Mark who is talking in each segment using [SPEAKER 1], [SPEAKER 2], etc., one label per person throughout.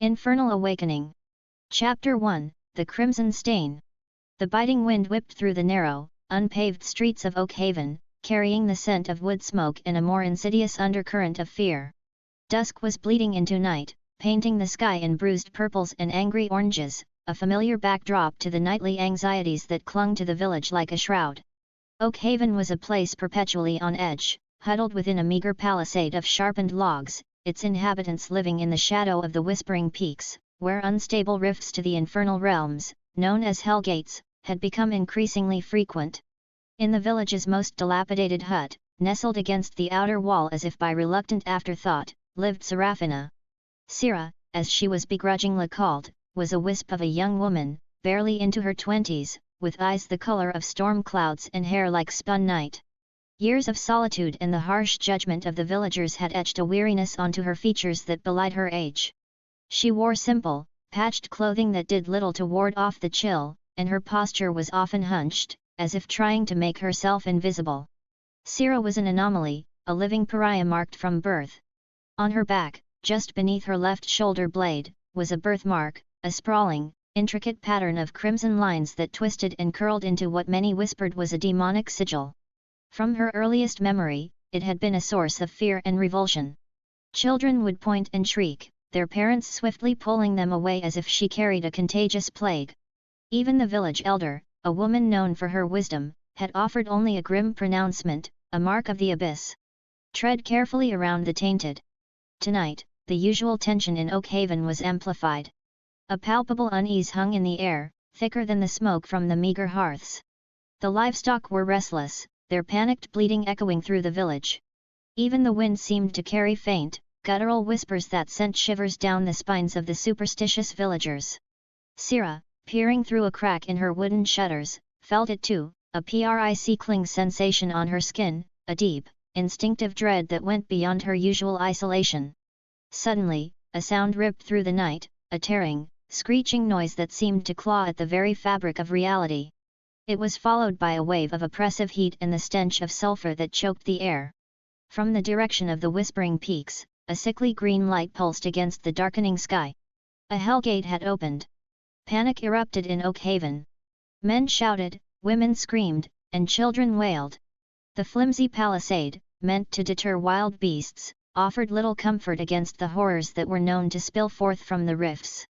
[SPEAKER 1] Infernal Awakening. Chapter 1, The Crimson Stain. The biting wind whipped through the narrow, unpaved streets of Oakhaven, carrying the scent of wood smoke and a more insidious undercurrent of fear. Dusk was bleeding into night, painting the sky in bruised purples and angry oranges, a familiar backdrop to the nightly anxieties that clung to the village like a shroud. Oakhaven was a place perpetually on edge, huddled within a meager palisade of sharpened logs, its inhabitants living in the shadow of the whispering peaks, where unstable rifts to the infernal realms, known as Hellgates, had become increasingly frequent. In the village's most dilapidated hut, nestled against the outer wall as if by reluctant afterthought, lived Serafina. Sira, as she was begrudgingly called, was a wisp of a young woman, barely into her 20s, with eyes the color of storm clouds and hair like spun night. Years of solitude and the harsh judgment of the villagers had etched a weariness onto her features that belied her age. She wore simple, patched clothing that did little to ward off the chill, and her posture was often hunched, as if trying to make herself invisible. Sira was an anomaly, a living pariah marked from birth. On her back, just beneath her left shoulder blade, was a birthmark, a sprawling, intricate pattern of crimson lines that twisted and curled into what many whispered was a demonic sigil. From her earliest memory, it had been a source of fear and revulsion. Children would point and shriek, their parents swiftly pulling them away as if she carried a contagious plague. Even the village elder, a woman known for her wisdom, had offered only a grim pronouncement, a mark of the abyss. Tread carefully around the tainted. Tonight, the usual tension in Oakhaven was amplified. A palpable unease hung in the air, thicker than the smoke from the meager hearths. The livestock were restless, their panicked bleating echoing through the village. Even the wind seemed to carry faint, guttural whispers that sent shivers down the spines of the superstitious villagers. Sira, peering through a crack in her wooden shutters, felt it too, a prickling sensation on her skin, a deep, instinctive dread that went beyond her usual isolation. Suddenly, a sound ripped through the night, a tearing, screeching noise that seemed to claw at the very fabric of reality. It was followed by a wave of oppressive heat and the stench of sulfur that choked the air. From the direction of the whispering peaks, a sickly green light pulsed against the darkening sky. A hellgate had opened. Panic erupted in Oakhaven. Men shouted, women screamed, and children wailed. The flimsy palisade, meant to deter wild beasts, offered little comfort against the horrors that were known to spill forth from the rifts.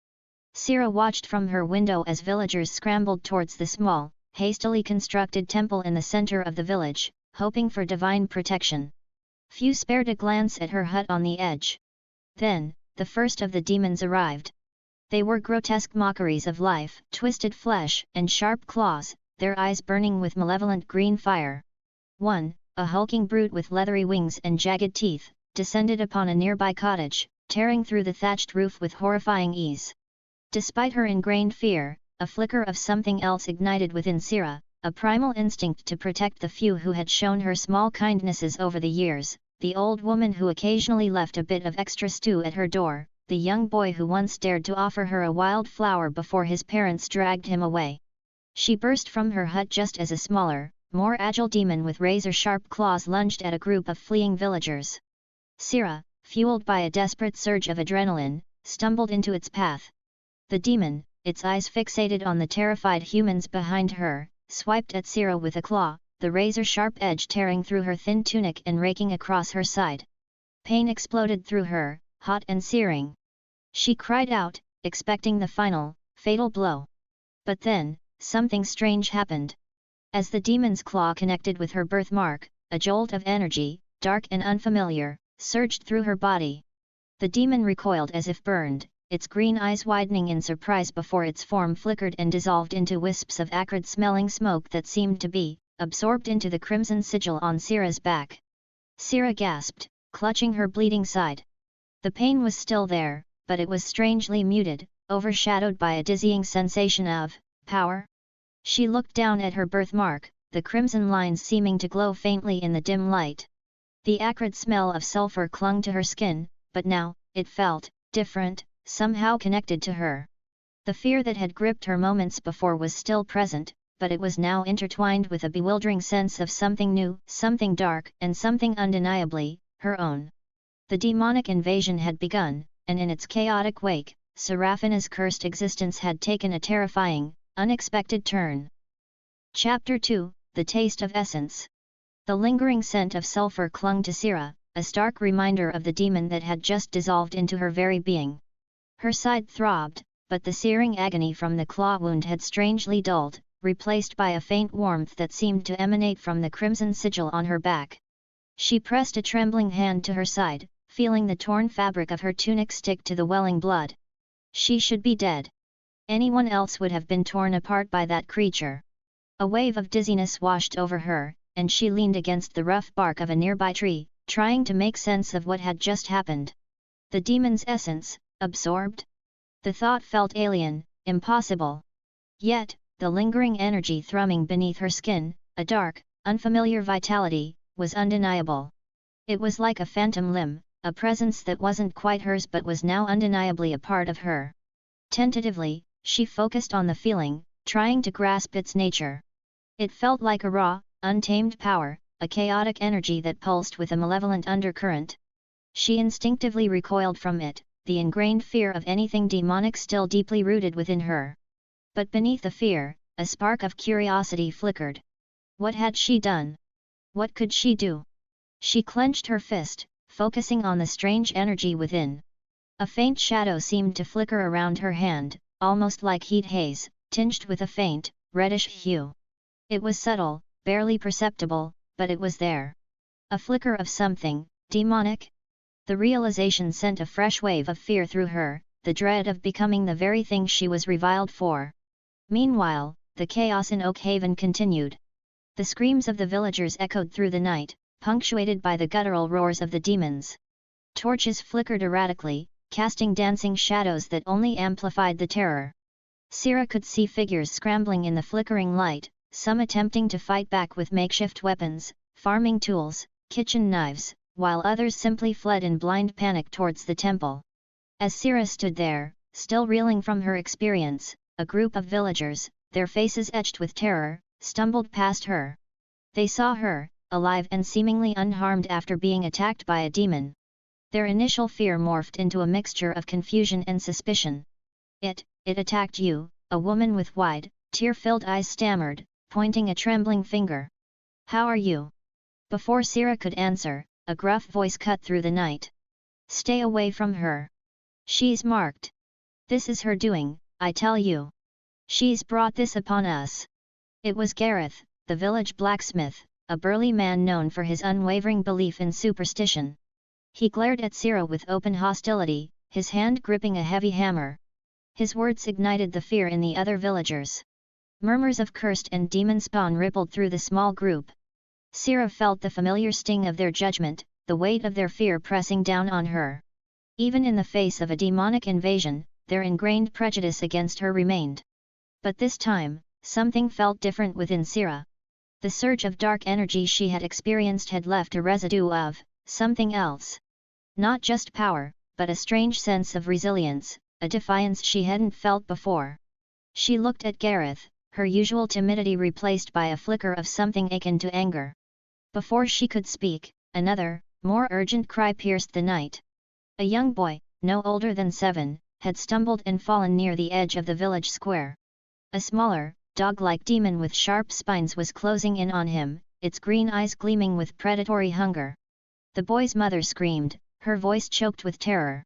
[SPEAKER 1] Sira watched from her window as villagers scrambled towards the small, hastily constructed temple in the center of the village, hoping for divine protection. Few spared a glance at her hut on the edge. Then, the first of the demons arrived. They were grotesque mockeries of life, twisted flesh and sharp claws, their eyes burning with malevolent green fire. One, a hulking brute with leathery wings and jagged teeth, descended upon a nearby cottage, tearing through the thatched roof with horrifying ease. Despite her ingrained fear, a flicker of something else ignited within Sira, a primal instinct to protect the few who had shown her small kindnesses over the years, the old woman who occasionally left a bit of extra stew at her door, the young boy who once dared to offer her a wild flower before his parents dragged him away. She burst from her hut just as a smaller, more agile demon with razor-sharp claws lunged at a group of fleeing villagers. Sira, fueled by a desperate surge of adrenaline, stumbled into its path. The demon, its eyes fixated on the terrified humans behind her, swiped at Sira with a claw, the razor-sharp edge tearing through her thin tunic and raking across her side. Pain exploded through her, hot and searing. She cried out, expecting the final, fatal blow. But then, something strange happened. As the demon's claw connected with her birthmark, a jolt of energy, dark and unfamiliar, surged through her body. The demon recoiled as if burned, its green eyes widening in surprise before its form flickered and dissolved into wisps of acrid-smelling smoke that seemed to be absorbed into the crimson sigil on Sira's back. Sira gasped, clutching her bleeding side. The pain was still there, but it was strangely muted, overshadowed by a dizzying sensation of power. She looked down at her birthmark, the crimson lines seeming to glow faintly in the dim light. The acrid smell of sulfur clung to her skin, but now, it felt different, somehow connected to her. The fear that had gripped her moments before was still present, but it was now intertwined with a bewildering sense of something new, something dark, and something undeniably her own. The demonic invasion had begun, and in its chaotic wake, Seraphina's cursed existence had taken a terrifying, unexpected turn. Chapter 2, The Taste of Essence. The lingering scent of sulfur clung to Sira, a stark reminder of the demon that had just dissolved into her very being. Her side throbbed, but the searing agony from the claw wound had strangely dulled, replaced by a faint warmth that seemed to emanate from the crimson sigil on her back. She pressed a trembling hand to her side, feeling the torn fabric of her tunic stick to the welling blood. She should be dead. Anyone else would have been torn apart by that creature. A wave of dizziness washed over her, and she leaned against the rough bark of a nearby tree, trying to make sense of what had just happened. The demon's essence, absorbed? The thought felt alien, impossible. Yet, the lingering energy thrumming beneath her skin, a dark, unfamiliar vitality, was undeniable. It was like a phantom limb, a presence that wasn't quite hers but was now undeniably a part of her. Tentatively, she focused on the feeling, trying to grasp its nature. It felt like a raw, untamed power, a chaotic energy that pulsed with a malevolent undercurrent. She instinctively recoiled from it, the ingrained fear of anything demonic still deeply rooted within her. But beneath the fear, a spark of curiosity flickered. What had she done? What could she do? She clenched her fist, focusing on the strange energy within. A faint shadow seemed to flicker around her hand, almost like heat haze, tinged with a faint, reddish hue. It was subtle, barely perceptible, but it was there. A flicker of something demonic? The realization sent a fresh wave of fear through her, the dread of becoming the very thing she was reviled for. Meanwhile, the chaos in Oakhaven continued. The screams of the villagers echoed through the night, punctuated by the guttural roars of the demons. Torches flickered erratically, casting dancing shadows that only amplified the terror. Sira could see figures scrambling in the flickering light, some attempting to fight back with makeshift weapons, farming tools, kitchen knives, while others simply fled in blind panic towards the temple. As Sira stood there, still reeling from her experience, a group of villagers, their faces etched with terror, stumbled past her. They saw her, alive and seemingly unharmed after being attacked by a demon. Their initial fear morphed into a mixture of confusion and suspicion. It attacked you," a woman with wide, tear-filled eyes stammered, pointing a trembling finger. "How are you?" Before Sira could answer, a gruff voice cut through the night. "Stay away from her. She's marked. This is her doing, I tell you. She's brought this upon us." It was Gareth, the village blacksmith, a burly man known for his unwavering belief in superstition. He glared at Sira with open hostility, his hand gripping a heavy hammer. His words ignited the fear in the other villagers. Murmurs of cursed and demon spawn rippled through the small group. Sira felt the familiar sting of their judgment, the weight of their fear pressing down on her. Even in the face of a demonic invasion, their ingrained prejudice against her remained. But this time, something felt different within Sira. The surge of dark energy she had experienced had left a residue of something else. Not just power, but a strange sense of resilience, a defiance she hadn't felt before. She looked at Gareth, her usual timidity replaced by a flicker of something akin to anger. Before she could speak, another, more urgent cry pierced the night. A young boy, no older than 7, had stumbled and fallen near the edge of the village square. A smaller, dog-like demon with sharp spines was closing in on him, its green eyes gleaming with predatory hunger. The boy's mother screamed, her voice choked with terror.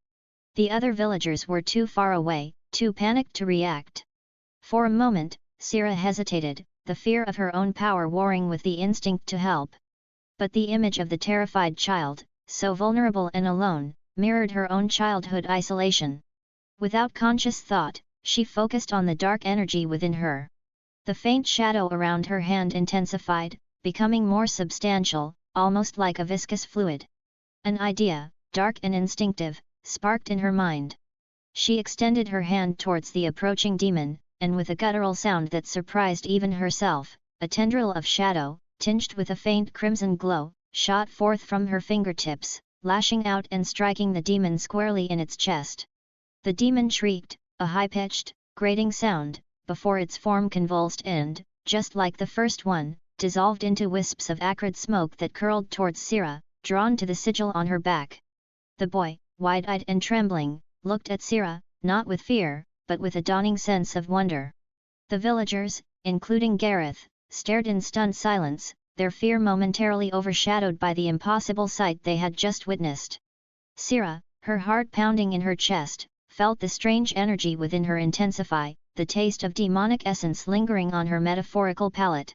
[SPEAKER 1] The other villagers were too far away, too panicked to react. For a moment, Sira hesitated, the fear of her own power warring with the instinct to help. But the image of the terrified child, so vulnerable and alone, mirrored her own childhood isolation. Without conscious thought, she focused on the dark energy within her. The faint shadow around her hand intensified, becoming more substantial, almost like a viscous fluid. An idea, dark and instinctive, sparked in her mind. She extended her hand towards the approaching demon, and with a guttural sound that surprised even herself, a tendril of shadow, tinged with a faint crimson glow, shot forth from her fingertips, lashing out and striking the demon squarely in its chest. The demon shrieked, a high-pitched, grating sound, before its form convulsed and, just like the first one, dissolved into wisps of acrid smoke that curled towards Sira, drawn to the sigil on her back. The boy, wide-eyed and trembling, looked at Sira, not with fear, but with a dawning sense of wonder. The villagers, including Gareth, stared in stunned silence, their fear momentarily overshadowed by the impossible sight they had just witnessed. Sira, her heart pounding in her chest, felt the strange energy within her intensify, the taste of demonic essence lingering on her metaphorical palate.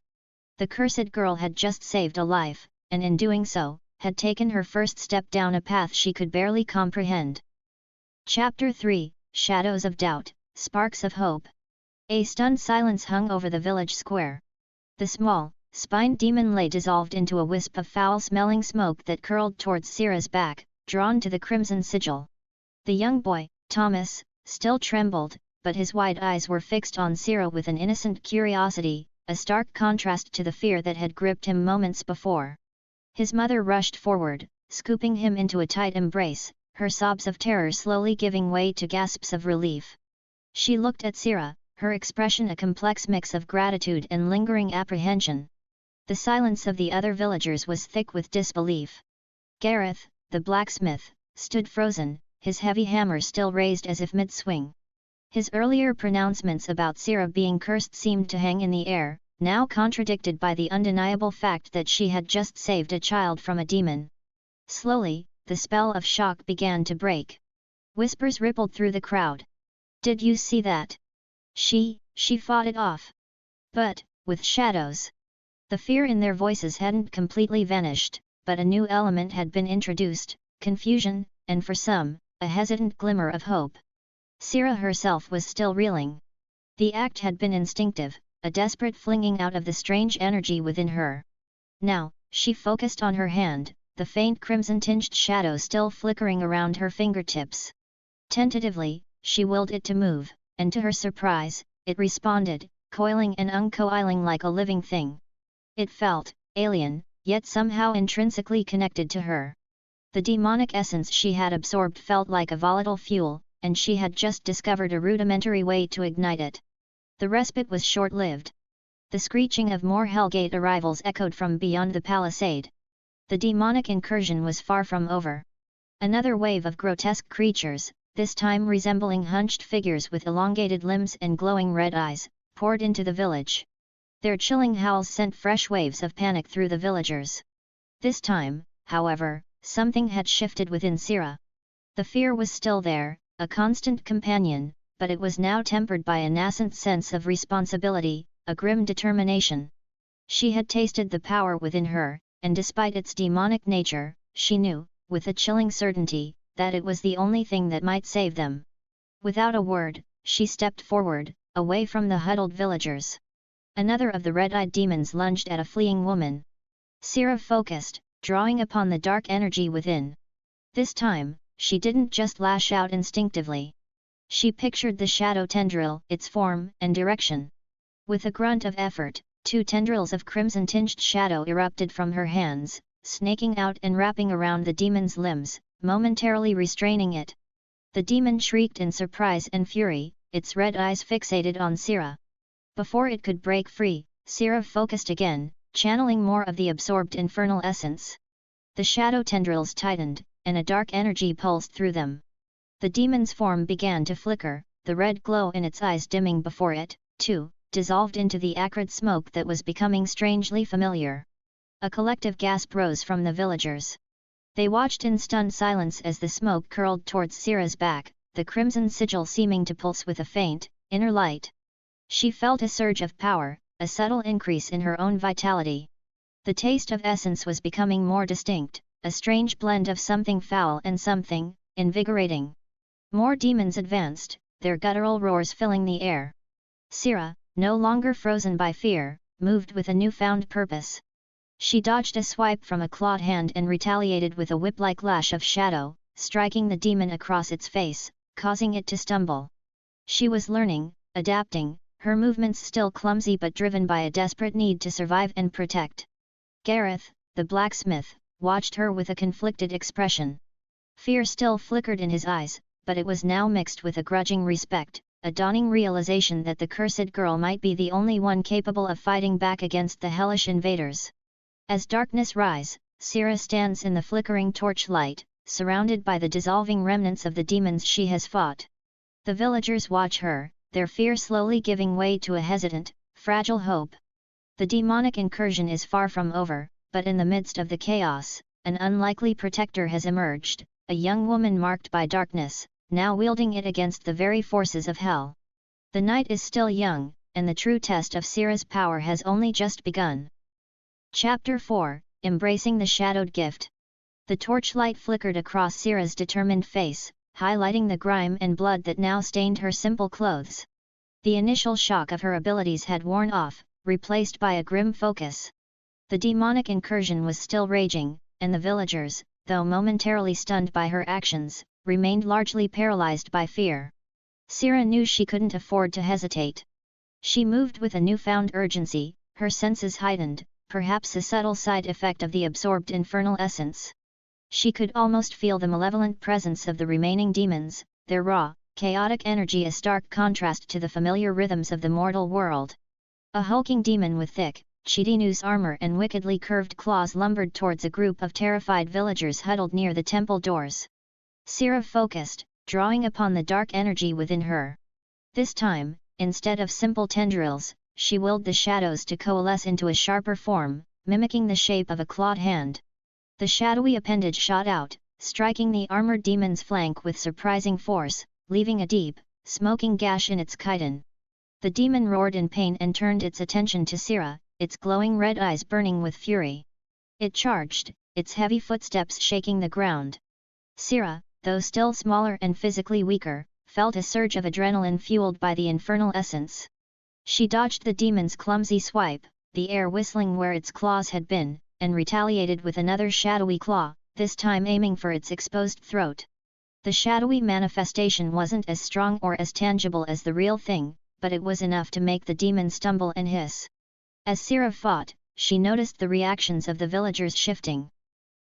[SPEAKER 1] The cursed girl had just saved a life, and in doing so, had taken her first step down a path she could barely comprehend. Chapter 3, Shadows of Doubt, Sparks of Hope. A stunned silence hung over the village square. The small, spined demon lay dissolved into a wisp of foul-smelling smoke that curled towards Sira's back, drawn to the crimson sigil. The young boy, Thomas, still trembled, but his wide eyes were fixed on Sira with an innocent curiosity, a stark contrast to the fear that had gripped him moments before. His mother rushed forward, scooping him into a tight embrace, her sobs of terror slowly giving way to gasps of relief. She looked at Sira, her expression a complex mix of gratitude and lingering apprehension. The silence of the other villagers was thick with disbelief. Gareth, the blacksmith, stood frozen, his heavy hammer still raised as if mid-swing. His earlier pronouncements about Sira being cursed seemed to hang in the air, now contradicted by the undeniable fact that she had just saved a child from a demon. Slowly, the spell of shock began to break. Whispers rippled through the crowd. "Did you see that? She fought it off." But, with shadows. The fear in their voices hadn't completely vanished, but a new element had been introduced, confusion, and for some, a hesitant glimmer of hope. Sira herself was still reeling. The act had been instinctive, a desperate flinging out of the strange energy within her. Now, she focused on her hand, the faint crimson-tinged shadow still flickering around her fingertips. Tentatively, she willed it to move, and to her surprise, it responded, coiling and uncoiling like a living thing. It felt alien, yet somehow intrinsically connected to her. The demonic essence she had absorbed felt like a volatile fuel, and she had just discovered a rudimentary way to ignite it. The respite was short-lived. The screeching of more Hellgate arrivals echoed from beyond the palisade. The demonic incursion was far from over. Another wave of grotesque creatures, this time resembling hunched figures with elongated limbs and glowing red eyes, poured into the village. Their chilling howls sent fresh waves of panic through the villagers. This time, however, something had shifted within Sira. The fear was still there, a constant companion, but it was now tempered by a nascent sense of responsibility, a grim determination. She had tasted the power within her, and despite its demonic nature, she knew, with a chilling certainty, that it was the only thing that might save them. Without a word, she stepped forward, away from the huddled villagers. Another of the red-eyed demons lunged at a fleeing woman. Sira focused, drawing upon the dark energy within. This time, she didn't just lash out instinctively. She pictured the shadow tendril, its form and direction. With a grunt of effort, 2 tendrils of crimson-tinged shadow erupted from her hands, snaking out and wrapping around the demon's limbs, momentarily restraining it. The demon shrieked in surprise and fury, its red eyes fixated on Sira. Before it could break free, Sira focused again, channeling more of the absorbed infernal essence. The shadow tendrils tightened, and a dark energy pulsed through them. The demon's form began to flicker, the red glow in its eyes dimming before it, too, dissolved into the acrid smoke that was becoming strangely familiar. A collective gasp rose from the villagers. They watched in stunned silence as the smoke curled towards Sira's back, the crimson sigil seeming to pulse with a faint, inner light. She felt a surge of power, a subtle increase in her own vitality. The taste of essence was becoming more distinct, a strange blend of something foul and something invigorating. More demons advanced, their guttural roars filling the air. Sira, no longer frozen by fear, moved with a newfound purpose. She dodged a swipe from a clawed hand and retaliated with a whip-like lash of shadow, striking the demon across its face, causing it to stumble. She was learning, adapting, her movements still clumsy but driven by a desperate need to survive and protect. Gareth, the blacksmith, watched her with a conflicted expression. Fear still flickered in his eyes, but it was now mixed with a grudging respect, a dawning realization that the cursed girl might be the only one capable of fighting back against the hellish invaders. As darkness rise, Sira stands in the flickering torchlight, surrounded by the dissolving remnants of the demons she has fought. The villagers watch her, their fear slowly giving way to a hesitant, fragile hope. The demonic incursion is far from over, but in the midst of the chaos, an unlikely protector has emerged, a young woman marked by darkness, now wielding it against the very forces of hell. The night is still young, and the true test of Sira's power has only just begun. Chapter 4, Embracing the Shadowed Gift. The torchlight flickered across Sira's determined face, highlighting the grime and blood that now stained her simple clothes. The initial shock of her abilities had worn off, replaced by a grim focus. The demonic incursion was still raging, and the villagers, though momentarily stunned by her actions, remained largely paralyzed by fear. Sira knew she couldn't afford to hesitate. She moved with a newfound urgency, her senses heightened, perhaps a subtle side effect of the absorbed infernal essence. She could almost feel the malevolent presence of the remaining demons, their raw, chaotic energy a stark contrast to the familiar rhythms of the mortal world. A hulking demon with thick, chitinous armor and wickedly curved claws lumbered towards a group of terrified villagers huddled near the temple doors. Sira focused, drawing upon the dark energy within her. This time, instead of simple tendrils, she willed the shadows to coalesce into a sharper form, mimicking the shape of a clawed hand. The shadowy appendage shot out, striking the armored demon's flank with surprising force, leaving a deep, smoking gash in its chitin. The demon roared in pain and turned its attention to Sira, its glowing red eyes burning with fury. It charged, its heavy footsteps shaking the ground. Sira, though still smaller and physically weaker, felt a surge of adrenaline fueled by the infernal essence. She dodged the demon's clumsy swipe, the air whistling where its claws had been, and retaliated with another shadowy claw, this time aiming for its exposed throat. The shadowy manifestation wasn't as strong or as tangible as the real thing, but it was enough to make the demon stumble and hiss. As Sira fought, she noticed the reactions of the villagers shifting.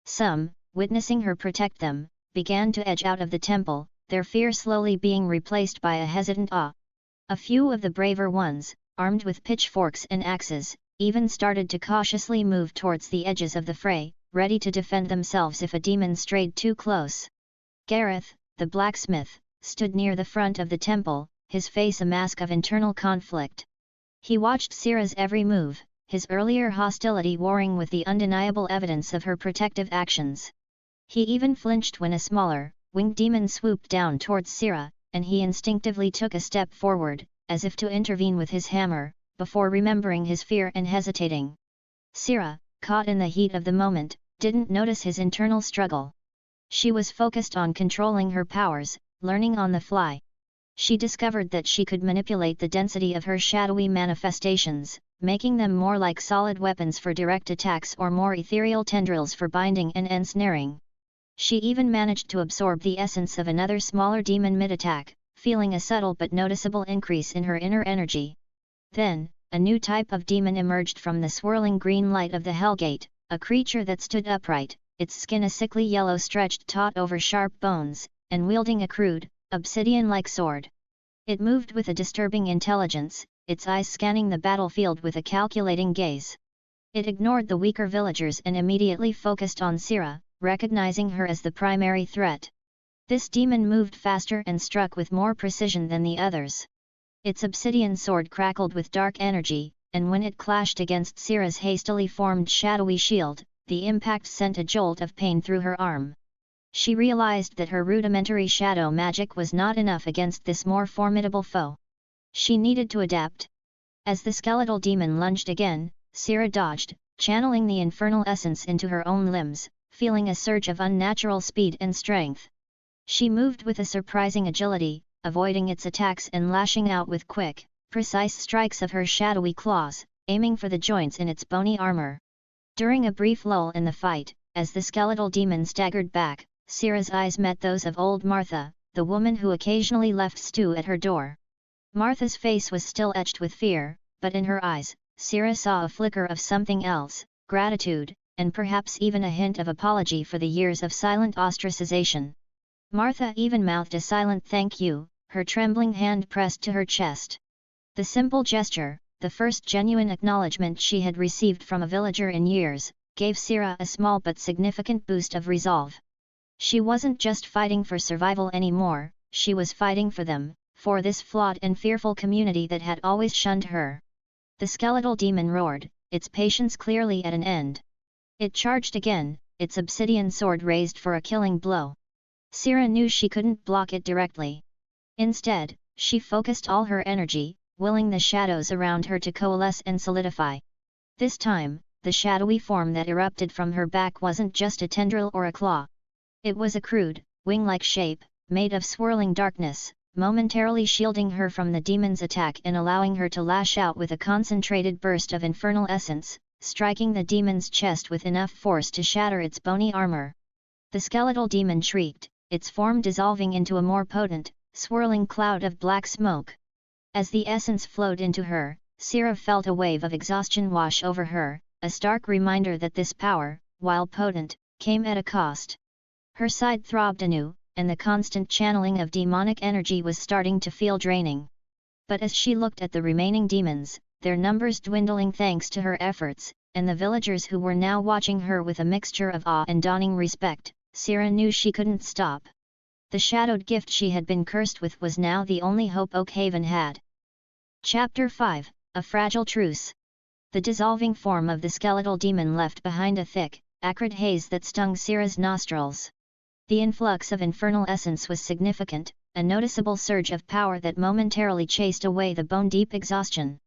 [SPEAKER 1] Some, witnessing her protect them, began to edge out of the temple, their fear slowly being replaced by a hesitant awe. A few of the braver ones, armed with pitchforks and axes, even started to cautiously move towards the edges of the fray, ready to defend themselves if a demon strayed too close. Gareth, the blacksmith, stood near the front of the temple, his face a mask of internal conflict. He watched Sira's every move, his earlier hostility warring with the undeniable evidence of her protective actions. He even flinched when a smaller, winged demon swooped down towards Sira, and he instinctively took a step forward, as if to intervene with his hammer, before remembering his fear and hesitating. Sira, caught in the heat of the moment, didn't notice his internal struggle. She was focused on controlling her powers, learning on the fly. She discovered that she could manipulate the density of her shadowy manifestations, making them more like solid weapons for direct attacks or more ethereal tendrils for binding and ensnaring. She even managed to absorb the essence of another smaller demon mid-attack, feeling a subtle but noticeable increase in her inner energy. Then, a new type of demon emerged from the swirling green light of the Hellgate, a creature that stood upright, its skin a sickly yellow stretched taut over sharp bones, and wielding a crude, obsidian-like sword. It moved with a disturbing intelligence, its eyes scanning the battlefield with a calculating gaze. It ignored the weaker villagers and immediately focused on Sira, recognizing her as the primary threat. This demon moved faster and struck with more precision than the others. Its obsidian sword crackled with dark energy, and when it clashed against Sira's hastily formed shadowy shield, the impact sent a jolt of pain through her arm. She realized that her rudimentary shadow magic was not enough against this more formidable foe. She needed to adapt. As the skeletal demon lunged again, Sira dodged, channeling the infernal essence into her own limbs, feeling a surge of unnatural speed and strength. She moved with a surprising agility, avoiding its attacks and lashing out with quick, precise strikes of her shadowy claws, aiming for the joints in its bony armor. During a brief lull in the fight, as the skeletal demon staggered back, Sira's eyes met those of old Martha, the woman who occasionally left stew at her door. Martha's face was still etched with fear, but in her eyes, Sira saw a flicker of something else, gratitude, and perhaps even a hint of apology for the years of silent ostracization. Martha even mouthed a silent thank you, her trembling hand pressed to her chest. The simple gesture, the first genuine acknowledgement she had received from a villager in years, gave Sira a small but significant boost of resolve. She wasn't just fighting for survival anymore, she was fighting for them, for this flawed and fearful community that had always shunned her. The skeletal demon roared, its patience clearly at an end. It charged again, its obsidian sword raised for a killing blow. Sira knew she couldn't block it directly. Instead, she focused all her energy, willing the shadows around her to coalesce and solidify. This time, the shadowy form that erupted from her back wasn't just a tendril or a claw. It was a crude, wing-like shape, made of swirling darkness, momentarily shielding her from the demon's attack and allowing her to lash out with a concentrated burst of infernal essence, striking the demon's chest with enough force to shatter its bony armor. The skeletal demon shrieked, its form dissolving into a more potent, swirling cloud of black smoke. As the essence flowed into her, Sira felt a wave of exhaustion wash over her, a stark reminder that this power, while potent, came at a cost. Her side throbbed anew, and the constant channeling of demonic energy was starting to feel draining. But as she looked at the remaining demons, their numbers dwindling thanks to her efforts, and the villagers who were now watching her with a mixture of awe and dawning respect, Sira knew she couldn't stop. The shadowed gift she had been cursed with was now the only hope Oakhaven had. Chapter 5, A Fragile Truce. The dissolving form of the skeletal demon left behind a thick, acrid haze that stung Sira's nostrils. The influx of infernal essence was significant, a noticeable surge of power that momentarily chased away the bone-deep exhaustion.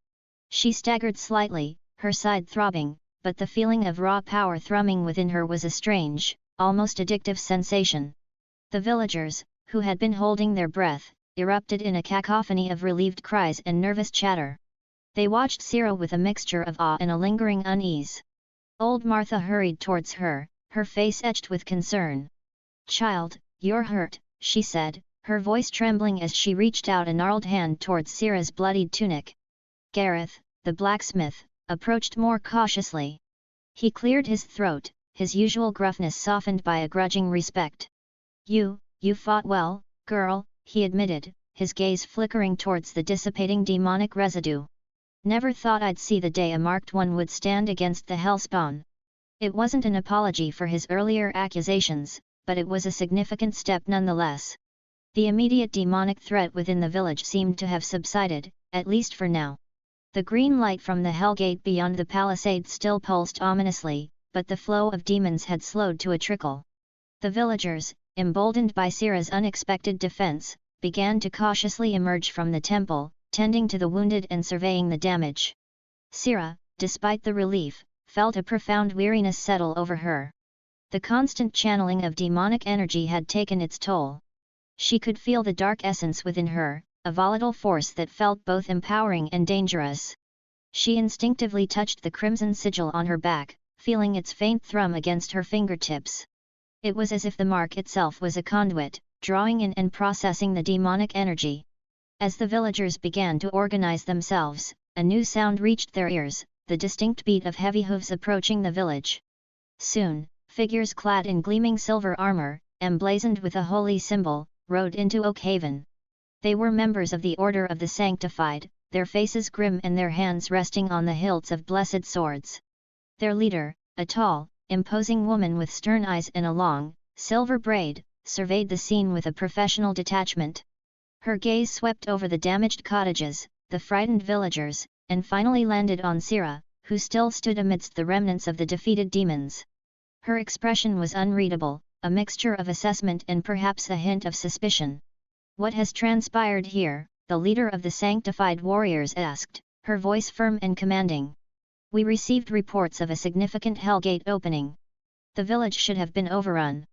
[SPEAKER 1] She staggered slightly, her side throbbing, but the feeling of raw power thrumming within her was a strange, almost addictive sensation. The villagers, who had been holding their breath, erupted in a cacophony of relieved cries and nervous chatter. They watched Sira with a mixture of awe and a lingering unease. Old Martha hurried towards her, her face etched with concern. "Child, you're hurt," she said, her voice trembling as she reached out a gnarled hand towards Sira's bloodied tunic. Gareth, the blacksmith, approached more cautiously. He cleared his throat, his usual gruffness softened by a grudging respect. You fought well, girl," he admitted, his gaze flickering towards the dissipating demonic residue. "Never thought I'd see the day a marked one would stand against the hellspawn." It wasn't an apology for his earlier accusations, but it was a significant step nonetheless. The immediate demonic threat within the village seemed to have subsided, at least for now. The green light from the Hellgate beyond the palisade still pulsed ominously, but the flow of demons had slowed to a trickle. The villagers, emboldened by Sira's unexpected defense, began to cautiously emerge from the temple, tending to the wounded and surveying the damage. Sira, despite the relief, felt a profound weariness settle over her. The constant channeling of demonic energy had taken its toll. She could feel the dark essence within her, a volatile force that felt both empowering and dangerous. She instinctively touched the crimson sigil on her back, feeling its faint thrum against her fingertips. It was as if the mark itself was a conduit, drawing in and processing the demonic energy. As the villagers began to organize themselves, a new sound reached their ears, the distinct beat of heavy hooves approaching the village. Soon, figures clad in gleaming silver armor, emblazoned with a holy symbol, rode into Oakhaven. They were members of the Order of the Sanctified, their faces grim and their hands resting on the hilts of blessed swords. Their leader, a tall, imposing woman with stern eyes and a long, silver braid, surveyed the scene with a professional detachment. Her gaze swept over the damaged cottages, the frightened villagers, and finally landed on Sira, who still stood amidst the remnants of the defeated demons. Her expression was unreadable, a mixture of assessment and perhaps a hint of suspicion. "What has transpired here?" the leader of the sanctified warriors asked, her voice firm and commanding. "We received reports of a significant Hellgate opening. The village should have been overrun."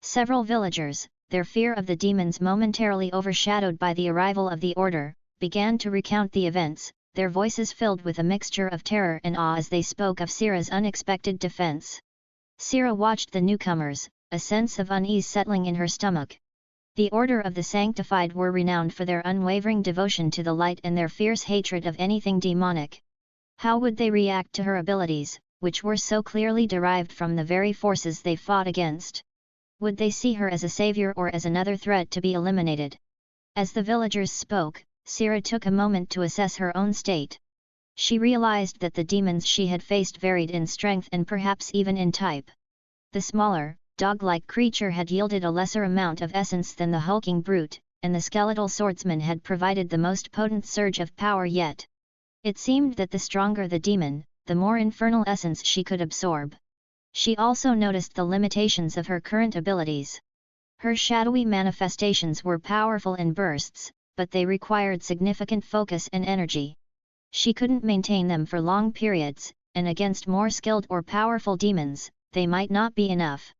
[SPEAKER 1] Several villagers, their fear of the demons momentarily overshadowed by the arrival of the order, began to recount the events, their voices filled with a mixture of terror and awe as they spoke of Sira's unexpected defense. Sira watched the newcomers, a sense of unease settling in her stomach. The Order of the Sanctified were renowned for their unwavering devotion to the light and their fierce hatred of anything demonic. How would they react to her abilities, which were so clearly derived from the very forces they fought against? Would they see her as a savior or as another threat to be eliminated? As the villagers spoke, Sira took a moment to assess her own state. She realized that the demons she had faced varied in strength and perhaps even in type. The smaller, dog-like creature had yielded a lesser amount of essence than the hulking brute, and the skeletal swordsman had provided the most potent surge of power yet. It seemed that the stronger the demon, the more infernal essence she could absorb. She also noticed the limitations of her current abilities. Her shadowy manifestations were powerful in bursts, but they required significant focus and energy. She couldn't maintain them for long periods, and against more skilled or powerful demons, they might not be enough.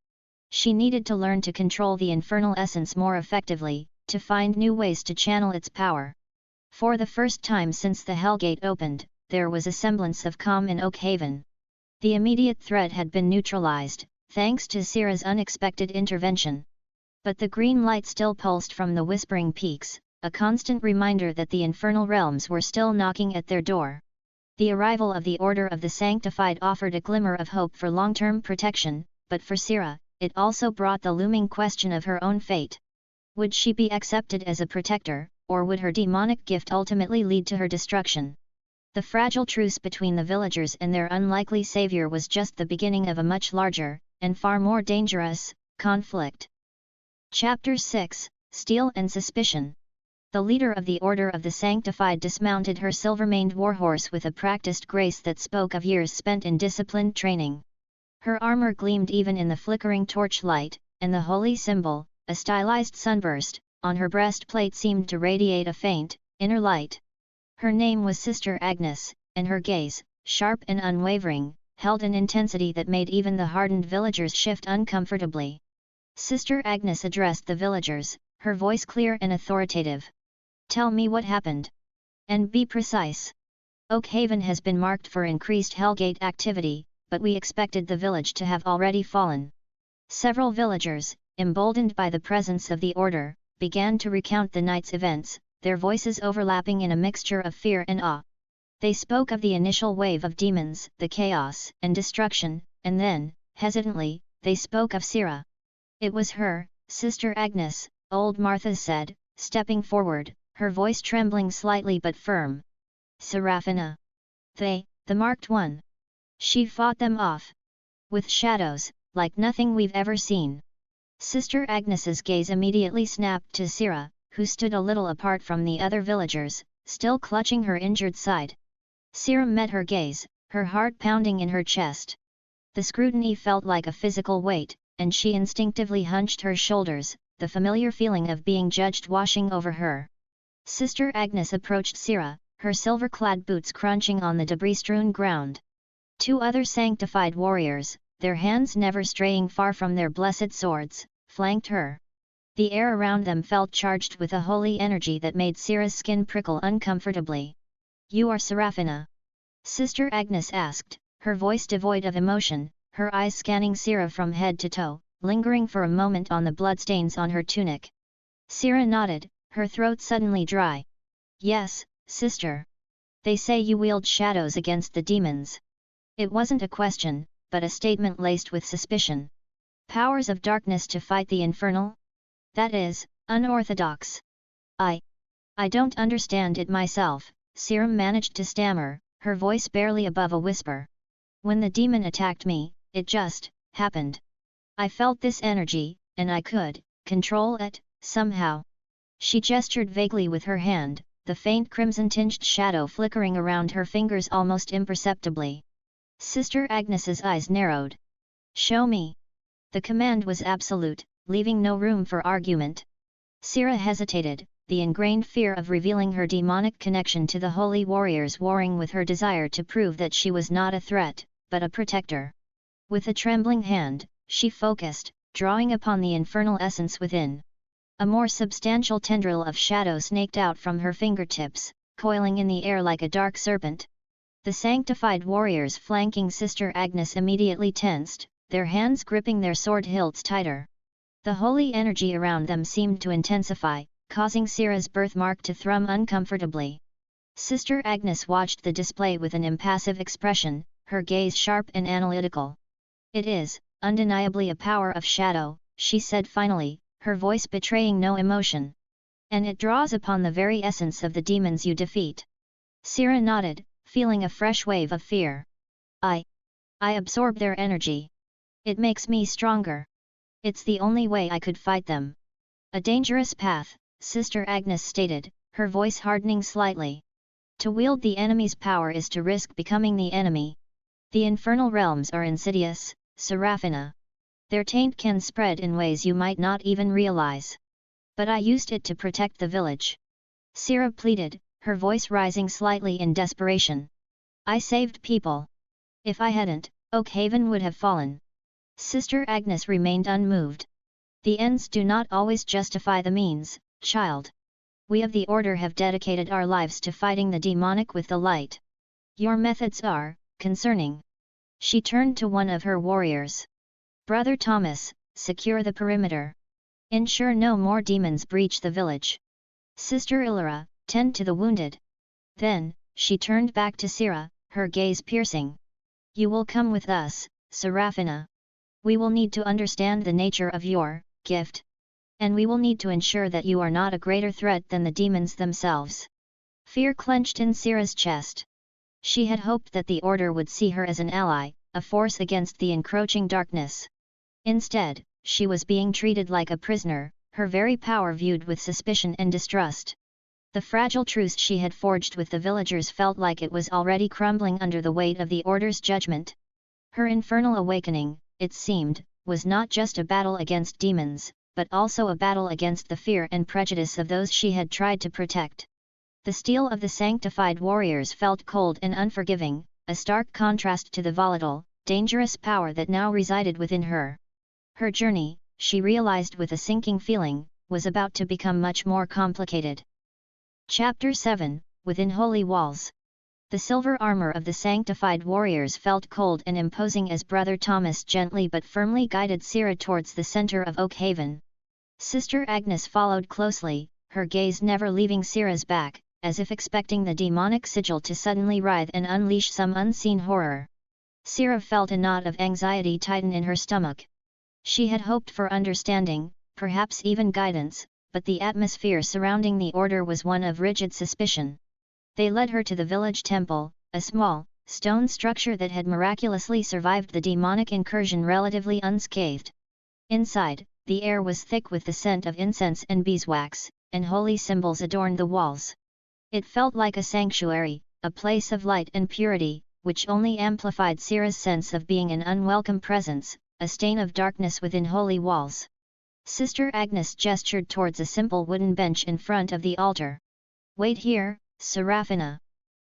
[SPEAKER 1] She needed to learn to control the infernal essence more effectively, to find new ways to channel its power. For the first time since the Hellgate opened, there was a semblance of calm in Oakhaven. The immediate threat had been neutralized, thanks to Syrah's unexpected intervention. But the green light still pulsed from the Whispering Peaks, a constant reminder that the infernal realms were still knocking at their door. The arrival of the Order of the Sanctified offered a glimmer of hope for long-term protection, but for Syrah, it also brought the looming question of her own fate. Would she be accepted as a protector, or would her demonic gift ultimately lead to her destruction? The fragile truce between the villagers and their unlikely savior was just the beginning of a much larger, and far more dangerous, conflict. Chapter 6, Steel and Suspicion. The leader of the Order of the Sanctified dismounted her silver-maned warhorse with a practiced grace that spoke of years spent in disciplined training. Her armor gleamed even in the flickering torchlight, and the holy symbol, a stylized sunburst, on her breastplate seemed to radiate a faint, inner light. Her name was Sister Agnes, and her gaze, sharp and unwavering, held an intensity that made even the hardened villagers shift uncomfortably. Sister Agnes addressed the villagers, her voice clear and authoritative. "Tell me what happened. And be precise. Oakhaven has been marked for increased Hellgate activity, but we expected the village to have already fallen." Several villagers, emboldened by the presence of the Order, began to recount the night's events, their voices overlapping in a mixture of fear and awe. They spoke of the initial wave of demons, the chaos and destruction, and then, hesitantly, they spoke of Syrah. "It was her, Sister Agnes," old Martha said, stepping forward, her voice trembling slightly but firm. "Seraphina. The marked one. She fought them off. With shadows, like nothing we've ever seen." Sister Agnes's gaze immediately snapped to Syrah, who stood a little apart from the other villagers, still clutching her injured side. Syrah met her gaze, her heart pounding in her chest. The scrutiny felt like a physical weight, and she instinctively hunched her shoulders, the familiar feeling of being judged washing over her. Sister Agnes approached Syrah, her silver-clad boots crunching on the debris-strewn ground. Two other sanctified warriors, their hands never straying far from their blessed swords, flanked her. The air around them felt charged with a holy energy that made Syrah's skin prickle uncomfortably. "You are Seraphina?" Sister Agnes asked, her voice devoid of emotion, her eyes scanning Syrah from head to toe, lingering for a moment on the bloodstains on her tunic. Syrah nodded, her throat suddenly dry. "Yes, sister. They say you wield shadows against the demons." It wasn't a question, but a statement laced with suspicion. "Powers of darkness to fight the infernal? That is, unorthodox. I don't understand it myself," Syrah managed to stammer, her voice barely above a whisper. "When the demon attacked me, it just happened. I felt this energy, and I could control it, somehow." She gestured vaguely with her hand, the faint crimson-tinged shadow flickering around her fingers almost imperceptibly. Sister Agnes's eyes narrowed. "Show me." The command was absolute, leaving no room for argument. Syrah hesitated, the ingrained fear of revealing her demonic connection to the holy warriors warring with her desire to prove that she was not a threat, but a protector. With a trembling hand, she focused, drawing upon the infernal essence within. A more substantial tendril of shadow snaked out from her fingertips, coiling in the air like a dark serpent. The sanctified warriors flanking Sister Agnes immediately tensed, their hands gripping their sword hilts tighter. The holy energy around them seemed to intensify, causing Syrah's birthmark to thrum uncomfortably. Sister Agnes watched the display with an impassive expression, her gaze sharp and analytical. "It is, undeniably a power of shadow," she said finally, her voice betraying no emotion. "And it draws upon the very essence of the demons you defeat." Syrah nodded, feeling a fresh wave of fear. I absorb their energy. It makes me stronger. It's the only way I could fight them." "A dangerous path," Sister Agnes stated, her voice hardening slightly. To wield the enemy's power is to risk becoming the enemy. The infernal realms are insidious, Serafina. Their taint can spread in ways you might not even realize. But I used it to protect the village. Sira pleaded, her voice rising slightly in desperation. I saved people. If I hadn't, Oakhaven would have fallen. Sister Agnes remained unmoved. The ends do not always justify the means, child. We of the Order have dedicated our lives to fighting the demonic with the light. Your methods are concerning. She turned to one of her warriors. Brother Thomas, secure the perimeter. Ensure no more demons breach the village. Sister Illyra, tend to the wounded. Then, she turned back to Sira, her gaze piercing. You will come with us, Serafina. We will need to understand the nature of your gift. And we will need to ensure that you are not a greater threat than the demons themselves. Fear clenched in Sira's chest. She had hoped that the Order would see her as an ally, a force against the encroaching darkness. Instead, she was being treated like a prisoner, her very power viewed with suspicion and distrust. The fragile truce she had forged with the villagers felt like it was already crumbling under the weight of the Order's judgment. Her infernal awakening, it seemed, was not just a battle against demons, but also a battle against the fear and prejudice of those she had tried to protect. The steel of the sanctified warriors felt cold and unforgiving, a stark contrast to the volatile, dangerous power that now resided within her. Her journey, she realized with a sinking feeling, was about to become much more complicated. Chapter 7, Within Holy Walls. The silver armor of the sanctified warriors felt cold and imposing as Brother Thomas gently but firmly guided Sira towards the center of Oakhaven. Sister Agnes followed closely, her gaze never leaving Sira's back, as if expecting the demonic sigil to suddenly writhe and unleash some unseen horror. Sira felt a knot of anxiety tighten in her stomach. She had hoped for understanding, perhaps even guidance, but the atmosphere surrounding the Order was one of rigid suspicion. They led her to the village temple, a small, stone structure that had miraculously survived the demonic incursion relatively unscathed. Inside, the air was thick with the scent of incense and beeswax, and holy symbols adorned the walls. It felt like a sanctuary, a place of light and purity, which only amplified Sira's sense of being an unwelcome presence, a stain of darkness within holy walls. Sister Agnes gestured towards a simple wooden bench in front of the altar. Wait here, Serafina.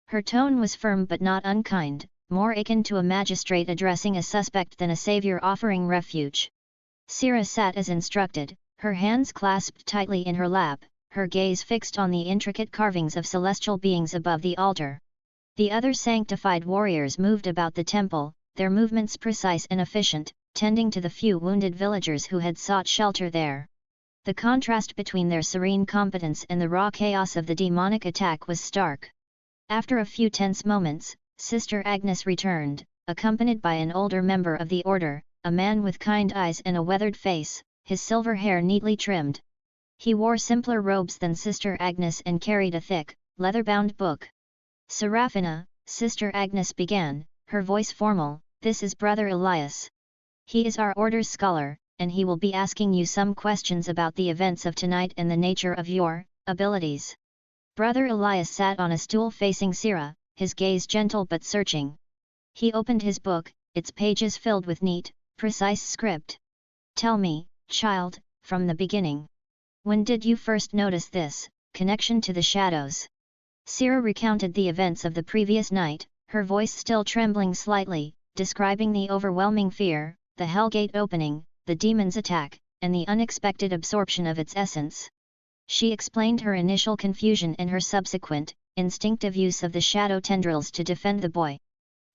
[SPEAKER 1] Her tone was firm but not unkind, more akin to a magistrate addressing a suspect than a savior offering refuge. Sira sat as instructed, her hands clasped tightly in her lap, her gaze fixed on the intricate carvings of celestial beings above the altar. The other sanctified warriors moved about the temple, their movements precise and efficient, tending to the few wounded villagers who had sought shelter there. The contrast between their serene competence and the raw chaos of the demonic attack was stark. After a few tense moments, Sister Agnes returned, accompanied by an older member of the Order, a man with kind eyes and a weathered face, his silver hair neatly trimmed. He wore simpler robes than Sister Agnes and carried a thick, leather-bound book. Serafina, Sister Agnes began, her voice formal, this is Brother Elias. He is our Order's scholar, and he will be asking you some questions about the events of tonight and the nature of your abilities. Brother Elias sat on a stool facing Sira, his gaze gentle but searching. He opened his book, its pages filled with neat, precise script. Tell me, child, from the beginning. When did you first notice this connection to the shadows? Sira recounted the events of the previous night, her voice still trembling slightly, describing the overwhelming fear, the Hellgate opening, the demon's attack, and the unexpected absorption of its essence. She explained her initial confusion and her subsequent, instinctive use of the shadow tendrils to defend the boy.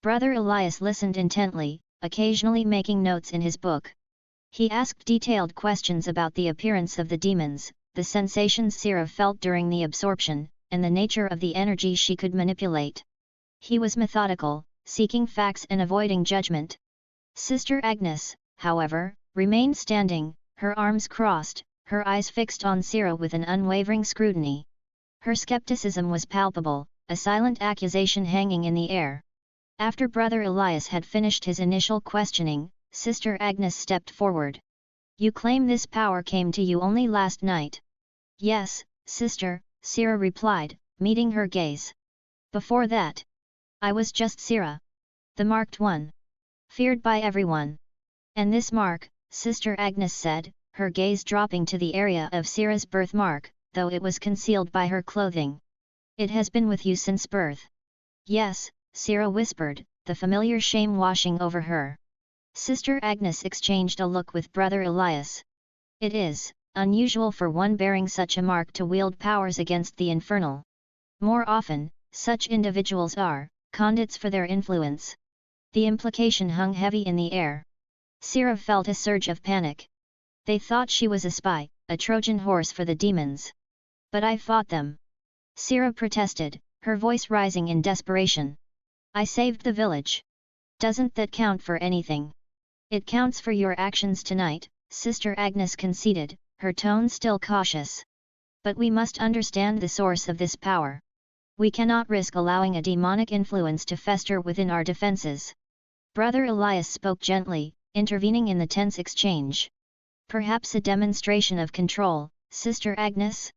[SPEAKER 1] Brother Elias listened intently, occasionally making notes in his book. He asked detailed questions about the appearance of the demons, the sensations Sira felt during the absorption, and the nature of the energy she could manipulate. He was methodical, seeking facts and avoiding judgment. Sister Agnes, however, remained standing, her arms crossed, her eyes fixed on Sira with an unwavering scrutiny. Her skepticism was palpable, a silent accusation hanging in the air. After Brother Elias had finished his initial questioning, Sister Agnes stepped forward. You claim this power came to you only last night. Yes, sister," Sira replied, meeting her gaze. "Before that, I was just Sira. The marked one. Feared by everyone." "And this mark," Sister Agnes said, her gaze dropping to the area of Sira's birthmark, though it was concealed by her clothing. "It has been with you since birth." "Yes," Sira whispered, the familiar shame washing over her. Sister Agnes exchanged a look with Brother Elias. "It is unusual for one bearing such a mark to wield powers against the infernal. More often, such individuals are conduits for their influence." The implication hung heavy in the air. Sira felt a surge of panic. "They thought she was a spy, a Trojan horse for the demons. But I fought them." Sira protested, her voice rising in desperation. "I saved the village. Doesn't that count for anything?" "It counts for your actions tonight," Sister Agnes conceded, her tone still cautious. "But we must understand the source of this power. We cannot risk allowing a demonic influence to fester within our defenses." Brother Elias spoke gently, intervening in the tense exchange. "Perhaps a demonstration of control, Sister Agnes?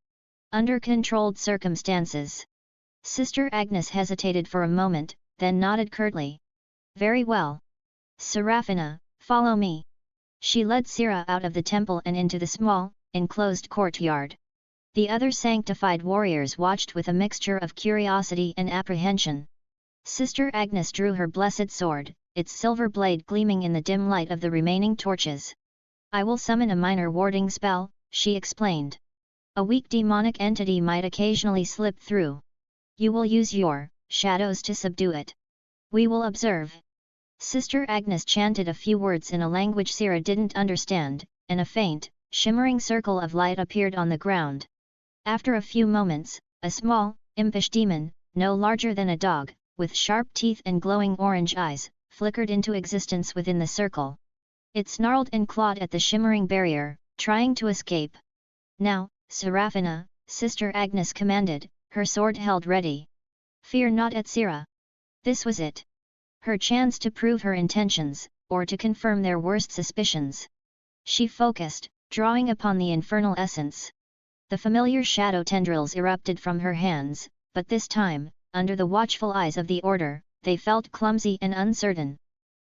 [SPEAKER 1] Under controlled circumstances." Sister Agnes hesitated for a moment, then nodded curtly. "Very well. Serafina, follow me." She led Sira out of the temple and into the small, enclosed courtyard. The other sanctified warriors watched with a mixture of curiosity and apprehension. Sister Agnes drew her blessed sword, its silver blade gleaming in the dim light of the remaining torches. "I will summon a minor warding spell," she explained. "A weak demonic entity might occasionally slip through. You will use your shadows to subdue it. We will observe." Sister Agnes chanted a few words in a language Sira didn't understand, and a faint, shimmering circle of light appeared on the ground. After a few moments, a small, impish demon, no larger than a dog, with sharp teeth and glowing orange eyes, flickered into existence within the circle. It snarled and clawed at the shimmering barrier, trying to escape. "Now, Serafina," Sister Agnes commanded, her sword held ready. "Fear not at Sira." This was it. Her chance to prove her intentions, or to confirm their worst suspicions. She focused, drawing upon the infernal essence. The familiar shadow tendrils erupted from her hands, but this time, under the watchful eyes of the Order, they felt clumsy and uncertain.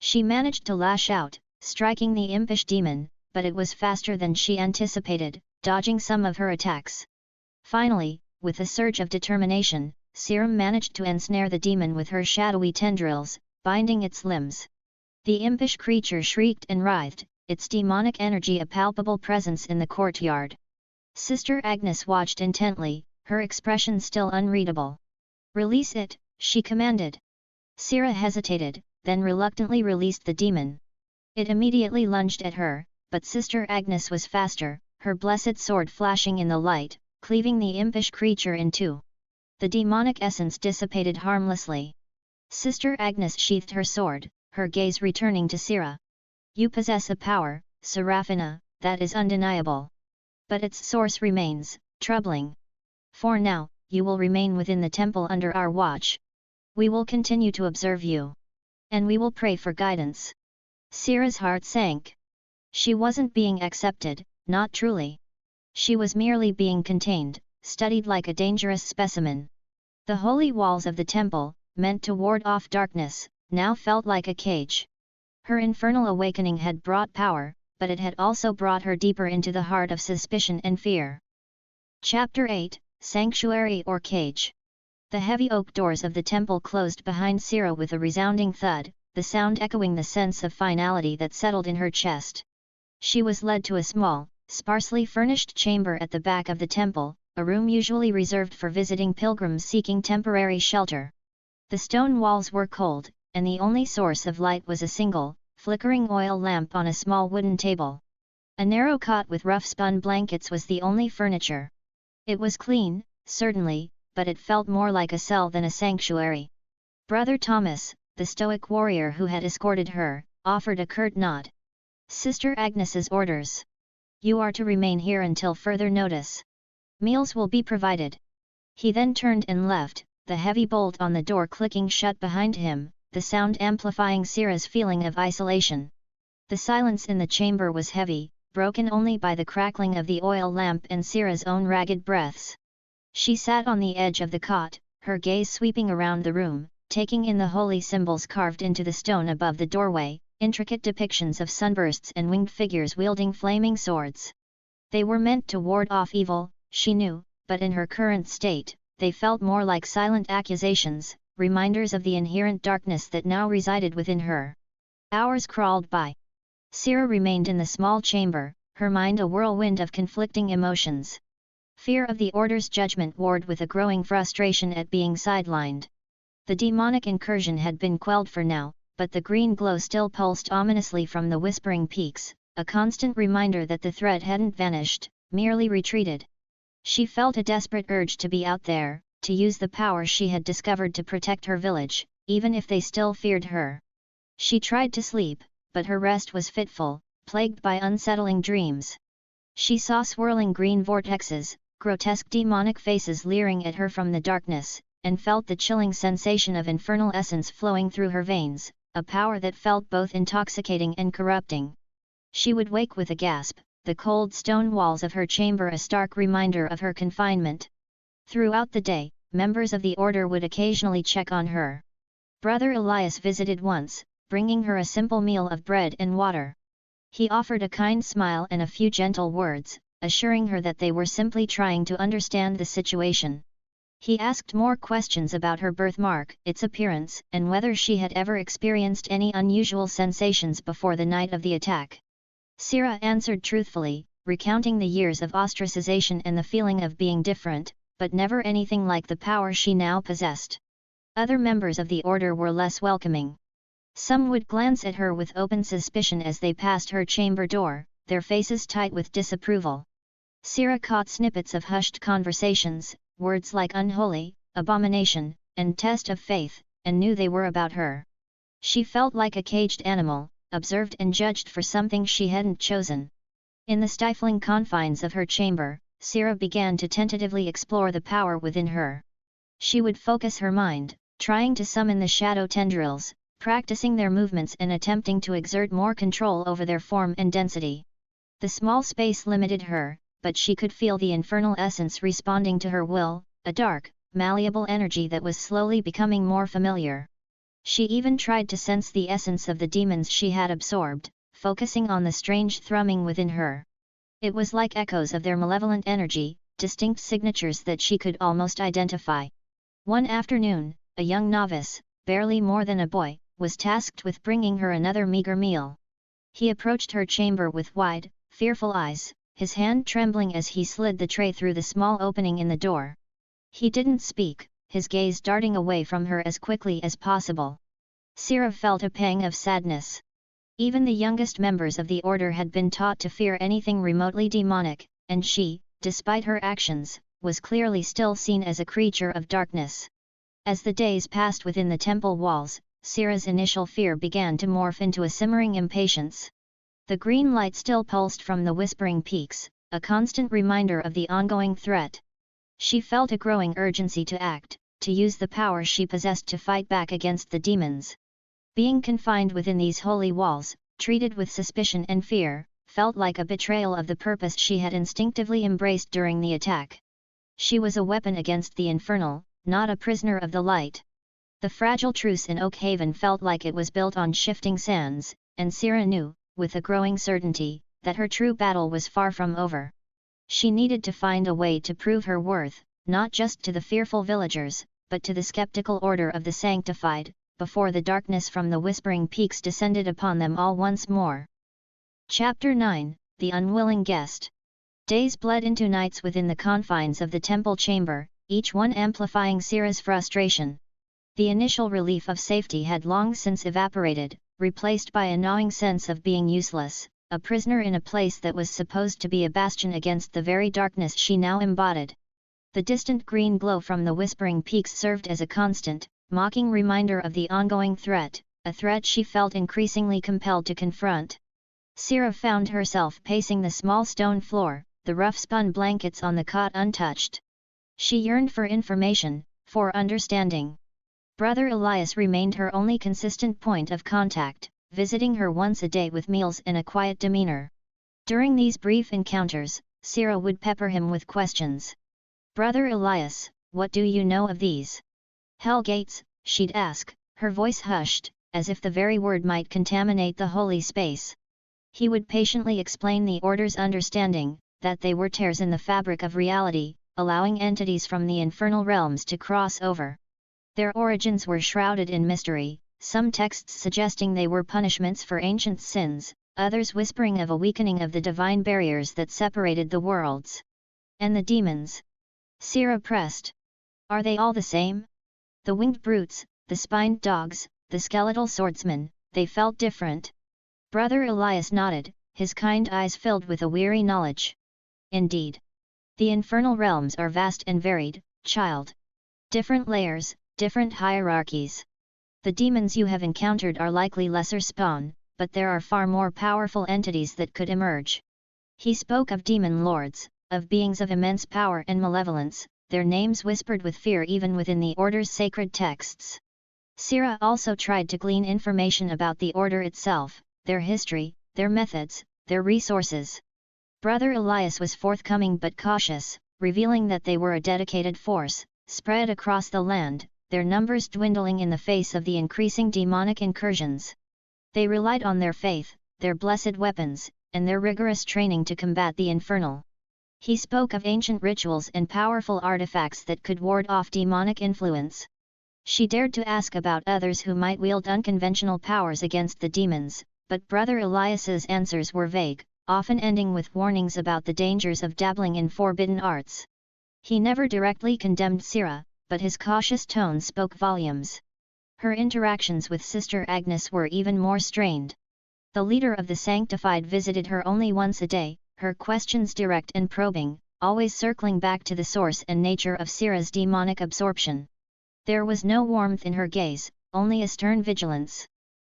[SPEAKER 1] She managed to lash out, striking the impish demon, but it was faster than she anticipated, dodging some of her attacks. Finally, with a surge of determination, Sira managed to ensnare the demon with her shadowy tendrils, binding its limbs. The impish creature shrieked and writhed, its demonic energy a palpable presence in the courtyard. Sister Agnes watched intently, her expression still unreadable. "Release it," she commanded. Sira hesitated, then reluctantly released the demon. It immediately lunged at her, but Sister Agnes was faster, her blessed sword flashing in the light, cleaving the impish creature in two. The demonic essence dissipated harmlessly. Sister Agnes sheathed her sword, her gaze returning to Sira. "You possess a power, Serafina, that is undeniable. But its source remains troubling. For now, you will remain within the temple under our watch. We will continue to observe you. And we will pray for guidance." Sira's heart sank. She wasn't being accepted, not truly. She was merely being contained, studied like a dangerous specimen. The holy walls of the temple, meant to ward off darkness, now felt like a cage. Her infernal awakening had brought power, but it had also brought her deeper into the heart of suspicion and fear. Chapter 8, Sanctuary or Cage. The heavy oak doors of the temple closed behind Sira with a resounding thud, the sound echoing the sense of finality that settled in her chest. She was led to a small, sparsely furnished chamber at the back of the temple, a room usually reserved for visiting pilgrims seeking temporary shelter. The stone walls were cold, and the only source of light was a single, flickering oil lamp on a small wooden table. A narrow cot with rough spun blankets was the only furniture. It was clean, certainly, but it felt more like a cell than a sanctuary. Brother Thomas, the stoic warrior who had escorted her, offered a curt nod. "Sister Agnes's orders. You are to remain here until further notice. Meals will be provided." He then turned and left, the heavy bolt on the door clicking shut behind him, the sound amplifying Sira's feeling of isolation. The silence in the chamber was heavy, broken only by the crackling of the oil lamp and Sira's own ragged breaths. She sat on the edge of the cot, her gaze sweeping around the room, taking in the holy symbols carved into the stone above the doorway, intricate depictions of sunbursts and winged figures wielding flaming swords. They were meant to ward off evil, she knew, but in her current state, they felt more like silent accusations, reminders of the inherent darkness that now resided within her. Hours crawled by. Sira remained in the small chamber, her mind a whirlwind of conflicting emotions. Fear of the Order's judgment warred with a growing frustration at being sidelined. The demonic incursion had been quelled for now, but the green glow still pulsed ominously from the whispering peaks, a constant reminder that the threat hadn't vanished, merely retreated. She felt a desperate urge to be out there, to use the power she had discovered to protect her village, even if they still feared her. She tried to sleep, but her rest was fitful, plagued by unsettling dreams. She saw swirling green vortexes, grotesque demonic faces leering at her from the darkness, and felt the chilling sensation of infernal essence flowing through her veins, a power that felt both intoxicating and corrupting. She would wake with a gasp, the cold stone walls of her chamber a stark reminder of her confinement. Throughout the day, members of the Order would occasionally check on her. Brother Elias visited once, bringing her a simple meal of bread and water. He offered a kind smile and a few gentle words, assuring her that they were simply trying to understand the situation. He asked more questions about her birthmark, its appearance, and whether she had ever experienced any unusual sensations before the night of the attack. Sira answered truthfully, recounting the years of ostracization and the feeling of being different, but never anything like the power she now possessed. Other members of the Order were less welcoming. Some would glance at her with open suspicion as they passed her chamber door, their faces tight with disapproval. Sira caught snippets of hushed conversations, words like unholy, abomination, and test of faith, and knew they were about her. She felt like a caged animal, observed and judged for something she hadn't chosen. In the stifling confines of her chamber, Sira began to tentatively explore the power within her. She would focus her mind, trying to summon the shadow tendrils, practicing their movements and attempting to exert more control over their form and density. The small space limited her, but she could feel the infernal essence responding to her will, a dark, malleable energy that was slowly becoming more familiar. She even tried to sense the essence of the demons she had absorbed, focusing on the strange thrumming within her. It was like echoes of their malevolent energy, distinct signatures that she could almost identify. One afternoon, a young novice, barely more than a boy, was tasked with bringing her another meager meal. He approached her chamber with wide, fearful eyes, his hand trembling as he slid the tray through the small opening in the door. He didn't speak, his gaze darting away from her as quickly as possible. Sira felt a pang of sadness. Even the youngest members of the Order had been taught to fear anything remotely demonic, and she, despite her actions, was clearly still seen as a creature of darkness. As the days passed within the temple walls, Sira's initial fear began to morph into a simmering impatience. The green light still pulsed from the whispering peaks, a constant reminder of the ongoing threat. She felt a growing urgency to act, to use the power she possessed to fight back against the demons. Being confined within these holy walls, treated with suspicion and fear, felt like a betrayal of the purpose she had instinctively embraced during the attack. She was a weapon against the infernal, not a prisoner of the light. The fragile truce in Oakhaven felt like it was built on shifting sands, and Sira knew, with a growing certainty, that her true battle was far from over. She needed to find a way to prove her worth, not just to the fearful villagers, but to the skeptical Order of the Sanctified, before the darkness from the whispering peaks descended upon them all once more. Chapter 9, The Unwilling Guest. Days bled into nights within the confines of the temple chamber, each one amplifying Sira's frustration. The initial relief of safety had long since evaporated, replaced by a gnawing sense of being useless, a prisoner in a place that was supposed to be a bastion against the very darkness she now embodied. The distant green glow from the whispering peaks served as a constant, mocking reminder of the ongoing threat, a threat she felt increasingly compelled to confront. Sira found herself pacing the small stone floor, the rough spun blankets on the cot untouched. She yearned for information, for understanding. Brother Elias remained her only consistent point of contact, visiting her once a day with meals and a quiet demeanor. During these brief encounters, Sira would pepper him with questions. "Brother Elias, what do you know of these hell gates?" she'd ask, her voice hushed, as if the very word might contaminate the holy space. He would patiently explain the Order's understanding, that they were tears in the fabric of reality, allowing entities from the infernal realms to cross over. Their origins were shrouded in mystery, some texts suggesting they were punishments for ancient sins, others whispering of a weakening of the divine barriers that separated the worlds. "And the demons?" Sira pressed. "Are they all the same? The winged brutes, the spined dogs, the skeletal swordsmen, they felt different?" Brother Elias nodded, his kind eyes filled with a weary knowledge. "Indeed. The infernal realms are vast and varied, child. Different layers, different hierarchies. The demons you have encountered are likely lesser spawn, but there are far more powerful entities that could emerge." He spoke of demon lords, of beings of immense power and malevolence, their names whispered with fear even within the Order's sacred texts. Sira also tried to glean information about the Order itself, their history, their methods, their resources. Brother Elias was forthcoming but cautious, revealing that they were a dedicated force, spread across the land, their numbers dwindling in the face of the increasing demonic incursions. They relied on their faith, their blessed weapons, and their rigorous training to combat the infernal. He spoke of ancient rituals and powerful artifacts that could ward off demonic influence. She dared to ask about others who might wield unconventional powers against the demons, but Brother Elias's answers were vague, often ending with warnings about the dangers of dabbling in forbidden arts. He never directly condemned Sira, but his cautious tone spoke volumes. Her interactions with Sister Agnes were even more strained. The leader of the Sanctified visited her only once a day, her questions direct and probing, always circling back to the source and nature of Sira's demonic absorption. There was no warmth in her gaze, only a stern vigilance.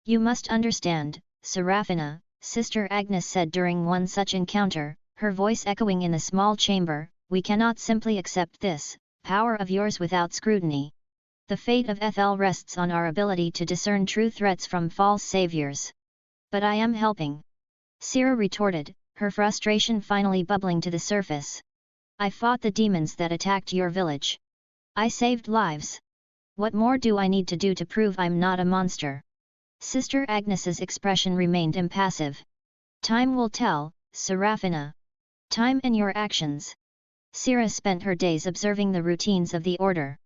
[SPEAKER 1] "You must understand, Serafina," Sister Agnes said during one such encounter, her voice echoing in the small chamber, "we cannot simply accept this power of yours without scrutiny. The fate of Ethel rests on our ability to discern true threats from false saviors." "But I am helping," Sira retorted, her frustration finally bubbling to the surface. "I fought the demons that attacked your village. I saved lives. What more do I need to do to prove I'm not a monster?" Sister Agnes's expression remained impassive. "Time will tell, Serafina. Time and your actions." Sira spent her days observing the routines of the Order.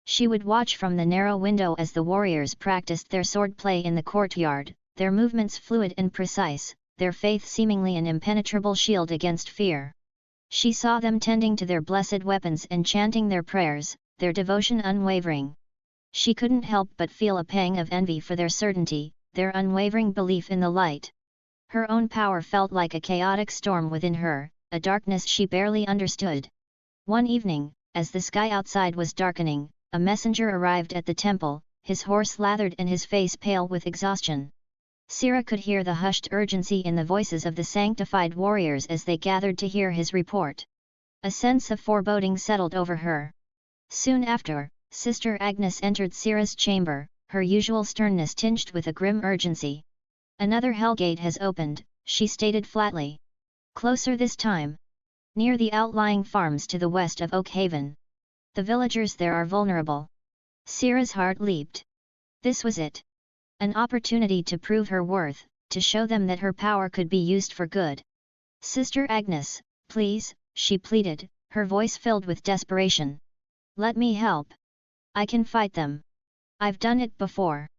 [SPEAKER 1] She would watch from the narrow window as the warriors practiced their swordplay in the courtyard, their movements fluid and precise, their faith seemingly an impenetrable shield against fear. She saw them tending to their blessed weapons and chanting their prayers, their devotion unwavering. She couldn't help but feel a pang of envy for their certainty, their unwavering belief in the light. Her own power felt like a chaotic storm within her, a darkness she barely understood. One evening, as the sky outside was darkening, a messenger arrived at the temple, his horse lathered and his face pale with exhaustion. Sira could hear the hushed urgency in the voices of the sanctified warriors as they gathered to hear his report. A sense of foreboding settled over her. Soon after, Sister Agnes entered Sira's chamber, her usual sternness tinged with a grim urgency. "Another hellgate has opened," she stated flatly. "Closer this time. Near the outlying farms to the west of Oakhaven. The villagers there are vulnerable." Sira's heart leaped. This was it. An opportunity to prove her worth, to show them that her power could be used for good. "Sister Agnes, please," she pleaded, her voice filled with desperation. "Let me help. I can fight them. I've done it before."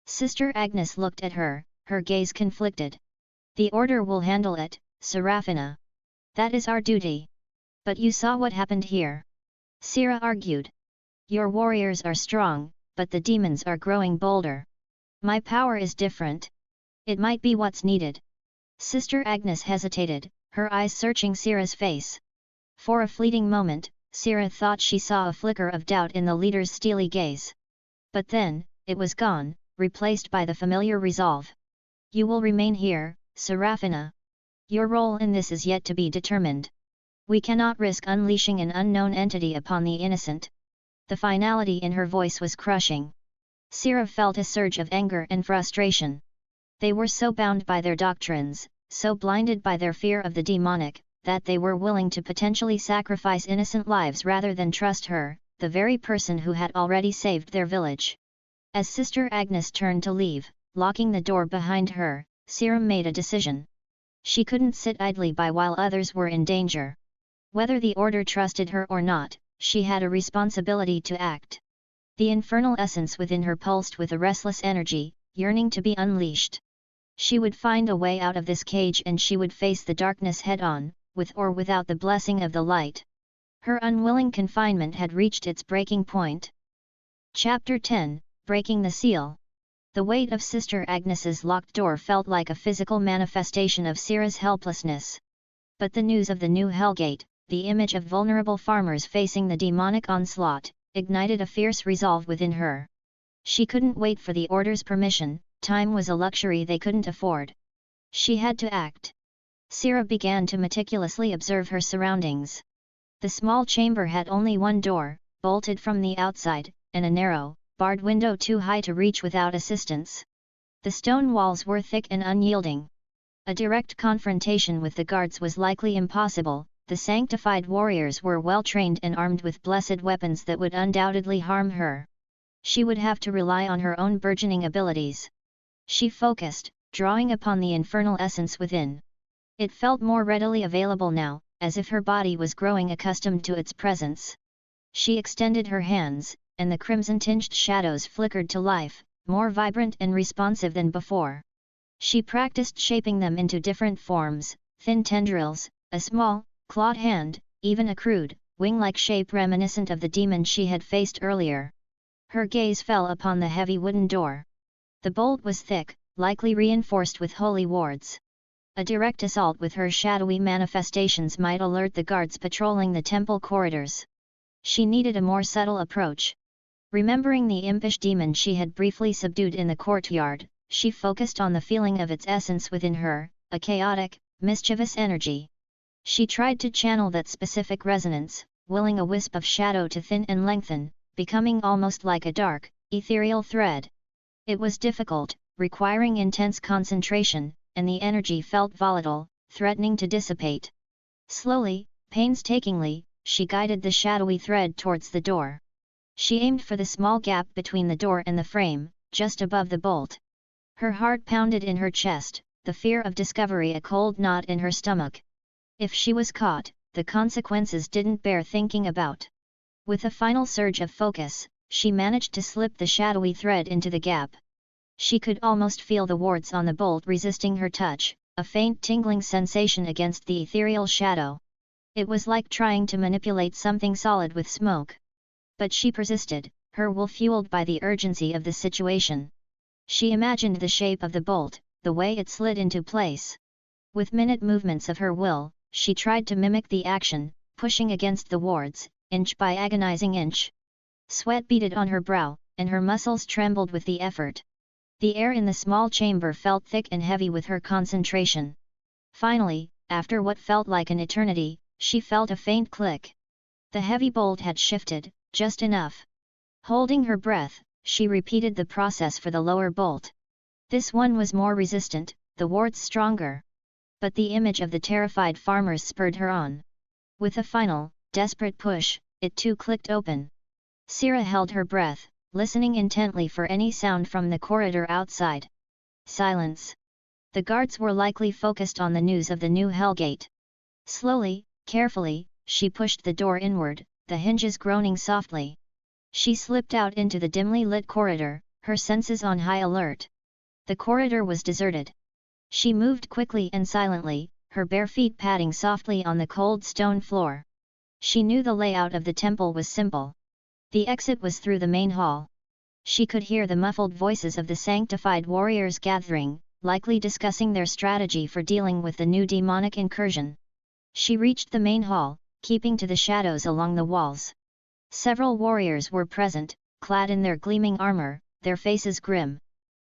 [SPEAKER 1] Sister Agnes looked at her, her gaze conflicted. "The Order will handle it, Serafina. That is our duty." "But you saw what happened here," Sira argued. "Your warriors are strong, but the demons are growing bolder. My power is different. It might be what's needed." Sister Agnes hesitated, her eyes searching Sira's face. For a fleeting moment, Sira thought she saw a flicker of doubt in the leader's steely gaze. But then, it was gone, replaced by the familiar resolve. "You will remain here, Serafina. Your role in this is yet to be determined. We cannot risk unleashing an unknown entity upon the innocent." The finality in her voice was crushing. Sira felt a surge of anger and frustration. They were so bound by their doctrines, so blinded by their fear of the demonic, that they were willing to potentially sacrifice innocent lives rather than trust her, the very person who had already saved their village. As Sister Agnes turned to leave, locking the door behind her, Serum made a decision. She couldn't sit idly by while others were in danger. Whether the Order trusted her or not, she had a responsibility to act. The infernal essence within her pulsed with a restless energy, yearning to be unleashed. She would find a way out of this cage and she would face the darkness head-on, with or without the blessing of the light. Her unwilling confinement had reached its breaking point. Chapter 10, Breaking the Seal. The weight of Sister Agnes's locked door felt like a physical manifestation of Sira's helplessness. But the news of the new Hellgate, the image of vulnerable farmers facing the demonic onslaught, ignited a fierce resolve within her. She couldn't wait for the Order's permission, time was a luxury they couldn't afford. She had to act. Sira began to meticulously observe her surroundings. The small chamber had only one door, bolted from the outside, and a narrow, barred window too high to reach without assistance. The stone walls were thick and unyielding. A direct confrontation with the guards was likely impossible. The sanctified warriors were well trained and armed with blessed weapons that would undoubtedly harm her. She would have to rely on her own burgeoning abilities. She focused, drawing upon the infernal essence within. It felt more readily available now, as if her body was growing accustomed to its presence. She extended her hands, and the crimson-tinged shadows flickered to life, more vibrant and responsive than before. She practiced shaping them into different forms, thin tendrils, a small, clawed hand, even a crude, wing-like shape reminiscent of the demon she had faced earlier. Her gaze fell upon the heavy wooden door. The bolt was thick, likely reinforced with holy wards. A direct assault with her shadowy manifestations might alert the guards patrolling the temple corridors. She needed a more subtle approach. Remembering the impish demon she had briefly subdued in the courtyard, she focused on the feeling of its essence within her, a chaotic, mischievous energy. She tried to channel that specific resonance, willing a wisp of shadow to thin and lengthen, becoming almost like a dark, ethereal thread. It was difficult, requiring intense concentration, and the energy felt volatile, threatening to dissipate. Slowly, painstakingly, she guided the shadowy thread towards the door. She aimed for the small gap between the door and the frame, just above the bolt. Her heart pounded in her chest, the fear of discovery a cold knot in her stomach. If she was caught, the consequences didn't bear thinking about. With a final surge of focus, she managed to slip the shadowy thread into the gap. She could almost feel the wards on the bolt resisting her touch, a faint tingling sensation against the ethereal shadow. It was like trying to manipulate something solid with smoke. But she persisted, her will fueled by the urgency of the situation. She imagined the shape of the bolt, the way it slid into place. With minute movements of her will, she tried to mimic the action, pushing against the wards, inch by agonizing inch. Sweat beaded on her brow, and her muscles trembled with the effort. The air in the small chamber felt thick and heavy with her concentration. Finally, after what felt like an eternity, she felt a faint click. The heavy bolt had shifted, just enough. Holding her breath, she repeated the process for the lower bolt. This one was more resistant, the wards stronger. But the image of the terrified farmers spurred her on. With a final, desperate push, it too clicked open. Sira held her breath, listening intently for any sound from the corridor outside. Silence. The guards were likely focused on the news of the new Hellgate. Slowly, carefully, she pushed the door inward, the hinges groaning softly. She slipped out into the dimly lit corridor, her senses on high alert. The corridor was deserted. She moved quickly and silently, her bare feet padding softly on the cold stone floor. She knew the layout of the temple was simple. The exit was through the main hall. She could hear the muffled voices of the sanctified warriors gathering, likely discussing their strategy for dealing with the new demonic incursion. She reached the main hall, keeping to the shadows along the walls. Several warriors were present, clad in their gleaming armor, their faces grim.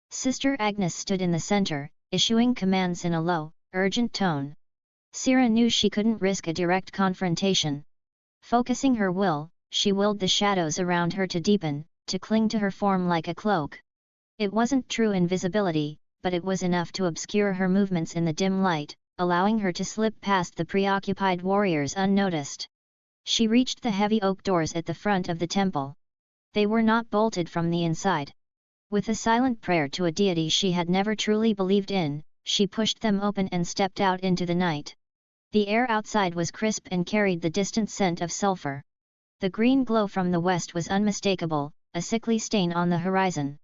[SPEAKER 1] Sister Agnes stood in the center, issuing commands in a low, urgent tone. Sira knew she couldn't risk a direct confrontation. Focusing her will, she willed the shadows around her to deepen, to cling to her form like a cloak. It wasn't true invisibility, but it was enough to obscure her movements in the dim light, allowing her to slip past the preoccupied warriors unnoticed. She reached the heavy oak doors at the front of the temple. They were not bolted from the inside. With a silent prayer to a deity she had never truly believed in, she pushed them open and stepped out into the night. The air outside was crisp and carried the distant scent of sulfur. The green glow from the west was unmistakable, a sickly stain on the horizon.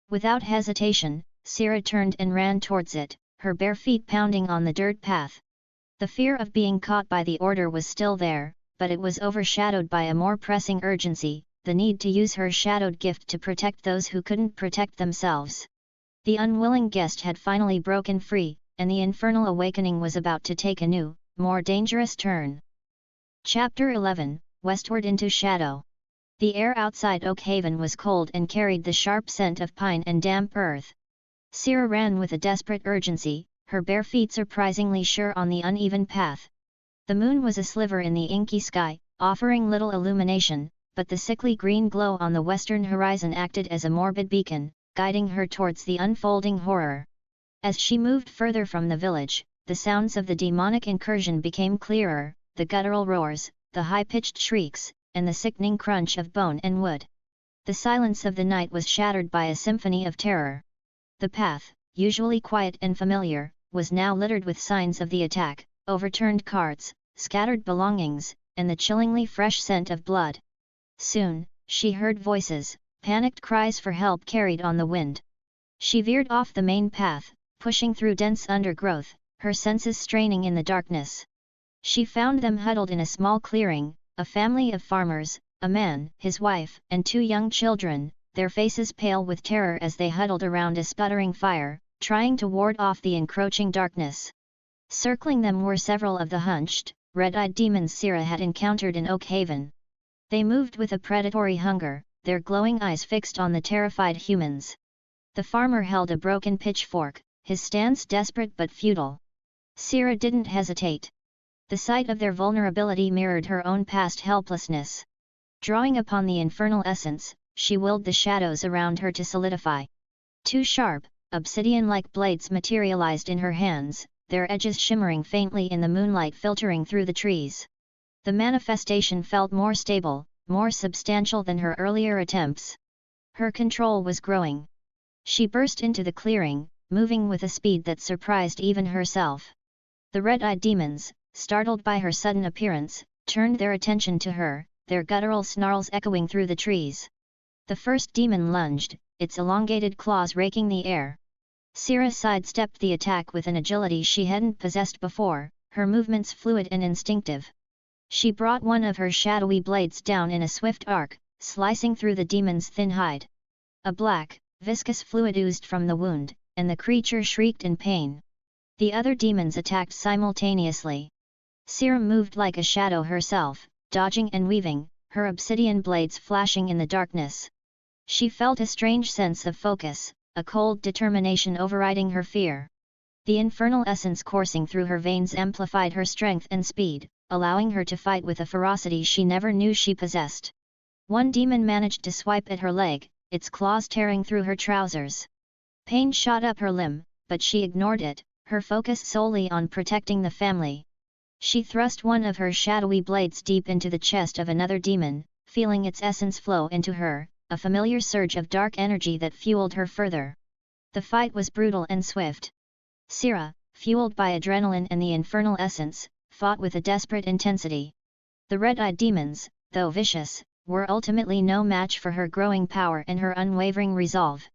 [SPEAKER 1] Without hesitation, Sira turned and ran towards it, her bare feet pounding on the dirt path. The fear of being caught by the order was still there, but it was overshadowed by a more pressing urgency, the need to use her shadowed gift to protect those who couldn't protect themselves. The unwilling guest had finally broken free, and the infernal awakening was about to take a new, more dangerous turn. Chapter 11, Westward into Shadow. The air outside Oakhaven was cold and carried the sharp scent of pine and damp earth. Sira ran with a desperate urgency, her bare feet surprisingly sure on the uneven path. The moon was a sliver in the inky sky, offering little illumination, but the sickly green glow on the western horizon acted as a morbid beacon, guiding her towards the unfolding horror. As she moved further from the village, the sounds of the demonic incursion became clearer, the guttural roars, the high-pitched shrieks, and the sickening crunch of bone and wood. The silence of the night was shattered by a symphony of terror. The path, usually quiet and familiar, was now littered with signs of the attack, overturned carts, scattered belongings, and the chillingly fresh scent of blood. Soon, she heard voices, panicked cries for help carried on the wind. She veered off the main path, pushing through dense undergrowth, her senses straining in the darkness. She found them huddled in a small clearing, a family of farmers, a man, his wife, and two young children, their faces pale with terror as they huddled around a sputtering fire, trying to ward off the encroaching darkness. Circling them were several of the hunched, red-eyed demons Sira had encountered in Oakhaven. They moved with a predatory hunger, their glowing eyes fixed on the terrified humans. The farmer held a broken pitchfork, his stance desperate but futile. Sira didn't hesitate. The sight of their vulnerability mirrored her own past helplessness. Drawing upon the infernal essence, she willed the shadows around her to solidify. Two sharp, obsidian-like blades materialized in her hands, their edges shimmering faintly in the moonlight filtering through the trees. The manifestation felt more stable, more substantial than her earlier attempts. Her control was growing. She burst into the clearing, moving with a speed that surprised even herself. The red-eyed demons, startled by her sudden appearance, turned their attention to her, their guttural snarls echoing through the trees. The first demon lunged, its elongated claws raking the air. Sira sidestepped the attack with an agility she hadn't possessed before, her movements fluid and instinctive. She brought one of her shadowy blades down in a swift arc, slicing through the demon's thin hide. A black, viscous fluid oozed from the wound, and the creature shrieked in pain. The other demons attacked simultaneously. Sira moved like a shadow herself, dodging and weaving, her obsidian blades flashing in the darkness. She felt a strange sense of focus, a cold determination overriding her fear. The infernal essence coursing through her veins amplified her strength and speed, allowing her to fight with a ferocity she never knew she possessed. One demon managed to swipe at her leg, its claws tearing through her trousers. Pain shot up her limb, but she ignored it, her focus solely on protecting the family. She thrust one of her shadowy blades deep into the chest of another demon, feeling its essence flow into her, a familiar surge of dark energy that fueled her further. The fight was brutal and swift. Sira, fueled by adrenaline and the infernal essence, fought with a desperate intensity. The red-eyed demons, though vicious, were ultimately no match for her growing power and her unwavering resolve.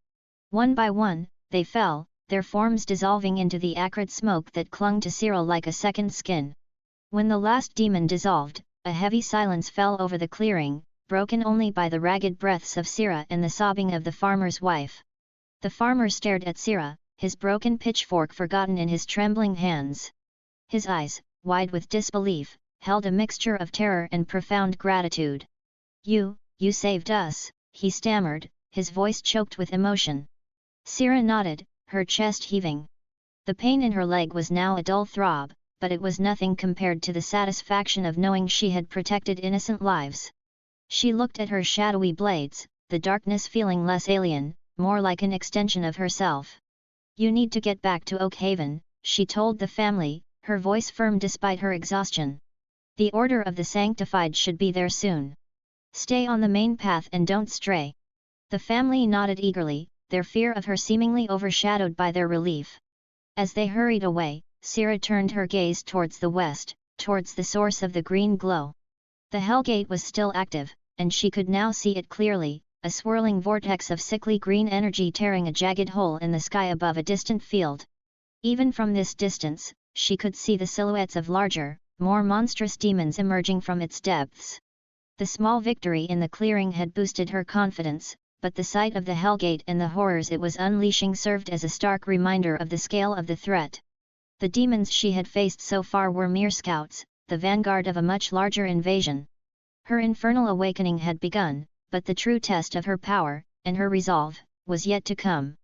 [SPEAKER 1] One by one, they fell, their forms dissolving into the acrid smoke that clung to Sira like a second skin. When the last demon dissolved, a heavy silence fell over the clearing, broken only by the ragged breaths of Sira and the sobbing of the farmer's wife. The farmer stared at Sira, his broken pitchfork forgotten in his trembling hands. His eyes, wide with disbelief, held a mixture of terror and profound gratitude. You saved us," he stammered, his voice choked with emotion. Sira nodded, her chest heaving. The pain in her leg was now a dull throb, but it was nothing compared to the satisfaction of knowing she had protected innocent lives. She looked at her shadowy blades, the darkness feeling less alien, more like an extension of herself. "You need to get back to Oakhaven," she told the family, her voice firm despite her exhaustion. "The order of the sanctified should be there soon. Stay on the main path and don't stray." The family nodded eagerly, their fear of her seemingly overshadowed by their relief. As they hurried away, Sira turned her gaze towards the west, towards the source of the green glow. The Hellgate was still active, and she could now see it clearly, a swirling vortex of sickly green energy tearing a jagged hole in the sky above a distant field. Even from this distance, she could see the silhouettes of larger, more monstrous demons emerging from its depths. The small victory in the clearing had boosted her confidence, but the sight of the Hellgate and the horrors it was unleashing served as a stark reminder of the scale of the threat. The demons she had faced so far were mere scouts, the vanguard of a much larger invasion. Her infernal awakening had begun, but the true test of her power, and her resolve, was yet to come.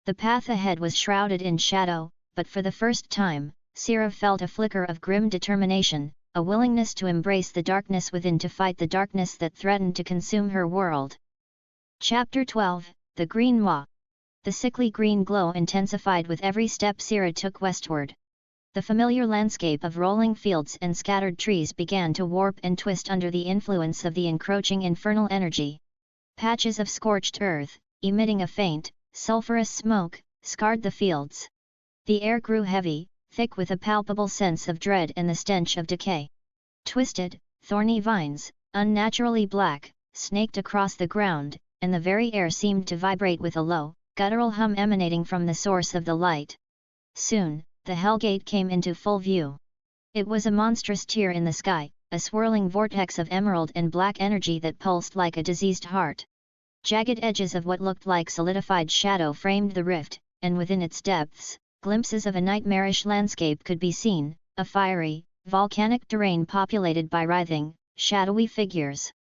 [SPEAKER 1] The path ahead was shrouded in shadow, but for the first time, Sira felt a flicker of grim determination, a willingness to embrace the darkness within to fight the darkness that threatened to consume her world. Chapter 12, The Green Maw. The sickly green glow intensified with every step Sira took westward. The familiar landscape of rolling fields and scattered trees began to warp and twist under the influence of the encroaching infernal energy. Patches of scorched earth, emitting a faint, sulphurous smoke, scarred the fields. The air grew heavy, thick with a palpable sense of dread and the stench of decay. Twisted, thorny vines, unnaturally black, snaked across the ground, and the very air seemed to vibrate with a low, guttural hum emanating from the source of the light. Soon, the Hellgate came into full view. It was a monstrous tear in the sky, a swirling vortex of emerald and black energy that pulsed like a diseased heart. Jagged edges of what looked like solidified shadow framed the rift, and within its depths, glimpses of a nightmarish landscape could be seen, a fiery, volcanic terrain populated by writhing, shadowy figures.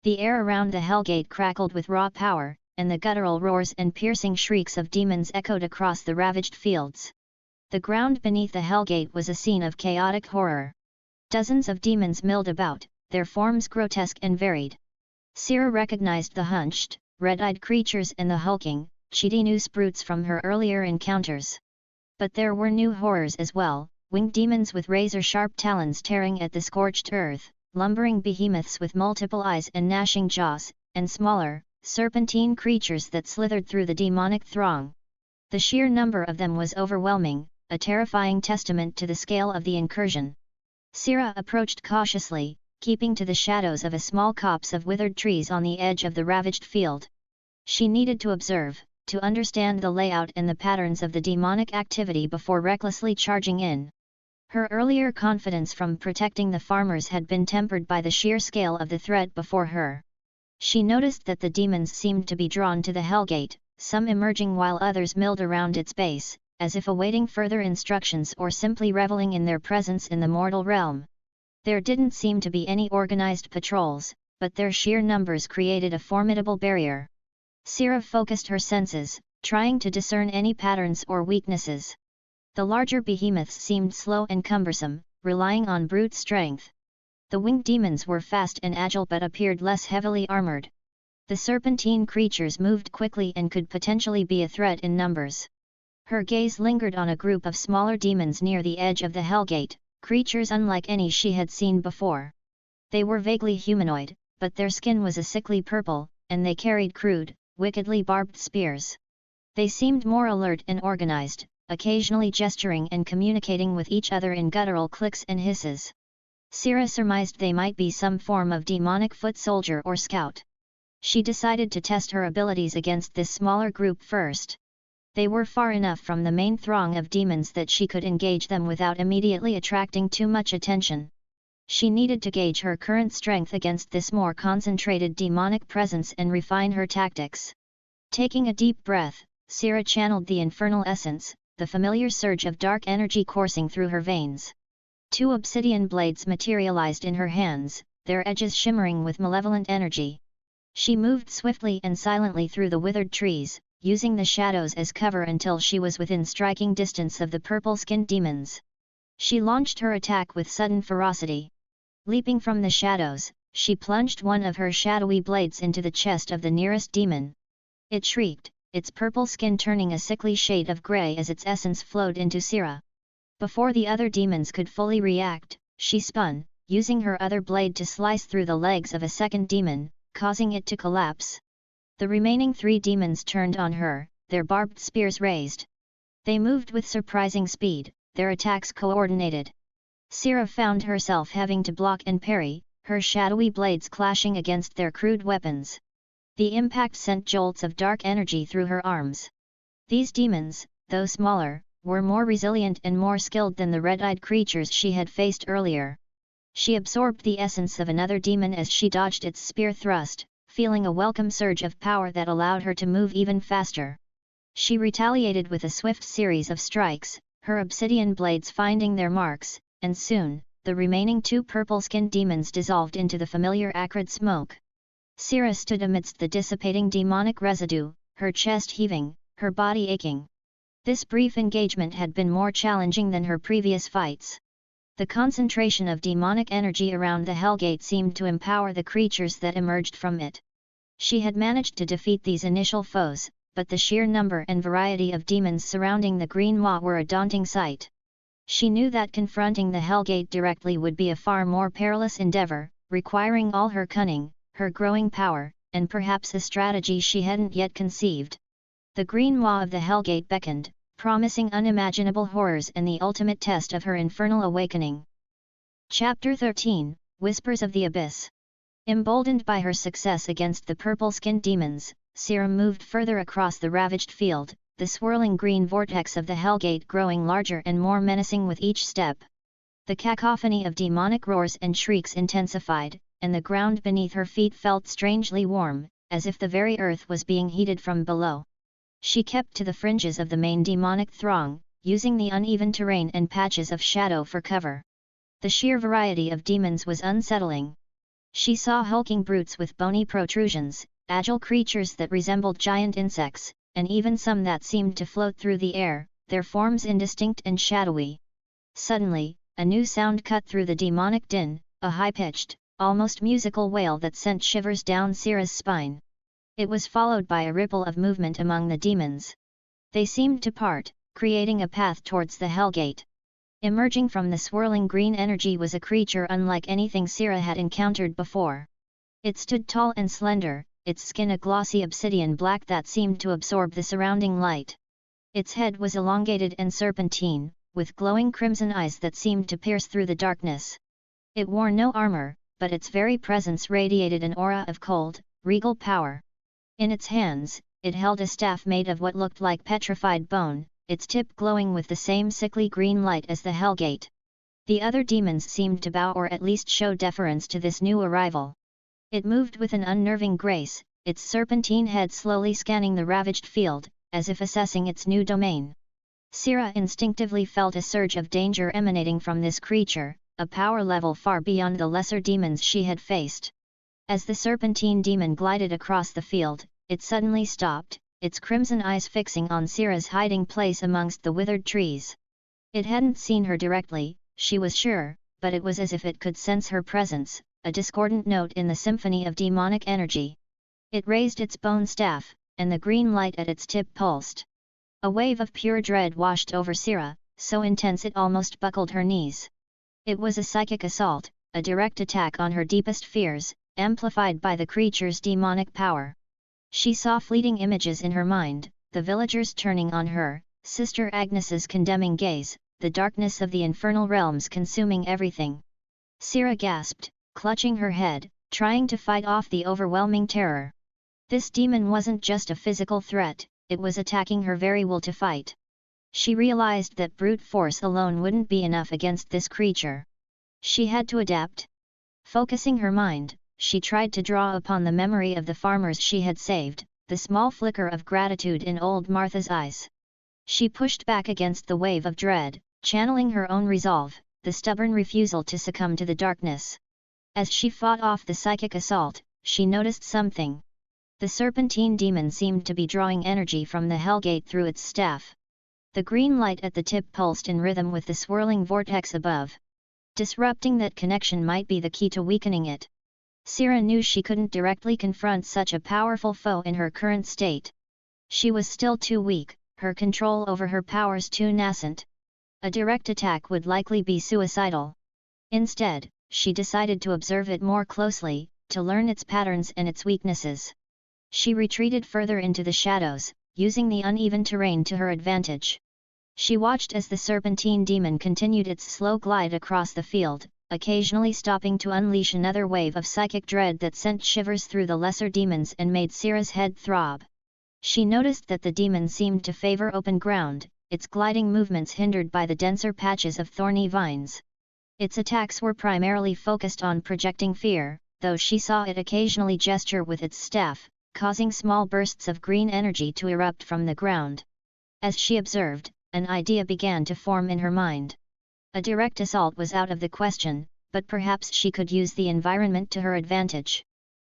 [SPEAKER 1] The air around the Hellgate crackled with raw power, and the guttural roars and piercing shrieks of demons echoed across the ravaged fields. The ground beneath the Hellgate was a scene of chaotic horror. Dozens of demons milled about, their forms grotesque and varied. Sira recognized the hunched, red-eyed creatures and the hulking, chitinous brutes from her earlier encounters. But there were new horrors as well, winged demons with razor-sharp talons tearing at the scorched earth, lumbering behemoths with multiple eyes and gnashing jaws, and smaller, serpentine creatures that slithered through the demonic throng. The sheer number of them was overwhelming, a terrifying testament to the scale of the incursion. Sira approached cautiously, keeping to the shadows of a small copse of withered trees on the edge of the ravaged field. She needed to observe, to understand the layout and the patterns of the demonic activity before recklessly charging in. Her earlier confidence from protecting the farmers had been tempered by the sheer scale of the threat before her. She noticed that the demons seemed to be drawn to the Hellgate, some emerging while others milled around its base, as if awaiting further instructions or simply reveling in their presence in the mortal realm. There didn't seem to be any organized patrols, but their sheer numbers created a formidable barrier. Sira focused her senses, trying to discern any patterns or weaknesses. The larger behemoths seemed slow and cumbersome, relying on brute strength. The winged demons were fast and agile but appeared less heavily armored. The serpentine creatures moved quickly and could potentially be a threat in numbers. Her gaze lingered on a group of smaller demons near the edge of the Hellgate, creatures unlike any she had seen before. They were vaguely humanoid, but their skin was a sickly purple, and they carried crude, wickedly barbed spears. They seemed more alert and organized, occasionally gesturing and communicating with each other in guttural clicks and hisses. Sira surmised they might be some form of demonic foot soldier or scout. She decided to test her abilities against this smaller group first. They were far enough from the main throng of demons that she could engage them without immediately attracting too much attention. She needed to gauge her current strength against this more concentrated demonic presence and refine her tactics. Taking a deep breath, Sira channeled the infernal essence, the familiar surge of dark energy coursing through her veins. 2 obsidian blades materialized in her hands, their edges shimmering with malevolent energy. She moved swiftly and silently through the withered trees, using the shadows as cover until she was within striking distance of the purple-skinned demons. She launched her attack with sudden ferocity. Leaping from the shadows, she plunged one of her shadowy blades into the chest of the nearest demon. It shrieked, its purple skin turning a sickly shade of grey as its essence flowed into Sira. Before the other demons could fully react, she spun, using her other blade to slice through the legs of a second demon, causing it to collapse. The remaining 3 demons turned on her, their barbed spears raised. They moved with surprising speed, their attacks coordinated. Sira found herself having to block and parry, her shadowy blades clashing against their crude weapons. The impact sent jolts of dark energy through her arms. These demons, though smaller, were more resilient and more skilled than the red-eyed creatures she had faced earlier. She absorbed the essence of another demon as she dodged its spear thrust, feeling a welcome surge of power that allowed her to move even faster. She retaliated with a swift series of strikes, her obsidian blades finding their marks, and soon, the remaining 2 purple-skinned demons dissolved into the familiar acrid smoke. Sira stood amidst the dissipating demonic residue, her chest heaving, her body aching. This brief engagement had been more challenging than her previous fights. The concentration of demonic energy around the Hellgate seemed to empower the creatures that emerged from it. She had managed to defeat these initial foes, but the sheer number and variety of demons surrounding the Green Maw were a daunting sight. She knew that confronting the Hellgate directly would be a far more perilous endeavor, requiring all her cunning, her growing power, and perhaps a strategy she hadn't yet conceived. The Green Maw of the Hellgate beckoned, promising unimaginable horrors and the ultimate test of her infernal awakening. Chapter 13, Whispers of the Abyss. Emboldened by her success against the purple-skinned demons, Sira moved further across the ravaged field, the swirling green vortex of the Hellgate growing larger and more menacing with each step. The cacophony of demonic roars and shrieks intensified, and the ground beneath her feet felt strangely warm, as if the very earth was being heated from below. She kept to the fringes of the main demonic throng, using the uneven terrain and patches of shadow for cover. The sheer variety of demons was unsettling. She saw hulking brutes with bony protrusions, agile creatures that resembled giant insects, and even some that seemed to float through the air, their forms indistinct and shadowy. Suddenly, a new sound cut through the demonic din, a high-pitched, almost musical wail that sent shivers down Sira's spine. It was followed by a ripple of movement among the demons. They seemed to part, creating a path towards the Hellgate. Emerging from the swirling green energy was a creature unlike anything Sira had encountered before. It stood tall and slender, its skin a glossy obsidian black that seemed to absorb the surrounding light. Its head was elongated and serpentine, with glowing crimson eyes that seemed to pierce through the darkness. It wore no armor, but its very presence radiated an aura of cold, regal power. In its hands, it held a staff made of what looked like petrified bone, its tip glowing with the same sickly green light as the Hellgate. The other demons seemed to bow or at least show deference to this new arrival. It moved with an unnerving grace, its serpentine head slowly scanning the ravaged field, as if assessing its new domain. Sira instinctively felt a surge of danger emanating from this creature, a power level far beyond the lesser demons she had faced. As the serpentine demon glided across the field, it suddenly stopped, its crimson eyes fixing on Sira's hiding place amongst the withered trees. It hadn't seen her directly, she was sure, but it was as if it could sense her presence, a discordant note in the symphony of demonic energy. It raised its bone staff, and the green light at its tip pulsed. A wave of pure dread washed over Sira, so intense it almost buckled her knees. It was a psychic assault, a direct attack on her deepest fears, amplified by the creature's demonic power. She saw fleeting images in her mind, the villagers turning on her, Sister Agnes's condemning gaze, the darkness of the infernal realms consuming everything. Sira gasped, clutching her head, trying to fight off the overwhelming terror. This demon wasn't just a physical threat, it was attacking her very will to fight. She realized that brute force alone wouldn't be enough against this creature. She had to adapt. Focusing her mind, she tried to draw upon the memory of the farmers she had saved, the small flicker of gratitude in old Martha's eyes. She pushed back against the wave of dread, channeling her own resolve, the stubborn refusal to succumb to the darkness. As she fought off the psychic assault, she noticed something. The serpentine demon seemed to be drawing energy from the Hellgate through its staff. The green light at the tip pulsed in rhythm with the swirling vortex above. Disrupting that connection might be the key to weakening it. Sira knew she couldn't directly confront such a powerful foe in her current state. She was still too weak, her control over her powers too nascent. A direct attack would likely be suicidal. Instead, she decided to observe it more closely, to learn its patterns and its weaknesses. She retreated further into the shadows, using the uneven terrain to her advantage. She watched as the serpentine demon continued its slow glide across the field, occasionally stopping to unleash another wave of psychic dread that sent shivers through the lesser demons and made Sira's head throb. She noticed that the demon seemed to favor open ground, its gliding movements hindered by the denser patches of thorny vines. Its attacks were primarily focused on projecting fear, though she saw it occasionally gesture with its staff, causing small bursts of green energy to erupt from the ground. As she observed, an idea began to form in her mind. A direct assault was out of the question, but perhaps she could use the environment to her advantage.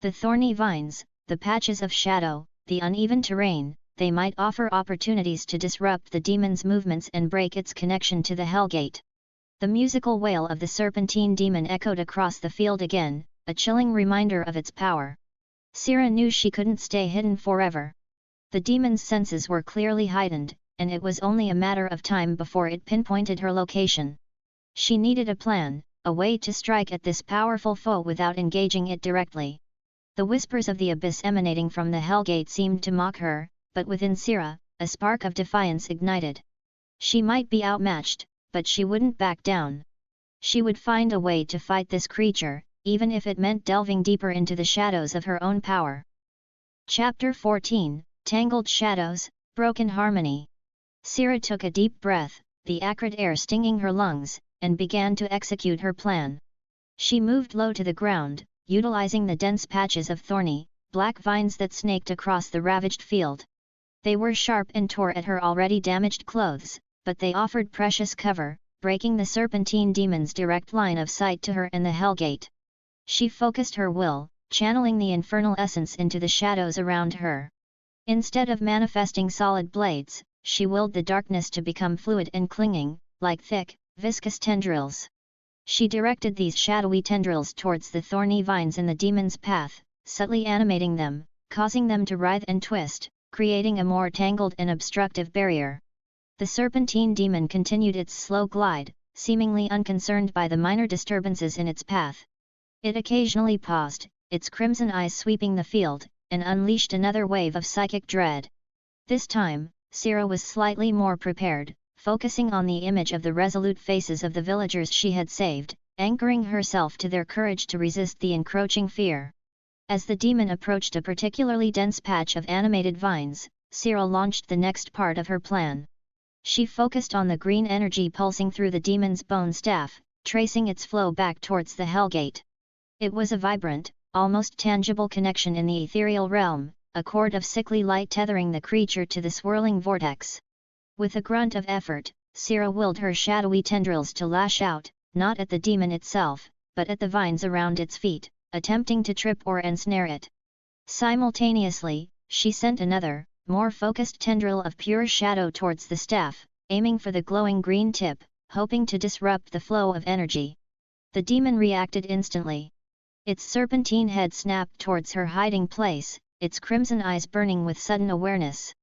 [SPEAKER 1] The thorny vines, the patches of shadow, the uneven terrain, they might offer opportunities to disrupt the demon's movements and break its connection to the Hellgate. The musical wail of the serpentine demon echoed across the field again, a chilling reminder of its power. Sira knew she couldn't stay hidden forever. The demon's senses were clearly heightened, and it was only a matter of time before it pinpointed her location. She needed a plan, a way to strike at this powerful foe without engaging it directly. The whispers of the abyss emanating from the Hellgate seemed to mock her, but within Sira, a spark of defiance ignited. She might be outmatched, but she wouldn't back down. She would find a way to fight this creature, even if it meant delving deeper into the shadows of her own power. Chapter 14, Tangled Shadows, Broken Harmony. Sira took a deep breath, the acrid air stinging her lungs, and began to execute her plan. She moved low to the ground, utilizing the dense patches of thorny, black vines that snaked across the ravaged field. They were sharp and tore at her already damaged clothes, but they offered precious cover, breaking the serpentine demon's direct line of sight to her and the Hellgate. She focused her will, channeling the infernal essence into the shadows around her. Instead of manifesting solid blades, she willed the darkness to become fluid and clinging, like thick, viscous tendrils. She directed these shadowy tendrils towards the thorny vines in the demon's path, subtly animating them, causing them to writhe and twist, creating a more tangled and obstructive barrier. The serpentine demon continued its slow glide, seemingly unconcerned by the minor disturbances in its path. It occasionally paused, its crimson eyes sweeping the field, and unleashed another wave of psychic dread. This time, Sira was slightly more prepared, focusing on the image of the resolute faces of the villagers she had saved, anchoring herself to their courage to resist the encroaching fear. As the demon approached a particularly dense patch of animated vines, Sira launched the next part of her plan. She focused on the green energy pulsing through the demon's bone staff, tracing its flow back towards the Hellgate. It was a vibrant, almost tangible connection in the ethereal realm, a cord of sickly light tethering the creature to the swirling vortex. With a grunt of effort, Sira willed her shadowy tendrils to lash out, not at the demon itself, but at the vines around its feet, attempting to trip or ensnare it. Simultaneously, she sent another, more focused tendril of pure shadow towards the staff, aiming for the glowing green tip, hoping to disrupt the flow of energy. The demon reacted instantly. Its serpentine head snapped towards her hiding place, its crimson eyes burning with sudden awareness.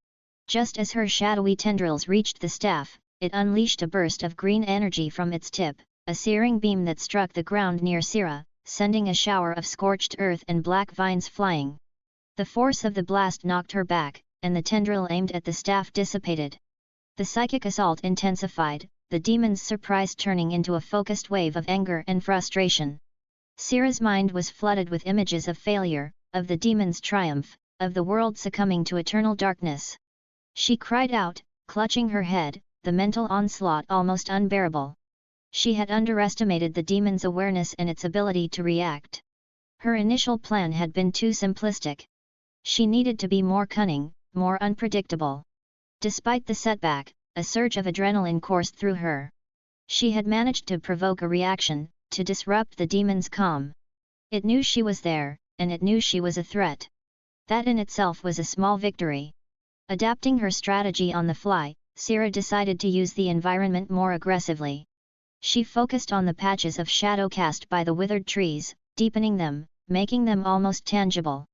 [SPEAKER 1] Just as her shadowy tendrils reached the staff, it unleashed a burst of green energy from its tip, a searing beam that struck the ground near Sira, sending a shower of scorched earth and black vines flying. The force of the blast knocked her back, and the tendril aimed at the staff dissipated. The psychic assault intensified, the demon's surprise turning into a focused wave of anger and frustration. Sira's mind was flooded with images of failure, of the demon's triumph, of the world succumbing to eternal darkness. She cried out, clutching her head, the mental onslaught almost unbearable. She had underestimated the demon's awareness and its ability to react. Her initial plan had been too simplistic. She needed to be more cunning, more unpredictable. Despite the setback, a surge of adrenaline coursed through her. She had managed to provoke a reaction, to disrupt the demon's calm. It knew she was there, and it knew she was a threat. That in itself was a small victory. Adapting her strategy on the fly, Sira decided to use the environment more aggressively. She focused on the patches of shadow cast by the withered trees, deepening them, making them almost tangible.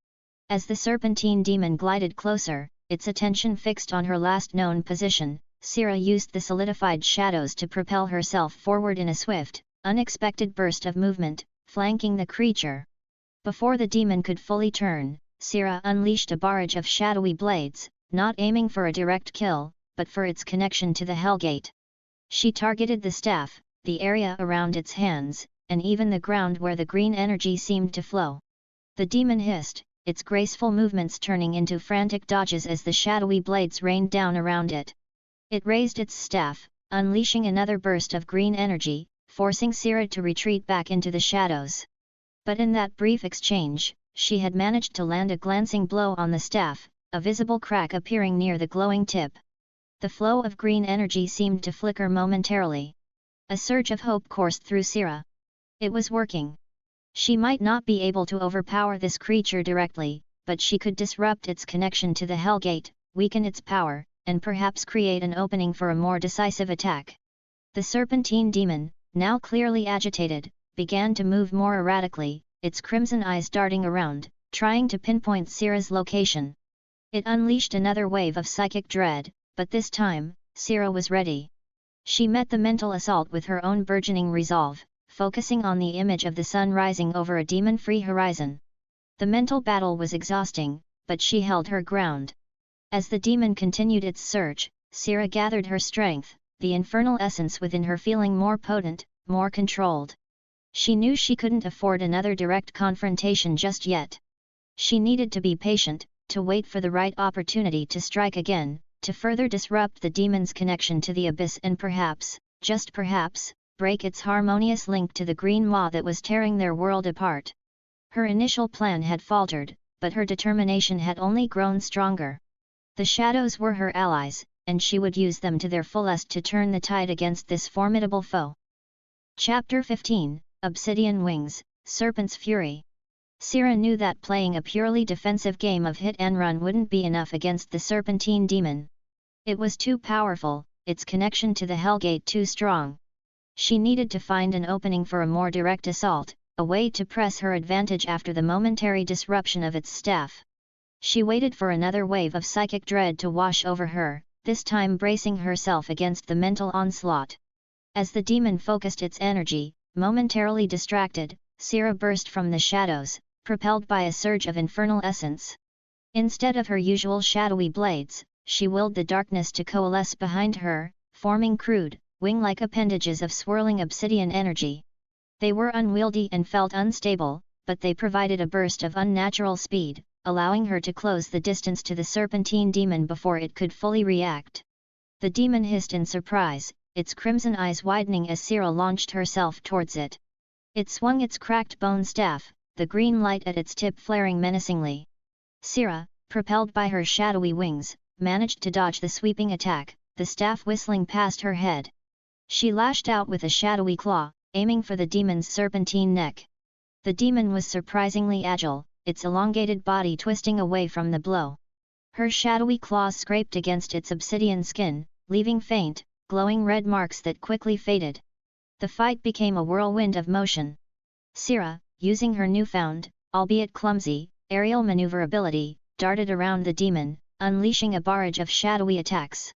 [SPEAKER 1] As the serpentine demon glided closer, its attention fixed on her last known position, Sira used the solidified shadows to propel herself forward in a swift, unexpected burst of movement, flanking the creature. Before the demon could fully turn, Sira unleashed a barrage of shadowy blades, not aiming for a direct kill, but for its connection to the Hellgate. She targeted the staff, the area around its hands, and even the ground where the green energy seemed to flow. The demon hissed, its graceful movements turning into frantic dodges as the shadowy blades rained down around it. It raised its staff, unleashing another burst of green energy, forcing Sira to retreat back into the shadows. But in that brief exchange, she had managed to land a glancing blow on the staff, a visible crack appearing near the glowing tip. The flow of green energy seemed to flicker momentarily. A surge of hope coursed through Sira. It was working. She might not be able to overpower this creature directly, but she could disrupt its connection to the Hellgate, weaken its power, and perhaps create an opening for a more decisive attack. The serpentine demon, now clearly agitated, began to move more erratically, its crimson eyes darting around, trying to pinpoint Sira's location. It unleashed another wave of psychic dread, but this time, Sira was ready. She met the mental assault with her own burgeoning resolve, focusing on the image of the sun rising over a demon-free horizon. The mental battle was exhausting, but she held her ground. As the demon continued its search, Sira gathered her strength, the infernal essence within her feeling more potent, more controlled. She knew she couldn't afford another direct confrontation just yet. She needed to be patient, to wait for the right opportunity to strike again, to further disrupt the demon's connection to the abyss and perhaps, just perhaps, break its harmonious link to the green maw that was tearing their world apart. Her initial plan had faltered, but her determination had only grown stronger. The shadows were her allies, and she would use them to their fullest to turn the tide against this formidable foe. Chapter 15, Obsidian Wings, Serpent's Fury. Sira knew that playing a purely defensive game of hit and run wouldn't be enough against the serpentine demon. It was too powerful, its connection to the Hellgate too strong. She needed to find an opening for a more direct assault, a way to press her advantage after the momentary disruption of its staff. She waited for another wave of psychic dread to wash over her, this time bracing herself against the mental onslaught. As the demon focused its energy, momentarily distracted, Sira burst from the shadows, propelled by a surge of infernal essence. Instead of her usual shadowy blades, she willed the darkness to coalesce behind her, forming crude, wing-like appendages of swirling obsidian energy. They were unwieldy and felt unstable, but they provided a burst of unnatural speed, allowing her to close the distance to the serpentine demon before it could fully react. The demon hissed in surprise, its crimson eyes widening as Sira launched herself towards it. It swung its cracked bone staff, the green light at its tip flaring menacingly. Sira, propelled by her shadowy wings, managed to dodge the sweeping attack, the staff whistling past her head. She lashed out with a shadowy claw, aiming for the demon's serpentine neck. The demon was surprisingly agile, its elongated body twisting away from the blow. Her shadowy claws scraped against its obsidian skin, leaving faint, glowing red marks that quickly faded. The fight became a whirlwind of motion. Sira, using her newfound, albeit clumsy, aerial maneuverability, darted around the demon, unleashing a barrage of shadowy attacks.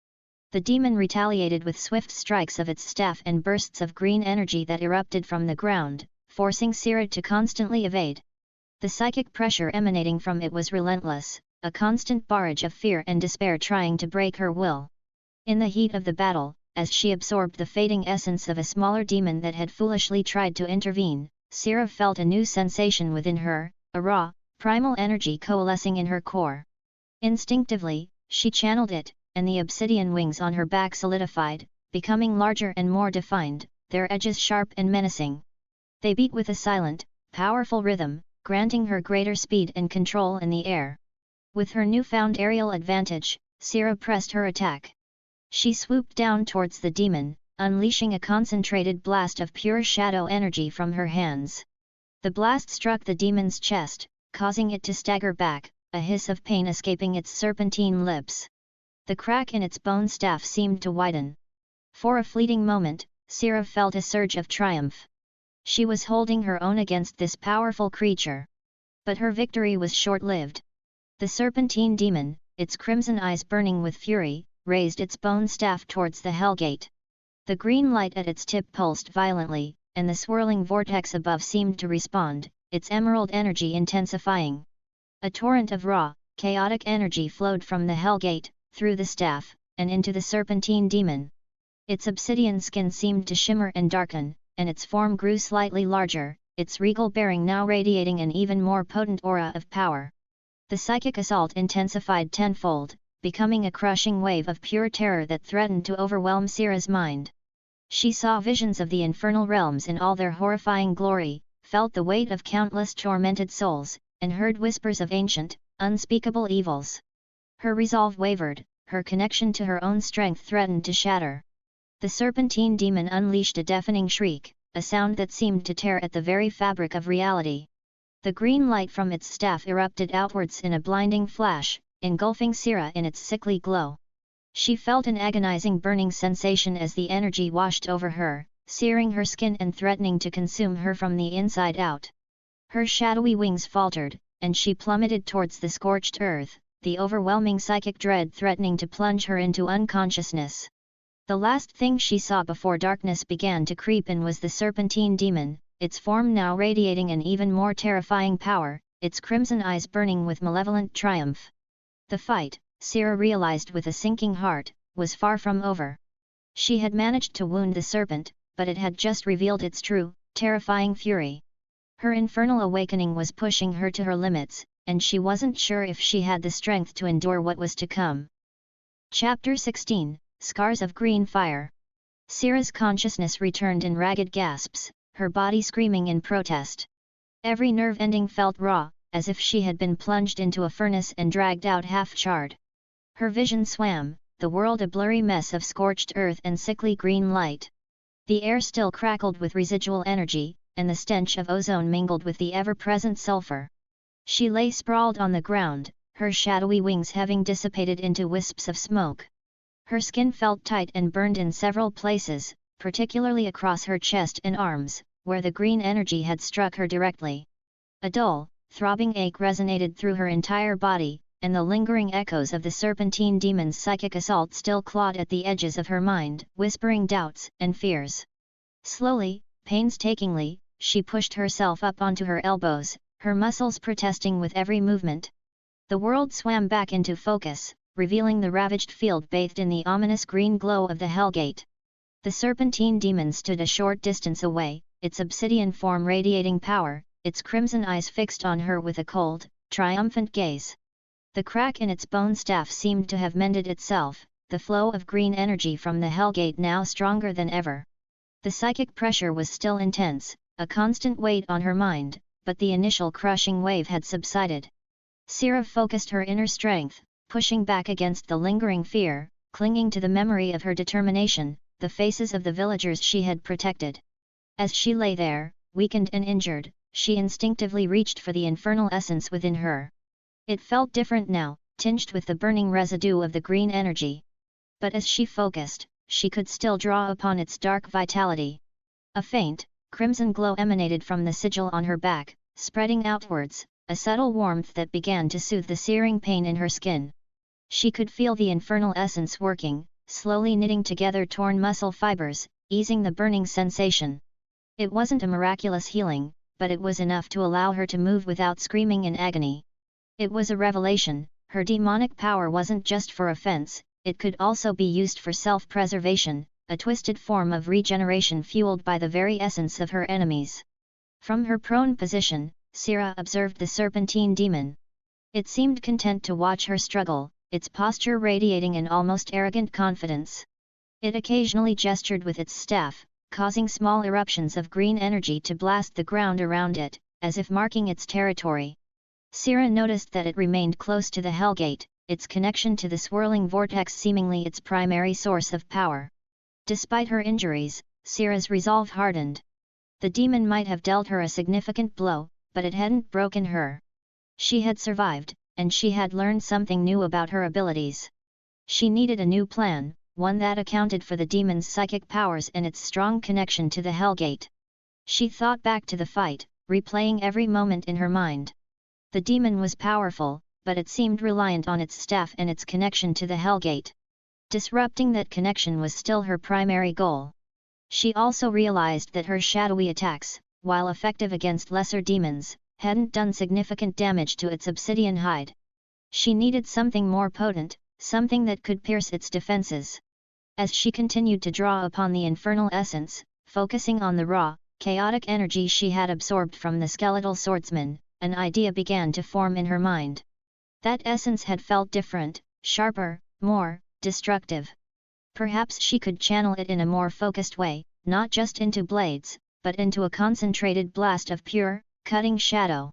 [SPEAKER 1] The demon retaliated with swift strikes of its staff and bursts of green energy that erupted from the ground, forcing Sira to constantly evade. The psychic pressure emanating from it was relentless, a constant barrage of fear and despair trying to break her will. In the heat of the battle, as she absorbed the fading essence of a smaller demon that had foolishly tried to intervene, Sira felt a new sensation within her, a raw, primal energy coalescing in her core. Instinctively, she channeled it, and the obsidian wings on her back solidified, becoming larger and more defined, their edges sharp and menacing. They beat with a silent, powerful rhythm, granting her greater speed and control in the air. With her newfound aerial advantage, Sira pressed her attack. She swooped down towards the demon, unleashing a concentrated blast of pure shadow energy from her hands. The blast struck the demon's chest, causing it to stagger back, a hiss of pain escaping its serpentine lips. The crack in its bone staff seemed to widen. For a fleeting moment, Sira felt a surge of triumph. She was holding her own against this powerful creature. But her victory was short-lived. The serpentine demon, its crimson eyes burning with fury, raised its bone staff towards the Hellgate. The green light at its tip pulsed violently, and the swirling vortex above seemed to respond, its emerald energy intensifying. A torrent of raw, chaotic energy flowed from the Hellgate, through the staff, and into the serpentine demon. Its obsidian skin seemed to shimmer and darken, and its form grew slightly larger, its regal bearing now radiating an even more potent aura of power. The psychic assault intensified tenfold, becoming a crushing wave of pure terror that threatened to overwhelm Sira's mind. She saw visions of the infernal realms in all their horrifying glory, felt the weight of countless tormented souls, and heard whispers of ancient, unspeakable evils. Her resolve wavered, her connection to her own strength threatened to shatter. The serpentine demon unleashed a deafening shriek, a sound that seemed to tear at the very fabric of reality. The green light from its staff erupted outwards in a blinding flash, engulfing Sira in its sickly glow. She felt an agonizing burning sensation as the energy washed over her, searing her skin and threatening to consume her from the inside out. Her shadowy wings faltered, and she plummeted towards the scorched earth, the overwhelming psychic dread threatening to plunge her into unconsciousness. The last thing she saw before darkness began to creep in was the serpentine demon, its form now radiating an even more terrifying power, its crimson eyes burning with malevolent triumph. The fight, Sira realized with a sinking heart, was far from over. She had managed to wound the serpent, but it had just revealed its true, terrifying fury. Her infernal awakening was pushing her to her limits, and she wasn't sure if she had the strength to endure what was to come. Chapter 16, Scars of Green Fire. Sira's consciousness returned in ragged gasps, her body screaming in protest. Every nerve ending felt raw, as if she had been plunged into a furnace and dragged out half-charred. Her vision swam, the world a blurry mess of scorched earth and sickly green light. The air still crackled with residual energy, and the stench of ozone mingled with the ever-present sulfur. She lay sprawled on the ground, her shadowy wings having dissipated into wisps of smoke. Her skin felt tight and burned in several places, particularly across her chest and arms, where the green energy had struck her directly. A dull, throbbing ache resonated through her entire body, and the lingering echoes of the serpentine demon's psychic assault still clawed at the edges of her mind, whispering doubts and fears. Slowly, painstakingly, she pushed herself up onto her elbows, her muscles protesting with every movement. The world swam back into focus, revealing the ravaged field bathed in the ominous green glow of the Hellgate. The serpentine demon stood a short distance away, its obsidian form radiating power, its crimson eyes fixed on her with a cold, triumphant gaze. The crack in its bone staff seemed to have mended itself, the flow of green energy from the Hellgate now stronger than ever. The psychic pressure was still intense, a constant weight on her mind, but the initial crushing wave had subsided. Sira focused her inner strength, pushing back against the lingering fear, clinging to the memory of her determination, the faces of the villagers she had protected. As she lay there, weakened and injured, she instinctively reached for the infernal essence within her. It felt different now, tinged with the burning residue of the green energy. But as she focused, she could still draw upon its dark vitality. A faint, crimson glow emanated from the sigil on her back, spreading outwards, a subtle warmth that began to soothe the searing pain in her skin. She could feel the infernal essence working, slowly knitting together torn muscle fibers, easing the burning sensation. It wasn't a miraculous healing, but it was enough to allow her to move without screaming in agony. It was a revelation, her demonic power wasn't just for offense, it could also be used for self-preservation, a twisted form of regeneration fueled by the very essence of her enemies. From her prone position, Sira observed the serpentine demon. It seemed content to watch her struggle, its posture radiating an almost arrogant confidence. It occasionally gestured with its staff, causing small eruptions of green energy to blast the ground around it, as if marking its territory. Sira noticed that it remained close to the Hellgate, its connection to the swirling vortex seemingly its primary source of power. Despite her injuries, Sira's resolve hardened. The demon might have dealt her a significant blow, but it hadn't broken her. She had survived, and she had learned something new about her abilities. She needed a new plan, one that accounted for the demon's psychic powers and its strong connection to the Hellgate. She thought back to the fight, replaying every moment in her mind. The demon was powerful, but it seemed reliant on its staff and its connection to the Hellgate. Disrupting that connection was still her primary goal. She also realized that her shadowy attacks, while effective against lesser demons, hadn't done significant damage to its obsidian hide. She needed something more potent, something that could pierce its defenses. As she continued to draw upon the infernal essence, focusing on the raw, chaotic energy she had absorbed from the skeletal swordsman, an idea began to form in her mind. That essence had felt different, sharper, more destructive. Perhaps she could channel it in a more focused way, not just into blades, but into a concentrated blast of pure, cutting shadow.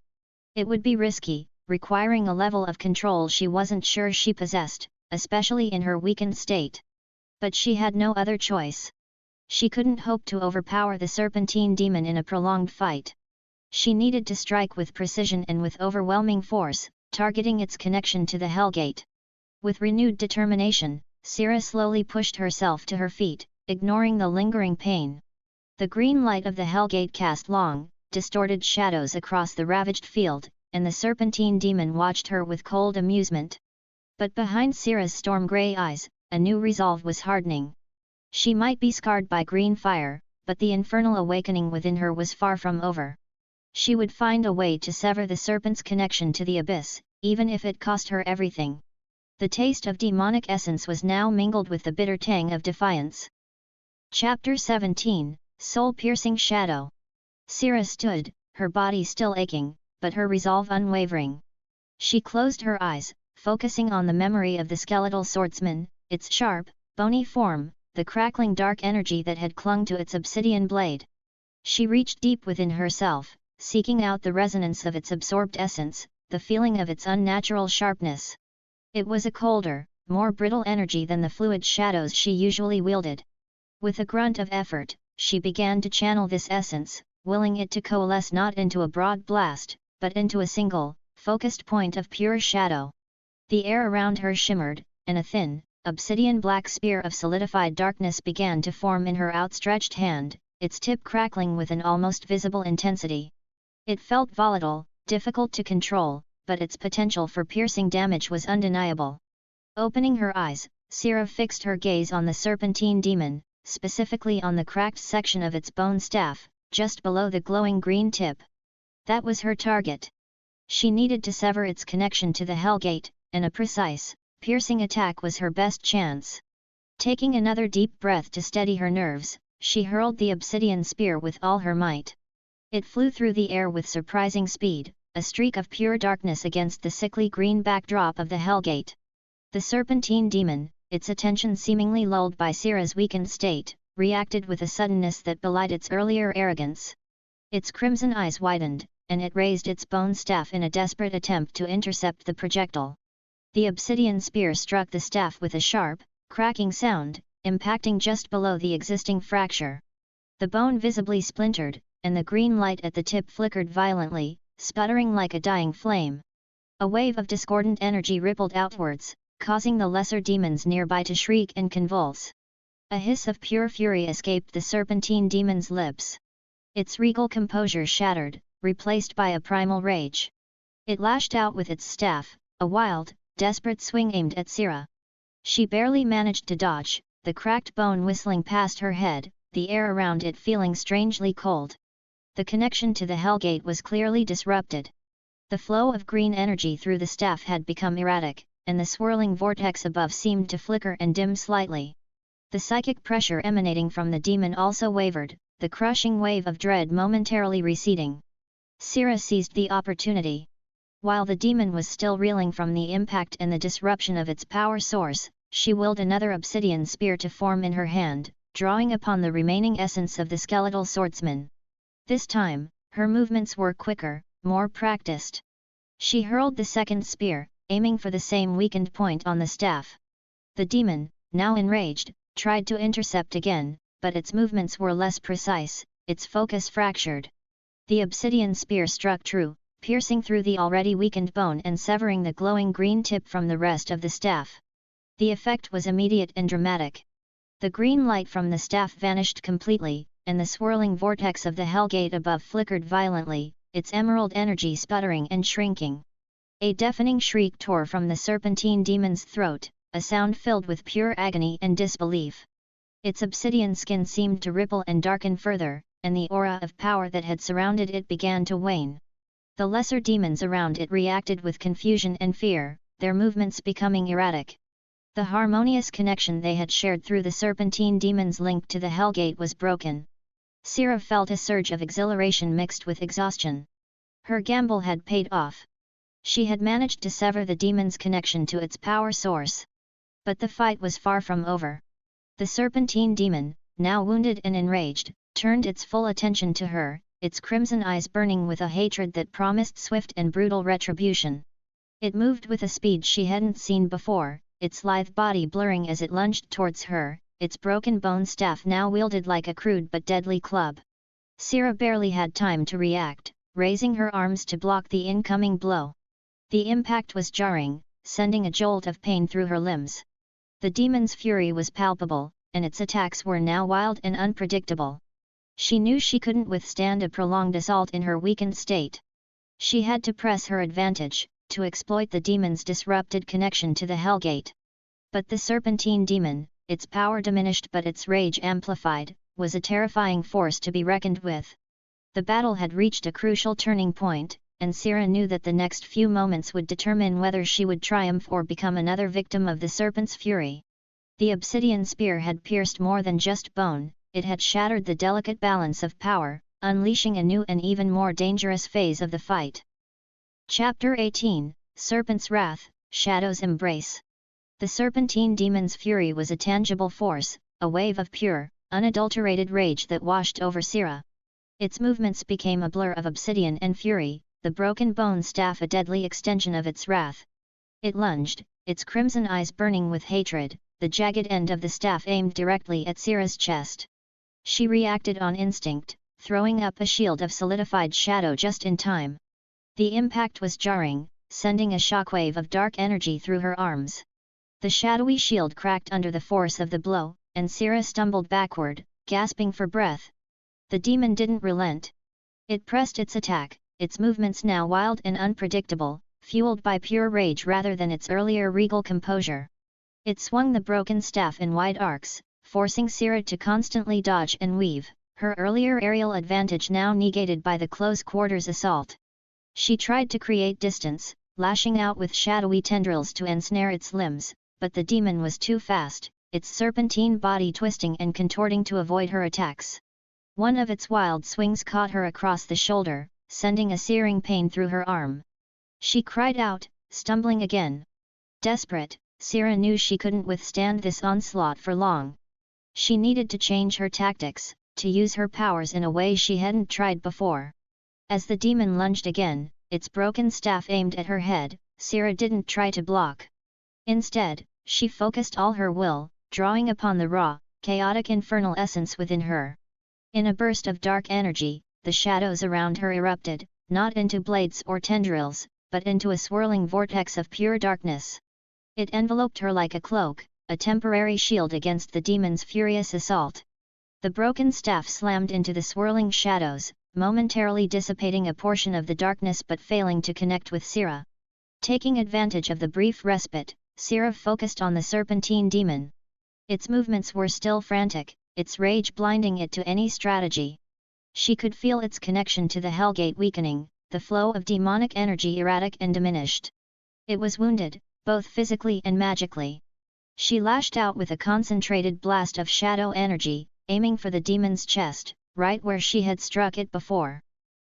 [SPEAKER 1] It would be risky, requiring a level of control she wasn't sure she possessed, especially in her weakened state. But she had no other choice. She couldn't hope to overpower the serpentine demon in a prolonged fight. She needed to strike with precision and with overwhelming force, targeting its connection to the Hellgate. With renewed determination, Sira slowly pushed herself to her feet, ignoring the lingering pain. The green light of the Hellgate cast long, distorted shadows across the ravaged field, and the serpentine demon watched her with cold amusement. But behind Sira's storm-grey eyes, a new resolve was hardening. She might be scarred by green fire, but the infernal awakening within her was far from over. She would find a way to sever the serpent's connection to the abyss, even if it cost her everything. The taste of demonic essence was now mingled with the bitter tang of defiance. Chapter 17, Soul-Piercing Shadow. Sira stood, her body still aching, but her resolve unwavering. She closed her eyes, focusing on the memory of the skeletal swordsman, its sharp, bony form, the crackling dark energy that had clung to its obsidian blade. She reached deep within herself, seeking out the resonance of its absorbed essence, the feeling of its unnatural sharpness. It was a colder, more brittle energy than the fluid shadows she usually wielded. With a grunt of effort, she began to channel this essence, willing it to coalesce not into a broad blast, but into a single, focused point of pure shadow. The air around her shimmered, and a thin, obsidian-black spear of solidified darkness began to form in her outstretched hand, its tip crackling with an almost visible intensity. It felt volatile, difficult to control, but its potential for piercing damage was undeniable. Opening her eyes, Sira fixed her gaze on the serpentine demon, specifically on the cracked section of its bone staff, just below the glowing green tip. That was her target. She needed to sever its connection to the Hellgate, and a precise, piercing attack was her best chance. Taking another deep breath to steady her nerves, she hurled the obsidian spear with all her might. It flew through the air with surprising speed, a streak of pure darkness against the sickly green backdrop of the Hellgate. The serpentine demon, its attention seemingly lulled by Sira's weakened state, reacted with a suddenness that belied its earlier arrogance. Its crimson eyes widened, and it raised its bone staff in a desperate attempt to intercept the projectile. The obsidian spear struck the staff with a sharp, cracking sound, impacting just below the existing fracture. The bone visibly splintered, and the green light at the tip flickered violently, sputtering like a dying flame. A wave of discordant energy rippled outwards, causing the lesser demons nearby to shriek and convulse. A hiss of pure fury escaped the serpentine demon's lips. Its regal composure shattered, replaced by a primal rage. It lashed out with its staff, a wild, desperate swing aimed at Sira. She barely managed to dodge, the cracked bone whistling past her head, the air around it feeling strangely cold. The connection to the Hellgate was clearly disrupted. The flow of green energy through the staff had become erratic, and the swirling vortex above seemed to flicker and dim slightly. The psychic pressure emanating from the demon also wavered, the crushing wave of dread momentarily receding. Sira seized the opportunity. While the demon was still reeling from the impact and the disruption of its power source, she willed another obsidian spear to form in her hand, drawing upon the remaining essence of the skeletal swordsman. This time, her movements were quicker, more practiced. She hurled the second spear, aiming for the same weakened point on the staff. The demon, now enraged, tried to intercept again, but its movements were less precise, its focus fractured. The obsidian spear struck true, piercing through the already weakened bone and severing the glowing green tip from the rest of the staff. The effect was immediate and dramatic. The green light from the staff vanished completely, and the swirling vortex of the Hellgate above flickered violently, its emerald energy sputtering and shrinking. A deafening shriek tore from the serpentine demon's throat, a sound filled with pure agony and disbelief. Its obsidian skin seemed to ripple and darken further, and the aura of power that had surrounded it began to wane. The lesser demons around it reacted with confusion and fear, their movements becoming erratic. The harmonious connection they had shared through the serpentine demon's link to the Hellgate was broken. Sira felt a surge of exhilaration mixed with exhaustion. Her gamble had paid off. She had managed to sever the demon's connection to its power source. But the fight was far from over. The serpentine demon, now wounded and enraged, turned its full attention to her, its crimson eyes burning with a hatred that promised swift and brutal retribution. It moved with a speed she hadn't seen before, its lithe body blurring as it lunged towards her, its broken bone staff now wielded like a crude but deadly club. Sira barely had time to react, raising her arms to block the incoming blow. The impact was jarring, sending a jolt of pain through her limbs. The demon's fury was palpable, and its attacks were now wild and unpredictable. She knew she couldn't withstand a prolonged assault in her weakened state. She had to press her advantage, to exploit the demon's disrupted connection to the Hellgate. But the serpentine demon, its power diminished but its rage amplified, was a terrifying force to be reckoned with. The battle had reached a crucial turning point, and Sira knew that the next few moments would determine whether she would triumph or become another victim of the serpent's fury. The obsidian spear had pierced more than just bone, it had shattered the delicate balance of power, unleashing a new and even more dangerous phase of the fight. Chapter 18, Serpent's Wrath, Shadow's Embrace. The serpentine demon's fury was a tangible force, a wave of pure, unadulterated rage that washed over Sira. Its movements became a blur of obsidian and fury, the broken bone staff a deadly extension of its wrath. It lunged, its crimson eyes burning with hatred, the jagged end of the staff aimed directly at Sira's chest. She reacted on instinct, throwing up a shield of solidified shadow just in time. The impact was jarring, sending a shockwave of dark energy through her arms. The shadowy shield cracked under the force of the blow, and Sira stumbled backward, gasping for breath. The demon didn't relent. It pressed its attack, its movements now wild and unpredictable, fueled by pure rage rather than its earlier regal composure. It swung the broken staff in wide arcs, forcing Sira to constantly dodge and weave, her earlier aerial advantage now negated by the close quarters assault. She tried to create distance, lashing out with shadowy tendrils to ensnare its limbs, but the demon was too fast, its serpentine body twisting and contorting to avoid her attacks. One of its wild swings caught her across the shoulder, sending a searing pain through her arm. She cried out, stumbling again. Desperate, Sira knew she couldn't withstand this onslaught for long. She needed to change her tactics, to use her powers in a way she hadn't tried before. As the demon lunged again, its broken staff aimed at her head, Sira didn't try to block. Instead, she focused all her will, drawing upon the raw, chaotic infernal essence within her. In a burst of dark energy, the shadows around her erupted, not into blades or tendrils, but into a swirling vortex of pure darkness. It enveloped her like a cloak, a temporary shield against the demon's furious assault. The broken staff slammed into the swirling shadows, momentarily dissipating a portion of the darkness but failing to connect with Sira. Taking advantage of the brief respite, Sira focused on the serpentine demon. Its movements were still frantic, its rage blinding it to any strategy. She could feel its connection to the Hellgate weakening, the flow of demonic energy erratic and diminished. It was wounded, both physically and magically. She lashed out with a concentrated blast of shadow energy, aiming for the demon's chest, right where she had struck it before.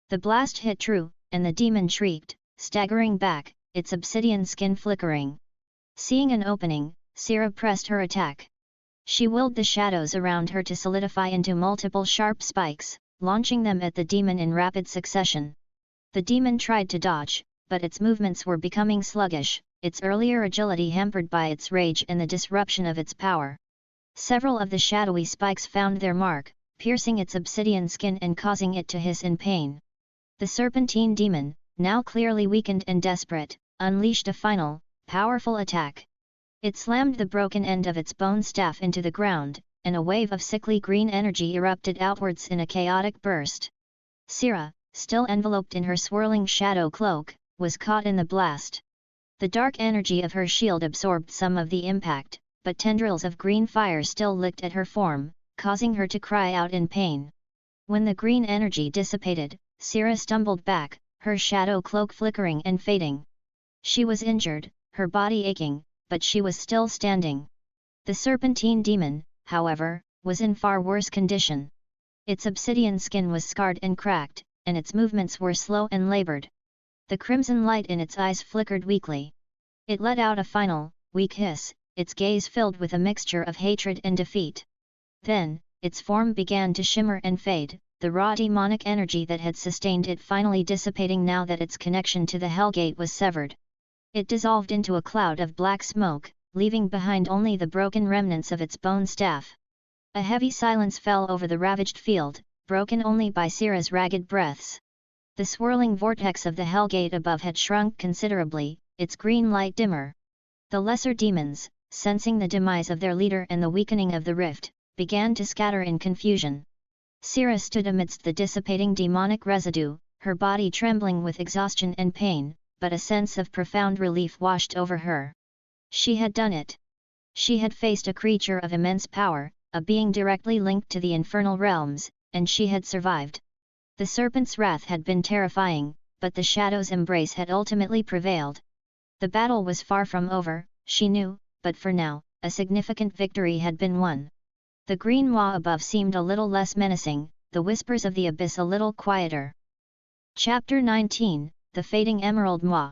[SPEAKER 1] The blast hit true, and the demon shrieked, staggering back, its obsidian skin flickering. Seeing an opening, Sira pressed her attack. She willed the shadows around her to solidify into multiple sharp spikes, launching them at the demon in rapid succession. The demon tried to dodge, but its movements were becoming sluggish, its earlier agility hampered by its rage and the disruption of its power. Several of the shadowy spikes found their mark, piercing its obsidian skin and causing it to hiss in pain. The serpentine demon, now clearly weakened and desperate, unleashed a final, powerful attack. It slammed the broken end of its bone staff into the ground, and a wave of sickly green energy erupted outwards in a chaotic burst. Sira, still enveloped in her swirling shadow cloak, was caught in the blast. The dark energy of her shield absorbed some of the impact, but tendrils of green fire still licked at her form, causing her to cry out in pain. When the green energy dissipated, Sira stumbled back, her shadow cloak flickering and fading. She was injured, her body aching, but she was still standing. The serpentine demon, however, was in far worse condition. Its obsidian skin was scarred and cracked, and its movements were slow and labored. The crimson light in its eyes flickered weakly. It let out a final, weak hiss, its gaze filled with a mixture of hatred and defeat. Then, its form began to shimmer and fade, the raw demonic energy that had sustained it finally dissipating now that its connection to the Hellgate was severed. It dissolved into a cloud of black smoke, leaving behind only the broken remnants of its bone staff. A heavy silence fell over the ravaged field, broken only by Sira's ragged breaths. The swirling vortex of the Hellgate above had shrunk considerably, its green light dimmer. The lesser demons, sensing the demise of their leader and the weakening of the rift, began to scatter in confusion. Sira stood amidst the dissipating demonic residue, her body trembling with exhaustion and pain, but a sense of profound relief washed over her. She had done it. She had faced a creature of immense power, a being directly linked to the infernal realms, and she had survived. The serpent's wrath had been terrifying, but the shadow's embrace had ultimately prevailed. The battle was far from over, she knew, but for now, a significant victory had been won. The green maw above seemed a little less menacing, the whispers of the abyss a little quieter. Chapter 19, The Fading Emerald Maw.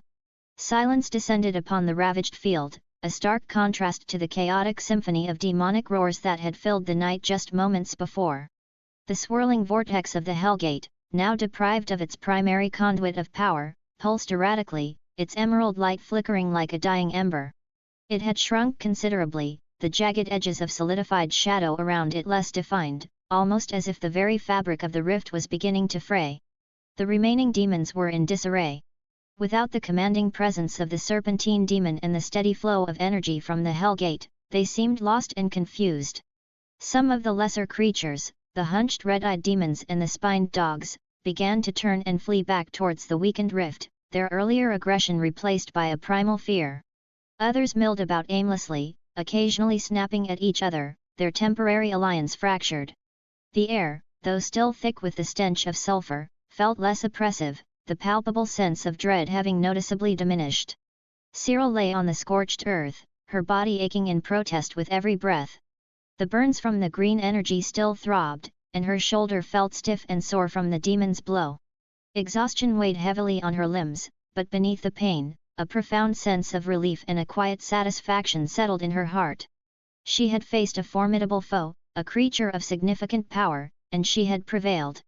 [SPEAKER 1] Silence descended upon the ravaged field, a stark contrast to the chaotic symphony of demonic roars that had filled the night just moments before. The swirling vortex of the Hellgate, now deprived of its primary conduit of power, pulsed erratically, its emerald light flickering like a dying ember. It had shrunk considerably, the jagged edges of solidified shadow around it less defined, almost as if the very fabric of the rift was beginning to fray. The remaining demons were in disarray. Without the commanding presence of the serpentine demon and the steady flow of energy from the Hellgate, they seemed lost and confused. Some of the lesser creatures, the hunched red-eyed demons and the spined dogs, began to turn and flee back towards the weakened rift, their earlier aggression replaced by a primal fear. Others milled about aimlessly, occasionally snapping at each other, their temporary alliance fractured. The air, though still thick with the stench of sulfur, felt less oppressive, the palpable sense of dread having noticeably diminished. Cyril lay on the scorched earth, her body aching in protest with every breath. The burns from the green energy still throbbed, and her shoulder felt stiff and sore from the demon's blow. Exhaustion weighed heavily on her limbs, but beneath the pain, a profound sense of relief and a quiet satisfaction settled in her heart. She had faced a formidable foe, a creature of significant power, and she had prevailed.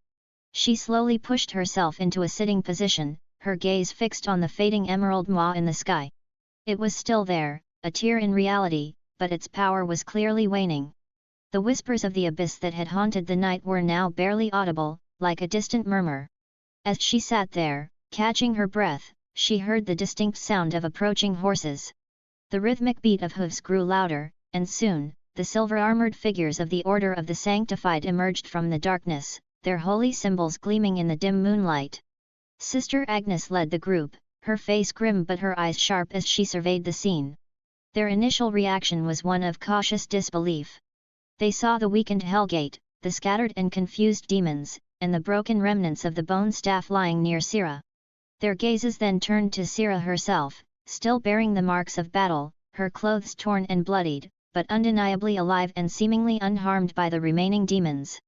[SPEAKER 1] She slowly pushed herself into a sitting position, her gaze fixed on the fading emerald maw in the sky. It was still there, a tear in reality, but its power was clearly waning. The whispers of the abyss that had haunted the night were now barely audible, like a distant murmur. As she sat there, catching her breath, she heard the distinct sound of approaching horses. The rhythmic beat of hooves grew louder, and soon, the silver-armored figures of the Order of the Sanctified emerged from the darkness, their holy symbols gleaming in the dim moonlight. Sister Agnes led the group, her face grim but her eyes sharp as she surveyed the scene. Their initial reaction was one of cautious disbelief. They saw the weakened Hellgate, the scattered and confused demons, and the broken remnants of the bone staff lying near Sira. Their gazes then turned to Sira herself, still bearing the marks of battle, her clothes torn and bloodied, but undeniably alive and seemingly unharmed by the remaining demons.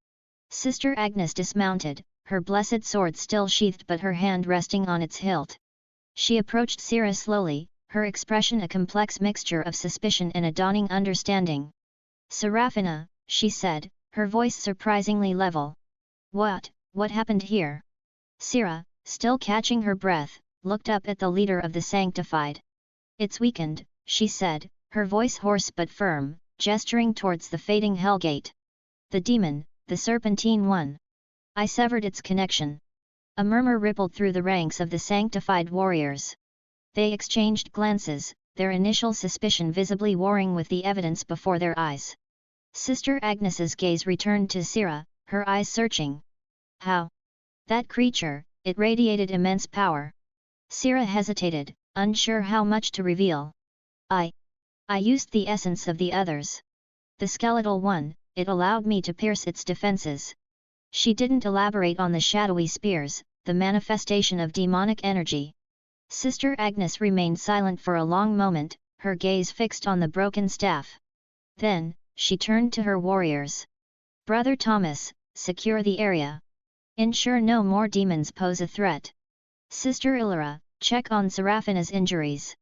[SPEAKER 1] Sister Agnes dismounted, her blessed sword still sheathed but her hand resting on its hilt. She approached Sira slowly, her expression a complex mixture of suspicion and a dawning understanding. "Serafina," she said, her voice surprisingly level. What happened here?" Sira, still catching her breath, looked up at the leader of the Sanctified. "It's weakened," she said, her voice hoarse but firm, gesturing towards the fading Hellgate. "The demon, the serpentine one. I severed its connection." A murmur rippled through the ranks of the Sanctified warriors. They exchanged glances, their initial suspicion visibly warring with the evidence before their eyes. Sister Agnes's gaze returned to Sira, her eyes searching. "How? That creature, it radiated immense power." Sira hesitated, unsure how much to reveal. I used the essence of the others. The skeletal one, it allowed me to pierce its defenses. She didn't elaborate on the shadowy spears, the manifestation of demonic energy. Sister Agnes remained silent for a long moment, her gaze fixed on the broken staff. Then, she turned to her warriors. Brother Thomas, secure the area. Ensure no more demons pose a threat. Sister Illyra, check on Seraphina's injuries.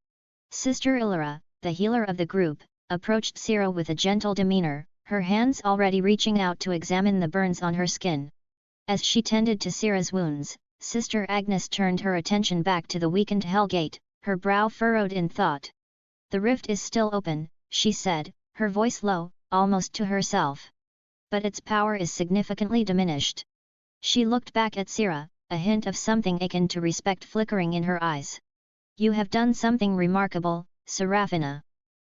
[SPEAKER 1] Sister Illyra, the healer of the group, approached Sira with a gentle demeanor, her hands already reaching out to examine the burns on her skin. As she tended to Sira's wounds, Sister Agnes turned her attention back to the weakened Hellgate, her brow furrowed in thought. The rift is still open, she said, her voice low, almost to herself. But its power is significantly diminished. She looked back at Sira, a hint of something akin to respect flickering in her eyes. You have done something remarkable, Seraphina.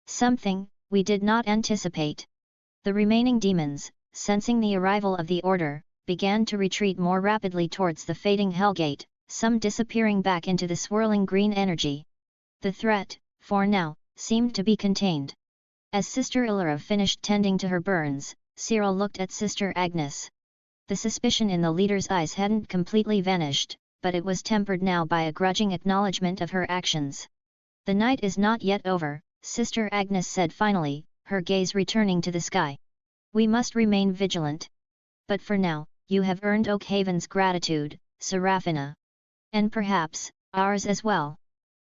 [SPEAKER 1] Something we did not anticipate. The remaining demons, sensing the arrival of the order, began to retreat more rapidly towards the fading Hellgate, some disappearing back into the swirling green energy. The threat, for now, seemed to be contained. As Sister Illyra finished tending to her burns, Cyril looked at Sister Agnes. The suspicion in the leader's eyes hadn't completely vanished, but it was tempered now by a grudging acknowledgement of her actions. The night is not yet over, Sister Agnes said finally, her gaze returning to the sky. We must remain vigilant. But for now, you have earned Oakhaven's gratitude, Seraphina. And perhaps, ours as well.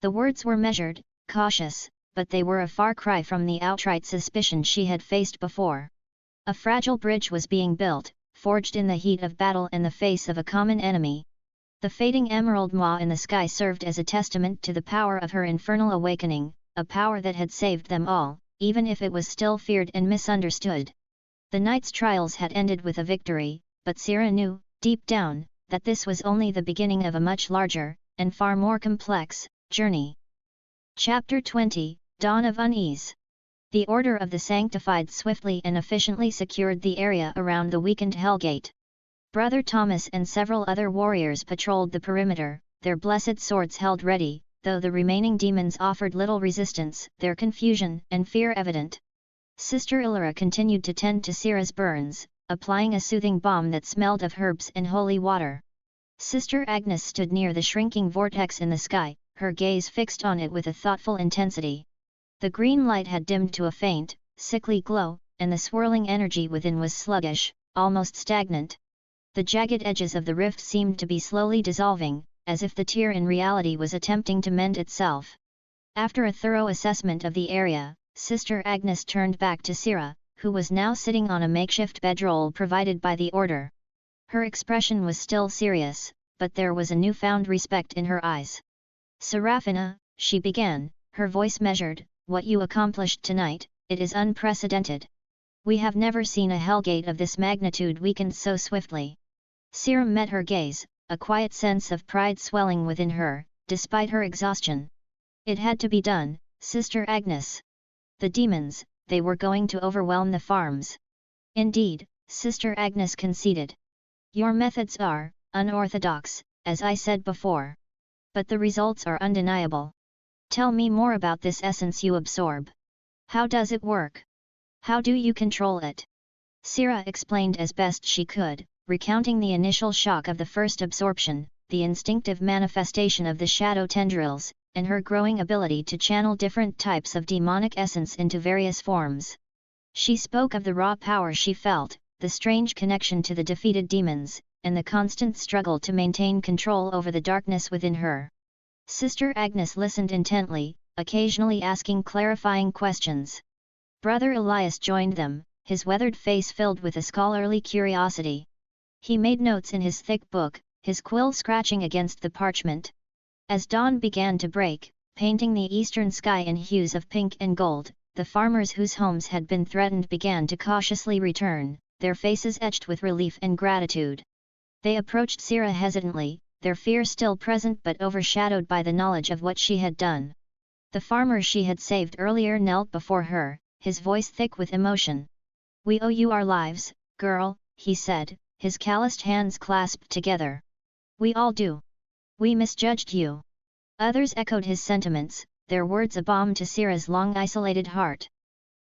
[SPEAKER 1] The words were measured, cautious, but they were a far cry from the outright suspicion she had faced before. A fragile bridge was being built, forged in the heat of battle in the face of a common enemy. The fading emerald maw in the sky served as a testament to the power of her infernal awakening, a power that had saved them all, even if it was still feared and misunderstood. The night's trials had ended with a victory, but Sira knew, deep down, that this was only the beginning of a much larger, and far more complex, journey. Chapter 20, Dawn of Unease. The Order of the Sanctified swiftly and efficiently secured the area around the weakened Hellgate. Brother Thomas and several other warriors patrolled the perimeter, their blessed swords held ready, though the remaining demons offered little resistance, their confusion and fear evident. Sister Illyra continued to tend to Sira's burns, applying a soothing balm that smelled of herbs and holy water. Sister Agnes stood near the shrinking vortex in the sky, her gaze fixed on it with a thoughtful intensity. The green light had dimmed to a faint, sickly glow, and the swirling energy within was sluggish, almost stagnant. The jagged edges of the rift seemed to be slowly dissolving, as if the tear in reality was attempting to mend itself. After a thorough assessment of the area, Sister Agnes turned back to Sira, who was now sitting on a makeshift bedroll provided by the order. Her expression was still serious, but there was a newfound respect in her eyes. Seraphina, she began, her voice measured, what you accomplished tonight, it is unprecedented. We have never seen a Hellgate of this magnitude weakened so swiftly. Sira met her gaze, a quiet sense of pride swelling within her, despite her exhaustion. It had to be done, Sister Agnes. The demons, they were going to overwhelm the farms. Indeed, Sister Agnes conceded. Your methods are unorthodox, as I said before. But the results are undeniable. Tell me more about this essence you absorb. How does it work? How do you control it? Sira explained as best she could, recounting the initial shock of the first absorption, the instinctive manifestation of the shadow tendrils, and her growing ability to channel different types of demonic essence into various forms. She spoke of the raw power she felt, the strange connection to the defeated demons, and the constant struggle to maintain control over the darkness within her. Sister Agnes listened intently, occasionally asking clarifying questions. Brother Elias joined them, his weathered face filled with a scholarly curiosity. He made notes in his thick book, his quill scratching against the parchment. As dawn began to break, painting the eastern sky in hues of pink and gold, the farmers whose homes had been threatened began to cautiously return, their faces etched with relief and gratitude. They approached Sira hesitantly, their fear still present but overshadowed by the knowledge of what she had done. The farmer she had saved earlier knelt before her, his voice thick with emotion. We owe you our lives, girl, he said, his calloused hands clasped together. We all do. We misjudged you. Others echoed his sentiments, their words a balm to Sira's long-isolated heart.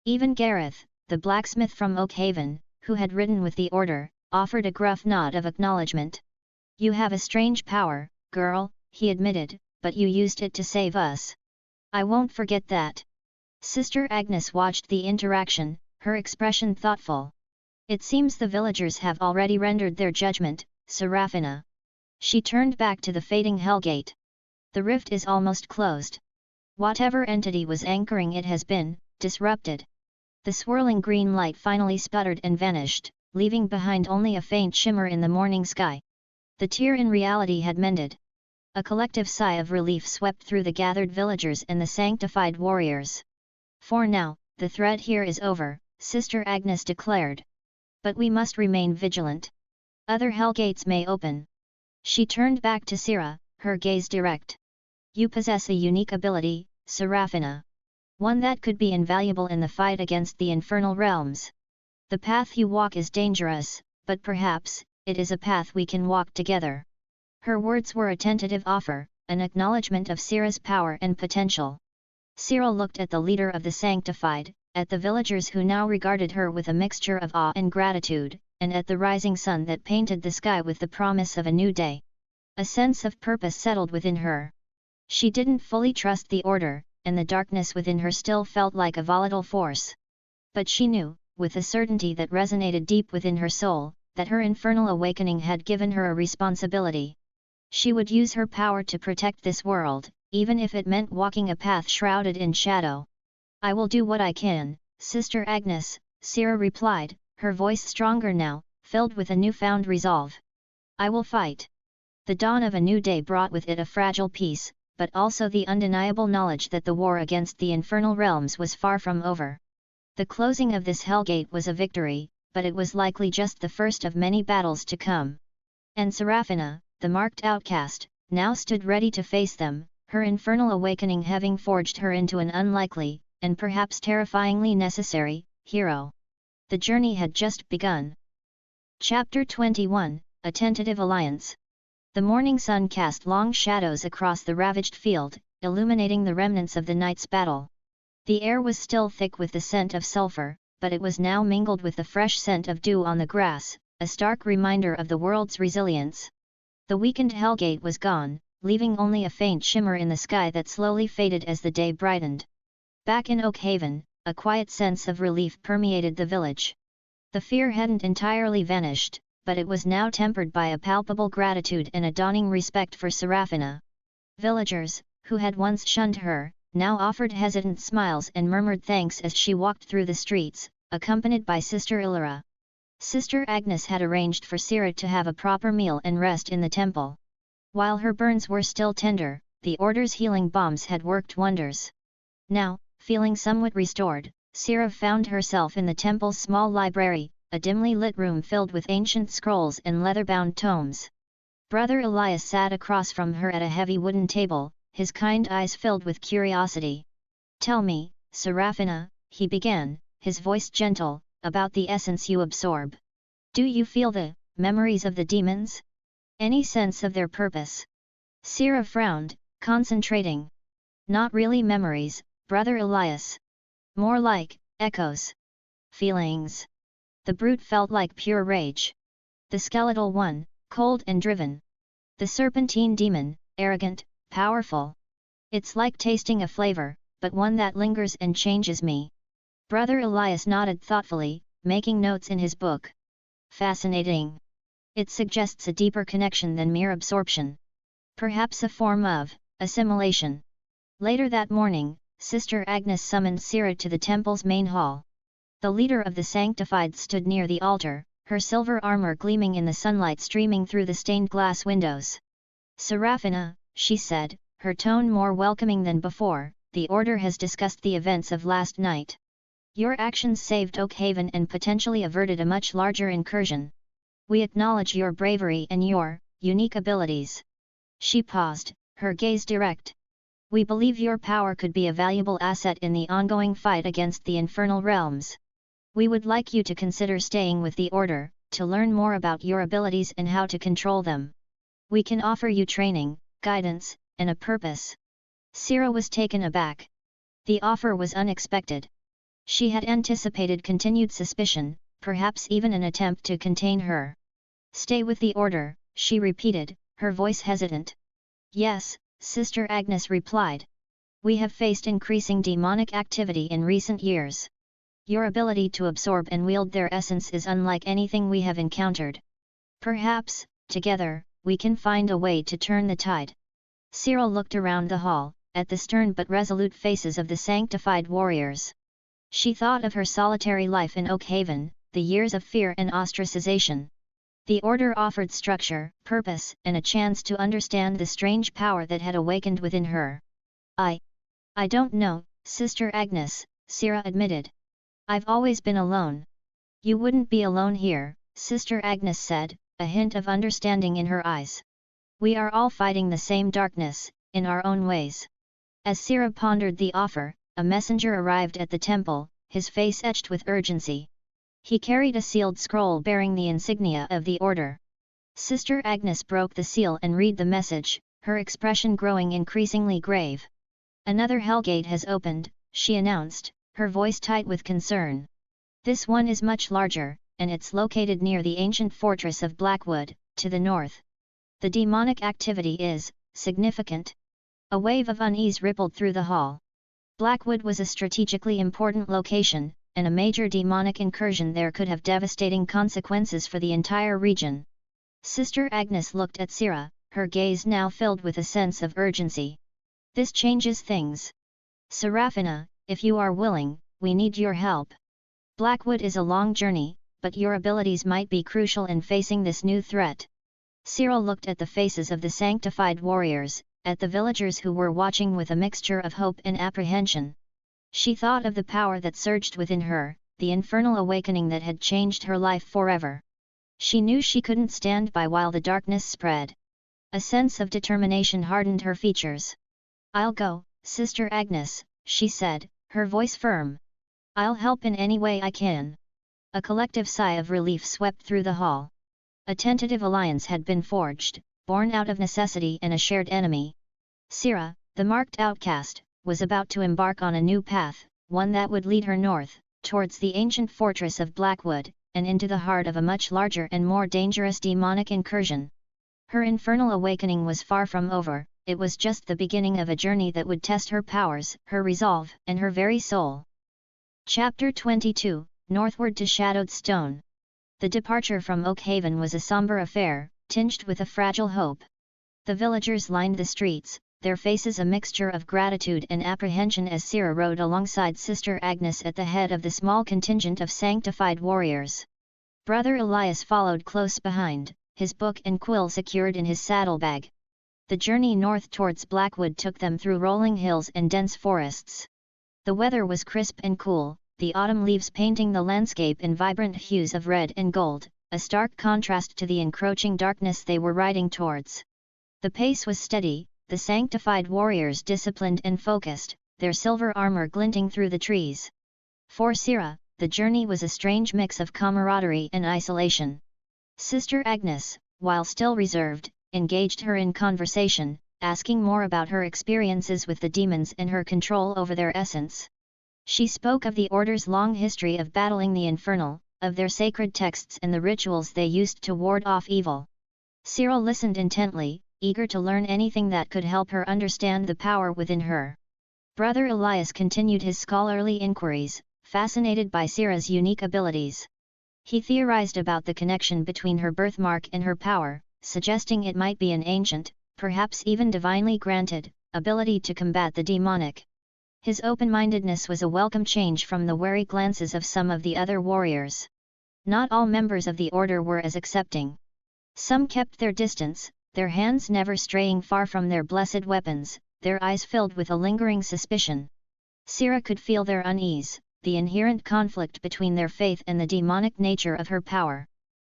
[SPEAKER 1] Even Gareth, the blacksmith from Oakhaven, who had ridden with the order, offered a gruff nod of acknowledgement. "You have a strange power, girl," he admitted, "but you used it to save us. I won't forget that." Sister Agnes watched the interaction, her expression thoughtful. "It seems the villagers have already rendered their judgment, Serafina." She turned back to the fading Hellgate. "The rift is almost closed. Whatever entity was anchoring it has been disrupted." The swirling green light finally sputtered and vanished, leaving behind only a faint shimmer in the morning sky. The tear in reality had mended. A collective sigh of relief swept through the gathered villagers and the sanctified warriors. "For now, the threat here is over," Sister Agnes declared. "But we must remain vigilant. Other hellgates may open." She turned back to Sira, her gaze direct. "You possess a unique ability, Serafina. One that could be invaluable in the fight against the infernal realms. The path you walk is dangerous, but perhaps, it is a path we can walk together." Her words were a tentative offer, an acknowledgement of Sira's power and potential. Sira looked at the leader of the sanctified, at the villagers who now regarded her with a mixture of awe and gratitude, and at the rising sun that painted the sky with the promise of a new day. A sense of purpose settled within her. She didn't fully trust the order, and the darkness within her still felt like a volatile force. But she knew, with a certainty that resonated deep within her soul, that her infernal awakening had given her a responsibility. She would use her power to protect this world, even if it meant walking a path shrouded in shadow. "I will do what I can, Sister Agnes," Sira replied, her voice stronger now, filled with a newfound resolve. "I will fight." The dawn of a new day brought with it a fragile peace, but also the undeniable knowledge that the war against the infernal realms was far from over. The closing of this Hellgate was a victory, but it was likely just the first of many battles to come. And Serafina, the marked outcast, now stood ready to face them, her infernal awakening having forged her into an unlikely, and perhaps terrifyingly necessary, hero. The journey had just begun. Chapter 21, A Tentative Alliance. The morning sun cast long shadows across the ravaged field, illuminating the remnants of the night's battle. The air was still thick with the scent of sulfur, but it was now mingled with the fresh scent of dew on the grass, a stark reminder of the world's resilience. The weakened Hellgate was gone, leaving only a faint shimmer in the sky that slowly faded as the day brightened. Back in Oakhaven, a quiet sense of relief permeated the village. The fear hadn't entirely vanished, but it was now tempered by a palpable gratitude and a dawning respect for Serafina. Villagers, who had once shunned her, now offered hesitant smiles and murmured thanks as she walked through the streets, accompanied by Sister Illyra. Sister Agnes had arranged for Sira to have a proper meal and rest in the temple. While her burns were still tender, the Order's healing balms had worked wonders. Now, feeling somewhat restored, Sira found herself in the temple's small library, a dimly lit room filled with ancient scrolls and leather-bound tomes. Brother Elias sat across from her at a heavy wooden table, his kind eyes filled with curiosity. "Tell me, Serafina," he began, his voice gentle, "about the essence you absorb. Do you feel the memories of the demons? Any sense of their purpose?" Sira frowned, concentrating. "Not really memories, Brother Elias. More like echoes. Feelings." The brute felt like pure rage. The skeletal one, cold and driven. The serpentine demon, arrogant, powerful. "It's like tasting a flavor, but one that lingers and changes me." Brother Elias nodded thoughtfully, making notes in his book. "Fascinating. It suggests a deeper connection than mere absorption. Perhaps a form of assimilation." Later that morning, Sister Agnes summoned Sira to the temple's main hall. The leader of the sanctified stood near the altar, her silver armor gleaming in the sunlight streaming through the stained glass windows. "Serafina," she said, her tone more welcoming than before, "the Order has discussed the events of last night. Your actions saved Oakhaven and potentially averted a much larger incursion. We acknowledge your bravery and your unique abilities." She paused, her gaze direct. "We believe your power could be a valuable asset in the ongoing fight against the infernal realms. We would like you to consider staying with the Order, to learn more about your abilities and how to control them. We can offer you training, guidance, and a purpose." Sira was taken aback. The offer was unexpected. She had anticipated continued suspicion, perhaps even an attempt to contain her. "Stay with the order," she repeated, her voice hesitant. "Yes," Sister Agnes replied. "We have faced increasing demonic activity in recent years. Your ability to absorb and wield their essence is unlike anything we have encountered. Perhaps, together, we can find a way to turn the tide." Cyril looked around the hall, at the stern but resolute faces of the sanctified warriors. She thought of her solitary life in Oakhaven, the years of fear and ostracization. The order offered structure, purpose, and a chance to understand the strange power that had awakened within her. I don't know, Sister Agnes," Sira admitted. "I've always been alone." "You wouldn't be alone here," Sister Agnes said, a hint of understanding in her eyes. "We are all fighting the same darkness, in our own ways." As Sira pondered the offer, a messenger arrived at the temple, his face etched with urgency. He carried a sealed scroll bearing the insignia of the order. Sister Agnes broke the seal and read the message, her expression growing increasingly grave. "Another Hellgate has opened," she announced, her voice tight with concern. "This one is much larger, and it's located near the ancient fortress of Blackwood, to the north. The demonic activity is significant." A wave of unease rippled through the hall. Blackwood was a strategically important location, and a major demonic incursion there could have devastating consequences for the entire region. Sister Agnes looked at Sira, her gaze now filled with a sense of urgency. "This changes things. Serafina, if you are willing, we need your help. Blackwood is a long journey, but your abilities might be crucial in facing this new threat." Cyril looked at the faces of the sanctified warriors, at the villagers who were watching with a mixture of hope and apprehension. She thought of the power that surged within her, the infernal awakening that had changed her life forever. She knew she couldn't stand by while the darkness spread. A sense of determination hardened her features. "I'll go, Sister Agnes," she said, her voice firm. "I'll help in any way I can." A collective sigh of relief swept through the hall. A tentative alliance had been forged, born out of necessity and a shared enemy. Sira, the marked outcast, was about to embark on a new path, one that would lead her north, towards the ancient fortress of Blackwood, and into the heart of a much larger and more dangerous demonic incursion. Her infernal awakening was far from over, it was just the beginning of a journey that would test her powers, her resolve, and her very soul. Chapter 22, Northward to Shadowed Stone. The departure from Oakhaven was a somber affair, tinged with a fragile hope. The villagers lined the streets, their faces a mixture of gratitude and apprehension as Sira rode alongside Sister Agnes at the head of the small contingent of sanctified warriors. Brother Elias followed close behind, his book and quill secured in his saddlebag. The journey north towards Blackwood took them through rolling hills and dense forests. The weather was crisp and cool, the autumn leaves painting the landscape in vibrant hues of red and gold, a stark contrast to the encroaching darkness they were riding towards. The pace was steady, the sanctified warriors disciplined and focused, their silver armor glinting through the trees. For Sira, the journey was a strange mix of camaraderie and isolation. Sister Agnes, while still reserved, engaged her in conversation, asking more about her experiences with the demons and her control over their essence. She spoke of the Order's long history of battling the infernal, of their sacred texts and the rituals they used to ward off evil. Cyril listened intently, eager to learn anything that could help her understand the power within her. Brother Elias continued his scholarly inquiries, fascinated by Sira's unique abilities. He theorized about the connection between her birthmark and her power, suggesting it might be an ancient, perhaps even divinely granted, ability to combat the demonic. His open-mindedness was a welcome change from the wary glances of some of the other warriors. Not all members of the order were as accepting. Some kept their distance, their hands never straying far from their blessed weapons, their eyes filled with a lingering suspicion. Sira could feel their unease, the inherent conflict between their faith and the demonic nature of her power.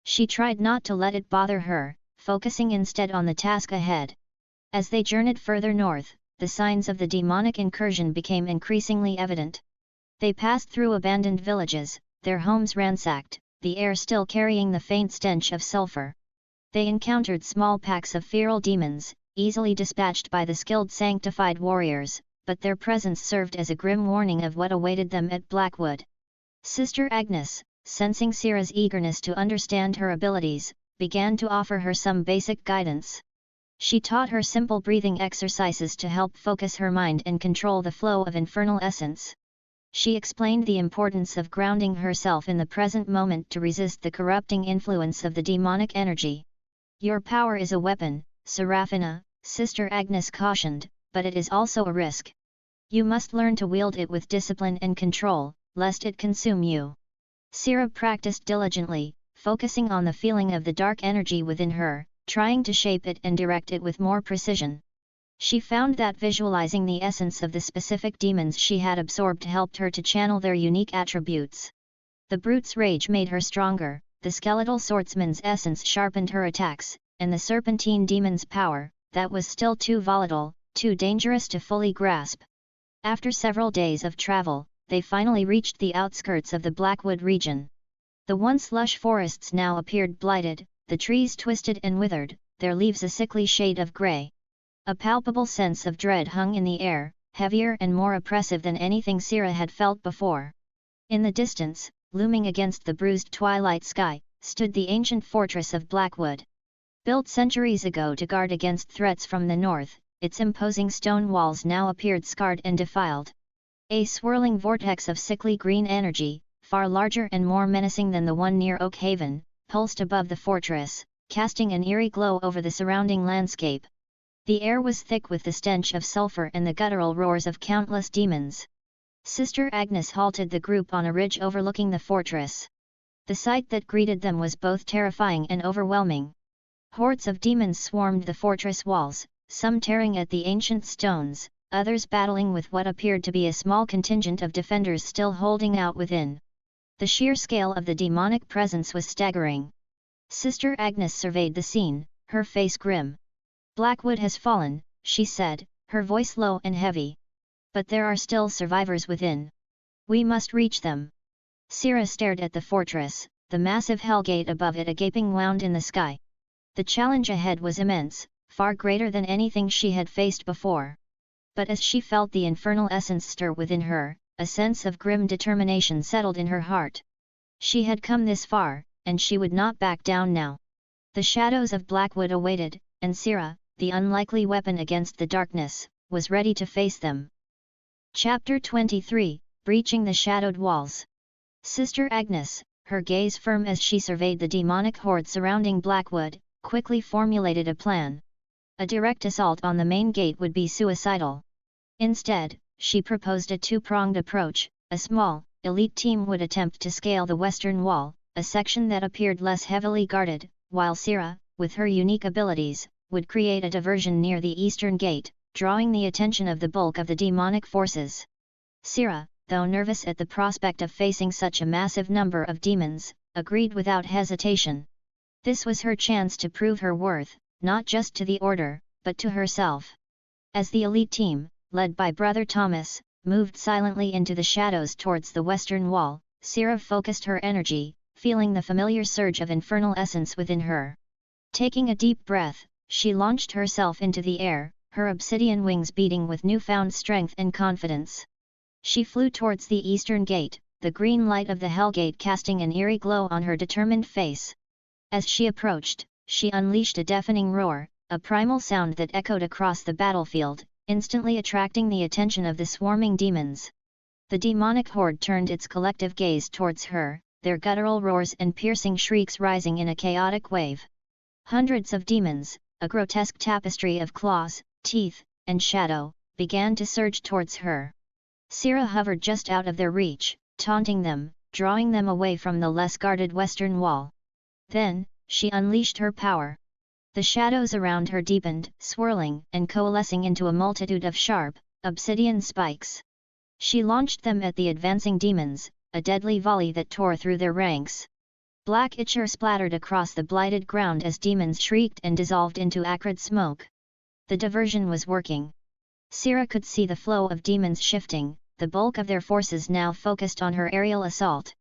[SPEAKER 1] She tried not to let it bother her, focusing instead on the task ahead. As they journeyed further north, the signs of the demonic incursion became increasingly evident. They passed through abandoned villages, their homes ransacked, the air still carrying the faint stench of sulfur. They encountered small packs of feral demons, easily dispatched by the skilled sanctified warriors, but their presence served as a grim warning of what awaited them at Blackwood. Sister Agnes, sensing Sira's eagerness to understand her abilities, began to offer her some basic guidance. She taught her simple breathing exercises to help focus her mind and control the flow of infernal essence. She explained the importance of grounding herself in the present moment to resist the corrupting influence of the demonic energy. Your power is a weapon, Serafina, Sister Agnes cautioned, but it is also a risk. You must learn to wield it with discipline and control, lest it consume you. Sira practiced diligently, focusing on the feeling of the dark energy within her, trying to shape it and direct it with more precision. She found that visualizing the essence of the specific demons she had absorbed helped her to channel their unique attributes. The brute's rage made her stronger, the skeletal swordsman's essence sharpened her attacks, and the serpentine demon's power, that was still too volatile, too dangerous to fully grasp. After several days of travel, they finally reached the outskirts of the Blackwood region. The once lush forests now appeared blighted, the trees twisted and withered, their leaves a sickly shade of grey. A palpable sense of dread hung in the air, heavier and more oppressive than anything Sira had felt before. In the distance, looming against the bruised twilight sky, stood the ancient fortress of Blackwood. Built centuries ago to guard against threats from the north, its imposing stone walls now appeared scarred and defiled. A swirling vortex of sickly green energy, far larger and more menacing than the one near Oakhaven, pulsed above the fortress, casting an eerie glow over the surrounding landscape. The air was thick with the stench of sulfur and the guttural roars of countless demons. Sister Agnes halted the group on a ridge overlooking the fortress. The sight that greeted them was both terrifying and overwhelming. Hordes of demons swarmed the fortress walls, some tearing at the ancient stones, others battling with what appeared to be a small contingent of defenders still holding out within. The sheer scale of the demonic presence was staggering. Sister Agnes surveyed the scene, her face grim. Blackwood has fallen, she said, her voice low and heavy. But there are still survivors within. We must reach them. Sira stared at the fortress, the massive hellgate above it a gaping wound in the sky. The challenge ahead was immense, far greater than anything she had faced before. But as she felt the infernal essence stir within her, a sense of grim determination settled in her heart. She had come this far, and she would not back down now. The shadows of Blackwood awaited, and Sira, the unlikely weapon against the darkness, was ready to face them. Chapter 23, Breaching the Shadowed Walls. Sister Agnes, her gaze firm as she surveyed the demonic horde surrounding Blackwood, quickly formulated a plan. A direct assault on the main gate would be suicidal. Instead, she proposed a two-pronged approach. A small, elite team would attempt to scale the western wall, a section that appeared less heavily guarded, while Sira, with her unique abilities, would create a diversion near the eastern gate, drawing the attention of the bulk of the demonic forces. Sira, though nervous at the prospect of facing such a massive number of demons, agreed without hesitation. This was her chance to prove her worth, not just to the Order, but to herself. As the elite team, led by Brother Thomas, moved silently into the shadows towards the western wall, Sira focused her energy, feeling the familiar surge of infernal essence within her. Taking a deep breath, she launched herself into the air, her obsidian wings beating with newfound strength and confidence. She flew towards the eastern gate, the green light of the Hellgate casting an eerie glow on her determined face. As she approached, she unleashed a deafening roar, a primal sound that echoed across the battlefield, instantly attracting the attention of the swarming demons. The demonic horde turned its collective gaze towards her, their guttural roars and piercing shrieks rising in a chaotic wave. Hundreds of demons, a grotesque tapestry of claws, teeth, and shadow, began to surge towards her. Sira hovered just out of their reach, taunting them, drawing them away from the less guarded western wall. Then, she unleashed her power. The shadows around her deepened, swirling and coalescing into a multitude of sharp, obsidian spikes. She launched them at the advancing demons, a deadly volley that tore through their ranks. Black ichor splattered across the blighted ground as demons shrieked and dissolved into acrid smoke. The diversion was working. Sira could see the flow of demons shifting, the bulk of their forces now focused on her aerial assault.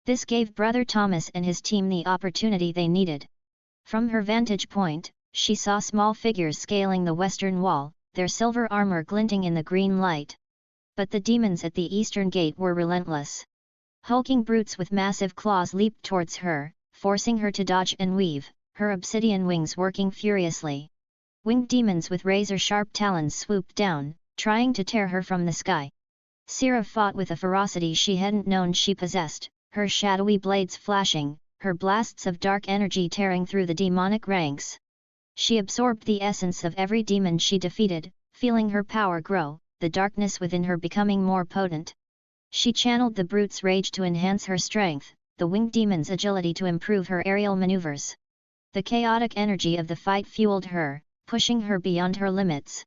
[SPEAKER 1] This gave Brother Thomas and his team the opportunity they needed. From her vantage point, she saw small figures scaling the western wall, their silver armor glinting in the green light. But the demons at the eastern gate were relentless. Hulking brutes with massive claws leaped towards her, forcing her to dodge and weave, her obsidian wings working furiously. Winged demons with razor-sharp talons swooped down, trying to tear her from the sky. Sira fought with a ferocity she hadn't known she possessed, her shadowy blades flashing, her blasts of dark energy tearing through the demonic ranks. She absorbed the essence of every demon she defeated, feeling her power grow, the darkness within her becoming more potent. She channeled the brute's rage to enhance her strength, the winged demon's agility to improve her aerial maneuvers. The chaotic energy of the fight fueled her, pushing her beyond her limits.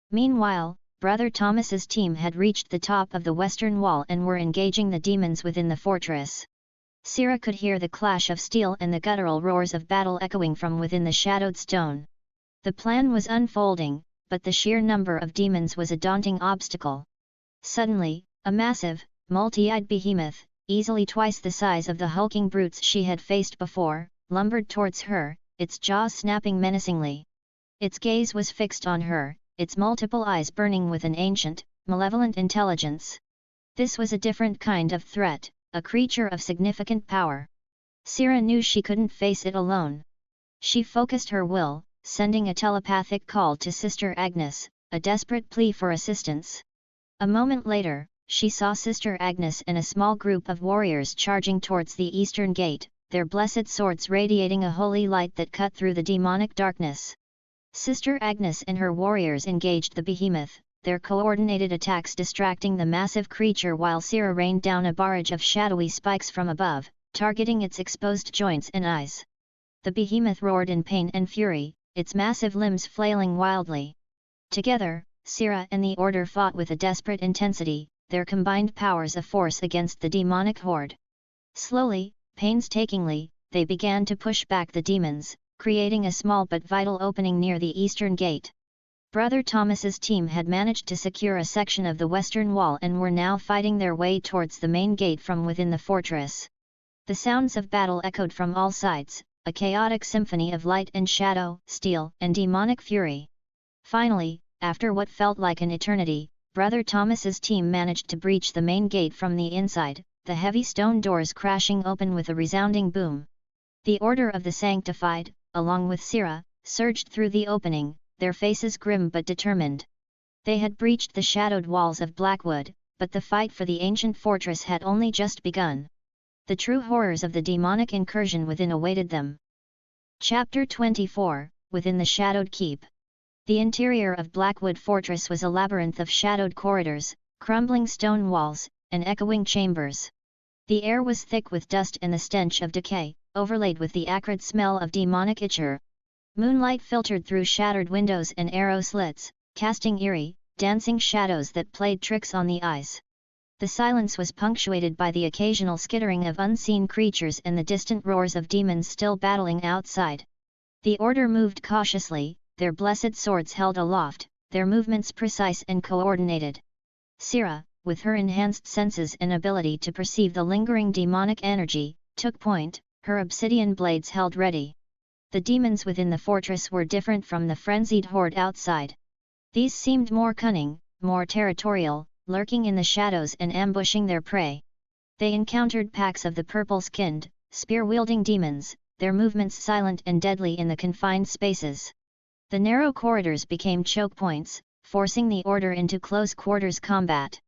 [SPEAKER 1] Meanwhile, Brother Thomas's team had reached the top of the western wall and were engaging the demons within the fortress. Sira could hear the clash of steel and the guttural roars of battle echoing from within the shadowed stone. The plan was unfolding, but the sheer number of demons was a daunting obstacle. Suddenly, a massive, multi-eyed behemoth, easily twice the size of the hulking brutes she had faced before, lumbered towards her, its jaws snapping menacingly. Its gaze was fixed on her, its multiple eyes burning with an ancient, malevolent intelligence. This was a different kind of threat, a creature of significant power. Sira knew she couldn't face it alone. She focused her will, sending a telepathic call to Sister Agnes, a desperate plea for assistance. A moment later, she saw Sister Agnes and a small group of warriors charging towards the eastern gate, their blessed swords radiating a holy light that cut through the demonic darkness. Sister Agnes and her warriors engaged the behemoth, their coordinated attacks distracting the massive creature while Sira rained down a barrage of shadowy spikes from above, targeting its exposed joints and eyes. The behemoth roared in pain and fury, its massive limbs flailing wildly. Together, Sira and the Order fought with a desperate intensity, their combined powers a force against the demonic horde. Slowly, painstakingly, they began to push back the demons, creating a small but vital opening near the eastern gate. Brother Thomas's team had managed to secure a section of the western wall and were now fighting their way towards the main gate from within the fortress. The sounds of battle echoed from all sides, a chaotic symphony of light and shadow, steel and demonic fury. Finally, after what felt like an eternity, Brother Thomas's team managed to breach the main gate from the inside, the heavy stone doors crashing open with a resounding boom. The Order of the Sanctified, along with Sira, surged through the opening, their faces grim but determined. They had breached the shadowed walls of Blackwood, but the fight for the ancient fortress had only just begun. The true horrors of the demonic incursion within awaited them. Chapter 24, Within the Shadowed Keep. The interior of Blackwood Fortress was a labyrinth of shadowed corridors, crumbling stone walls, and echoing chambers. The air was thick with dust and the stench of decay, overlaid with the acrid smell of demonic ichor. Moonlight filtered through shattered windows and arrow slits, casting eerie, dancing shadows that played tricks on the eyes. The silence was punctuated by the occasional skittering of unseen creatures and the distant roars of demons still battling outside. The Order moved cautiously, their blessed swords held aloft, their movements precise and coordinated. Sira, with her enhanced senses and ability to perceive the lingering demonic energy, took point, her obsidian blades held ready. The demons within the fortress were different from the frenzied horde outside. These seemed more cunning, more territorial, lurking in the shadows and ambushing their prey. They encountered packs of the purple-skinned, spear-wielding demons, their movements silent and deadly in the confined spaces. The narrow corridors became choke points, forcing the Order into close-quarters combat.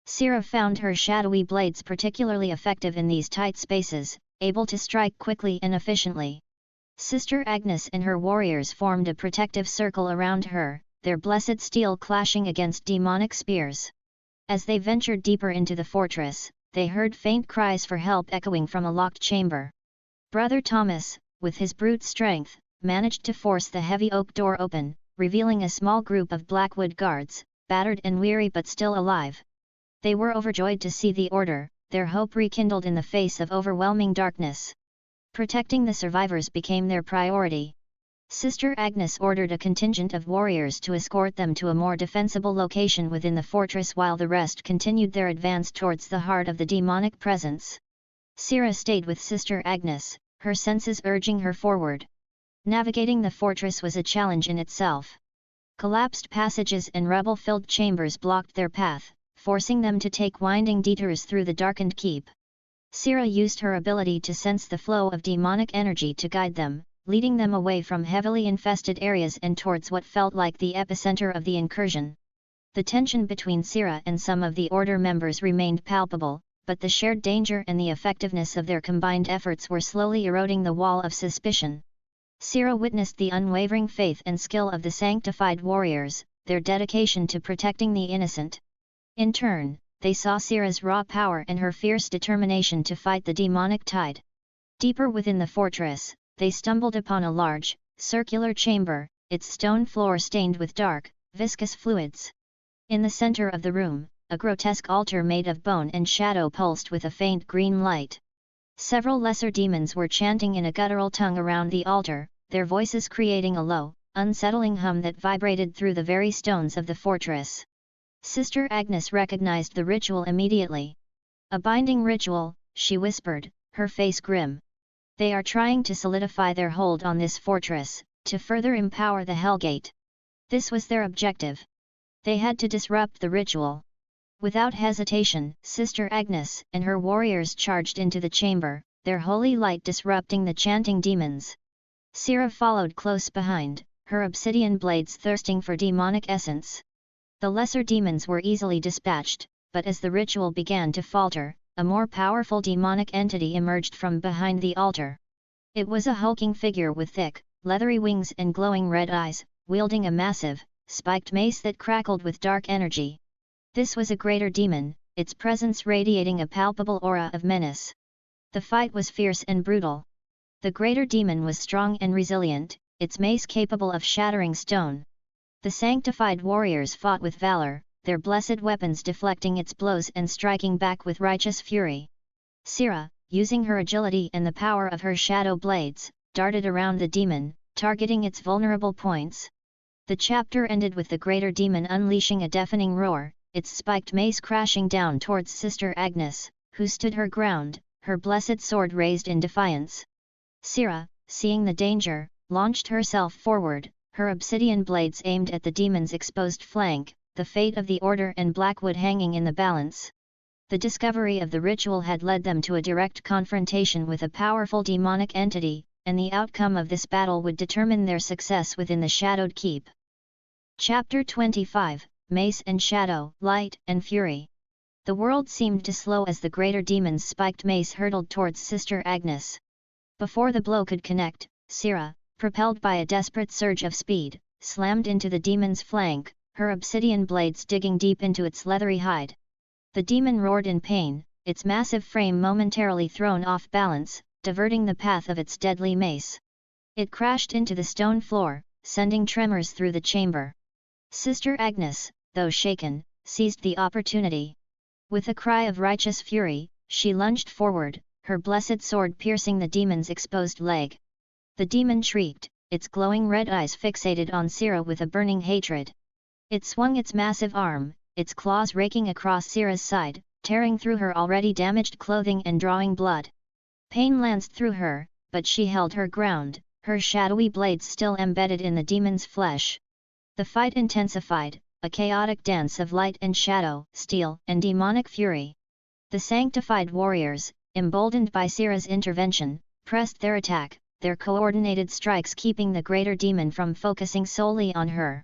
[SPEAKER 1] Sira found her shadowy blades particularly effective in these tight spaces, able to strike quickly and efficiently. Sister Agnes and her warriors formed a protective circle around her, their blessed steel clashing against demonic spears. As they ventured deeper into the fortress, they heard faint cries for help echoing from a locked chamber. Brother Thomas, with his brute strength, managed to force the heavy oak door open, revealing a small group of Blackwood guards, battered and weary but still alive. They were overjoyed to see the Order, their hope rekindled in the face of overwhelming darkness. Protecting the survivors became their priority. Sister Agnes ordered a contingent of warriors to escort them to a more defensible location within the fortress while the rest continued their advance towards the heart of the demonic presence. Sira stayed with Sister Agnes, her senses urging her forward. Navigating the fortress was a challenge in itself. Collapsed passages and rubble-filled chambers blocked their path, forcing them to take winding detours through the darkened keep. Sira used her ability to sense the flow of demonic energy to guide them, leading them away from heavily infested areas and towards what felt like the epicenter of the incursion. The tension between Sira and some of the Order members remained palpable, but the shared danger and the effectiveness of their combined efforts were slowly eroding the wall of suspicion. Sira witnessed the unwavering faith and skill of the sanctified warriors, their dedication to protecting the innocent. In turn, they saw Sira's raw power and her fierce determination to fight the demonic tide. Deeper within the fortress, they stumbled upon a large, circular chamber, its stone floor stained with dark, viscous fluids. In the center of the room, a grotesque altar made of bone and shadow pulsed with a faint green light. Several lesser demons were chanting in a guttural tongue around the altar, their voices creating a low, unsettling hum that vibrated through the very stones of the fortress. Sister Agnes recognized the ritual immediately. "A binding ritual," she whispered, her face grim. "They are trying to solidify their hold on this fortress, to further empower the Hellgate. This was their objective. They had to disrupt the ritual." Without hesitation, Sister Agnes and her warriors charged into the chamber, their holy light disrupting the chanting demons. Sira followed close behind, her obsidian blades thirsting for demonic essence. The lesser demons were easily dispatched, but as the ritual began to falter, a more powerful demonic entity emerged from behind the altar. It was a hulking figure with thick, leathery wings and glowing red eyes, wielding a massive, spiked mace that crackled with dark energy. This was a greater demon, its presence radiating a palpable aura of menace. The fight was fierce and brutal. The greater demon was strong and resilient, its mace capable of shattering stone. The sanctified warriors fought with valor, their blessed weapons deflecting its blows and striking back with righteous fury. Sira, using her agility and the power of her shadow blades, darted around the demon, targeting its vulnerable points. The chapter ended with the greater demon unleashing a deafening roar, its spiked mace crashing down towards Sister Agnes, who stood her ground, her blessed sword raised in defiance. Sira, seeing the danger, launched herself forward, her obsidian blades aimed at the demon's exposed flank, the fate of the Order and Blackwood hanging in the balance. The discovery of the ritual had led them to a direct confrontation with a powerful demonic entity, and the outcome of this battle would determine their success within the Shadowed Keep. Chapter 25, Mace and Shadow, Light and Fury. The world seemed to slow as the greater demon's spiked mace hurtled towards Sister Agnes. Before the blow could connect, Sira, propelled by a desperate surge of speed, slammed into the demon's flank, her obsidian blades digging deep into its leathery hide. The demon roared in pain, its massive frame momentarily thrown off balance, diverting the path of its deadly mace. It crashed into the stone floor, sending tremors through the chamber. Sister Agnes, though shaken, seized the opportunity. With a cry of righteous fury, she lunged forward, her blessed sword piercing the demon's exposed leg. The demon shrieked, its glowing red eyes fixated on Sira with a burning hatred. It swung its massive arm, its claws raking across Sira's side, tearing through her already damaged clothing and drawing blood. Pain lanced through her, but she held her ground, her shadowy blades still embedded in the demon's flesh. The fight intensified, a chaotic dance of light and shadow, steel and demonic fury. The sanctified warriors, emboldened by Sira's intervention, pressed their attack, their coordinated strikes keeping the greater demon from focusing solely on her.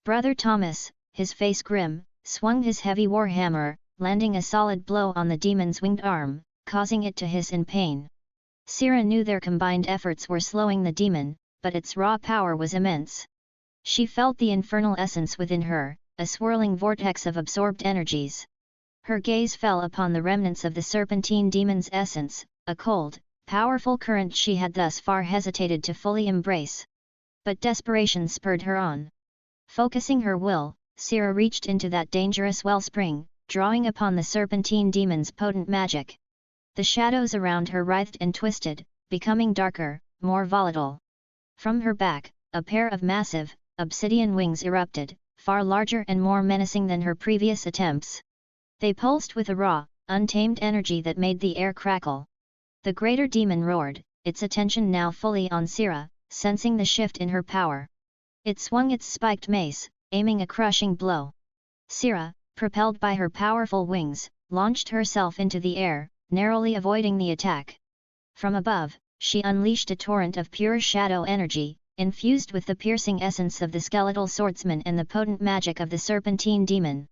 [SPEAKER 1] Brother Thomas, his face grim, swung his heavy warhammer, landing a solid blow on the demon's winged arm, causing it to hiss in pain. Sira knew their combined efforts were slowing the demon, but its raw power was immense. She felt the infernal essence within her, a swirling vortex of absorbed energies. Her gaze fell upon the remnants of the serpentine demon's essence, a cold, powerful current she had thus far hesitated to fully embrace. But desperation spurred her on. Focusing her will, Sira reached into that dangerous wellspring, drawing upon the serpentine demon's potent magic. The shadows around her writhed and twisted, becoming darker, more volatile. From her back, a pair of massive, obsidian wings erupted, far larger and more menacing than her previous attempts. They pulsed with a raw, untamed energy that made the air crackle. The greater demon roared, its attention now fully on Sira, sensing the shift in her power. It swung its spiked mace, aiming a crushing blow. Sira, propelled by her powerful wings, launched herself into the air, narrowly avoiding the attack. From above, she unleashed a torrent of pure shadow energy, infused with the piercing essence of the skeletal swordsman and the potent magic of the serpentine demon.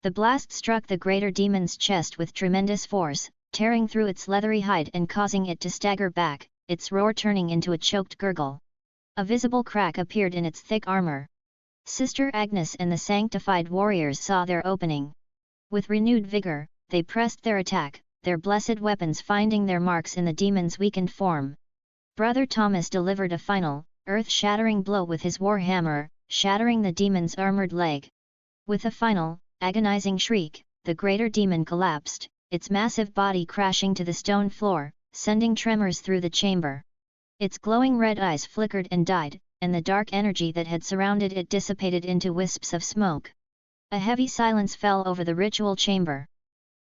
[SPEAKER 1] The blast struck the greater demon's chest with tremendous force, tearing through its leathery hide and causing it to stagger back, its roar turning into a choked gurgle. A visible crack appeared in its thick armor. Sister Agnes and the sanctified warriors saw their opening. With renewed vigor, they pressed their attack, their blessed weapons finding their marks in the demon's weakened form. Brother Thomas delivered a final, earth-shattering blow with his war hammer, shattering the demon's armored leg. With a final, agonizing shriek, the greater demon collapsed, its massive body crashing to the stone floor, sending tremors through the chamber. Its glowing red eyes flickered and died, and the dark energy that had surrounded it dissipated into wisps of smoke. A heavy silence fell over the ritual chamber.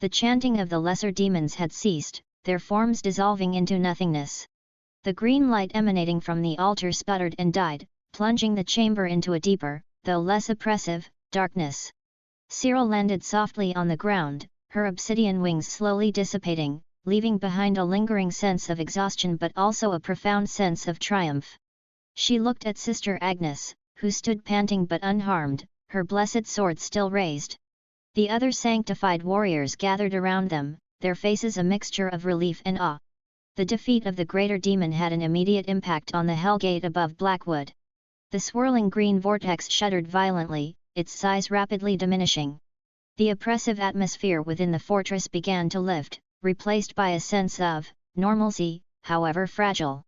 [SPEAKER 1] The chanting of the lesser demons had ceased, their forms dissolving into nothingness. The green light emanating from the altar sputtered and died, plunging the chamber into a deeper, though less oppressive, darkness. Cyril landed softly on the ground, her obsidian wings slowly dissipating, leaving behind a lingering sense of exhaustion but also a profound sense of triumph. She looked at Sister Agnes, who stood panting but unharmed, her blessed sword still raised. The other sanctified warriors gathered around them, their faces a mixture of relief and awe. The defeat of the greater demon had an immediate impact on the Hellgate above Blackwood. The swirling green vortex shuddered violently, its size rapidly diminishing. The oppressive atmosphere within the fortress began to lift, replaced by a sense of normalcy, however fragile.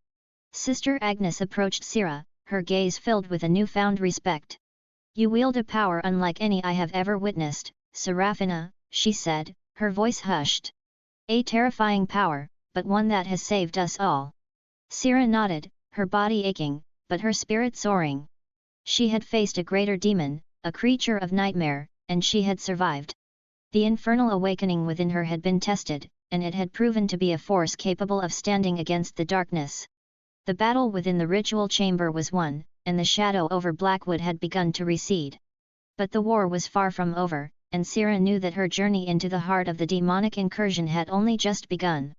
[SPEAKER 1] Sister Agnes approached Sira, her gaze filled with a newfound respect. "You wield a power unlike any I have ever witnessed, Serafina," she said, her voice hushed. "A terrifying power, but one that has saved us all." Sira nodded, her body aching, but her spirit soaring. She had faced a greater demon, a creature of nightmare, and she had survived. The infernal awakening within her had been tested, and it had proven to be a force capable of standing against the darkness. The battle within the ritual chamber was won, and the shadow over Blackwood had begun to recede. But the war was far from over, and Sira knew that her journey into the heart of the demonic incursion had only just begun.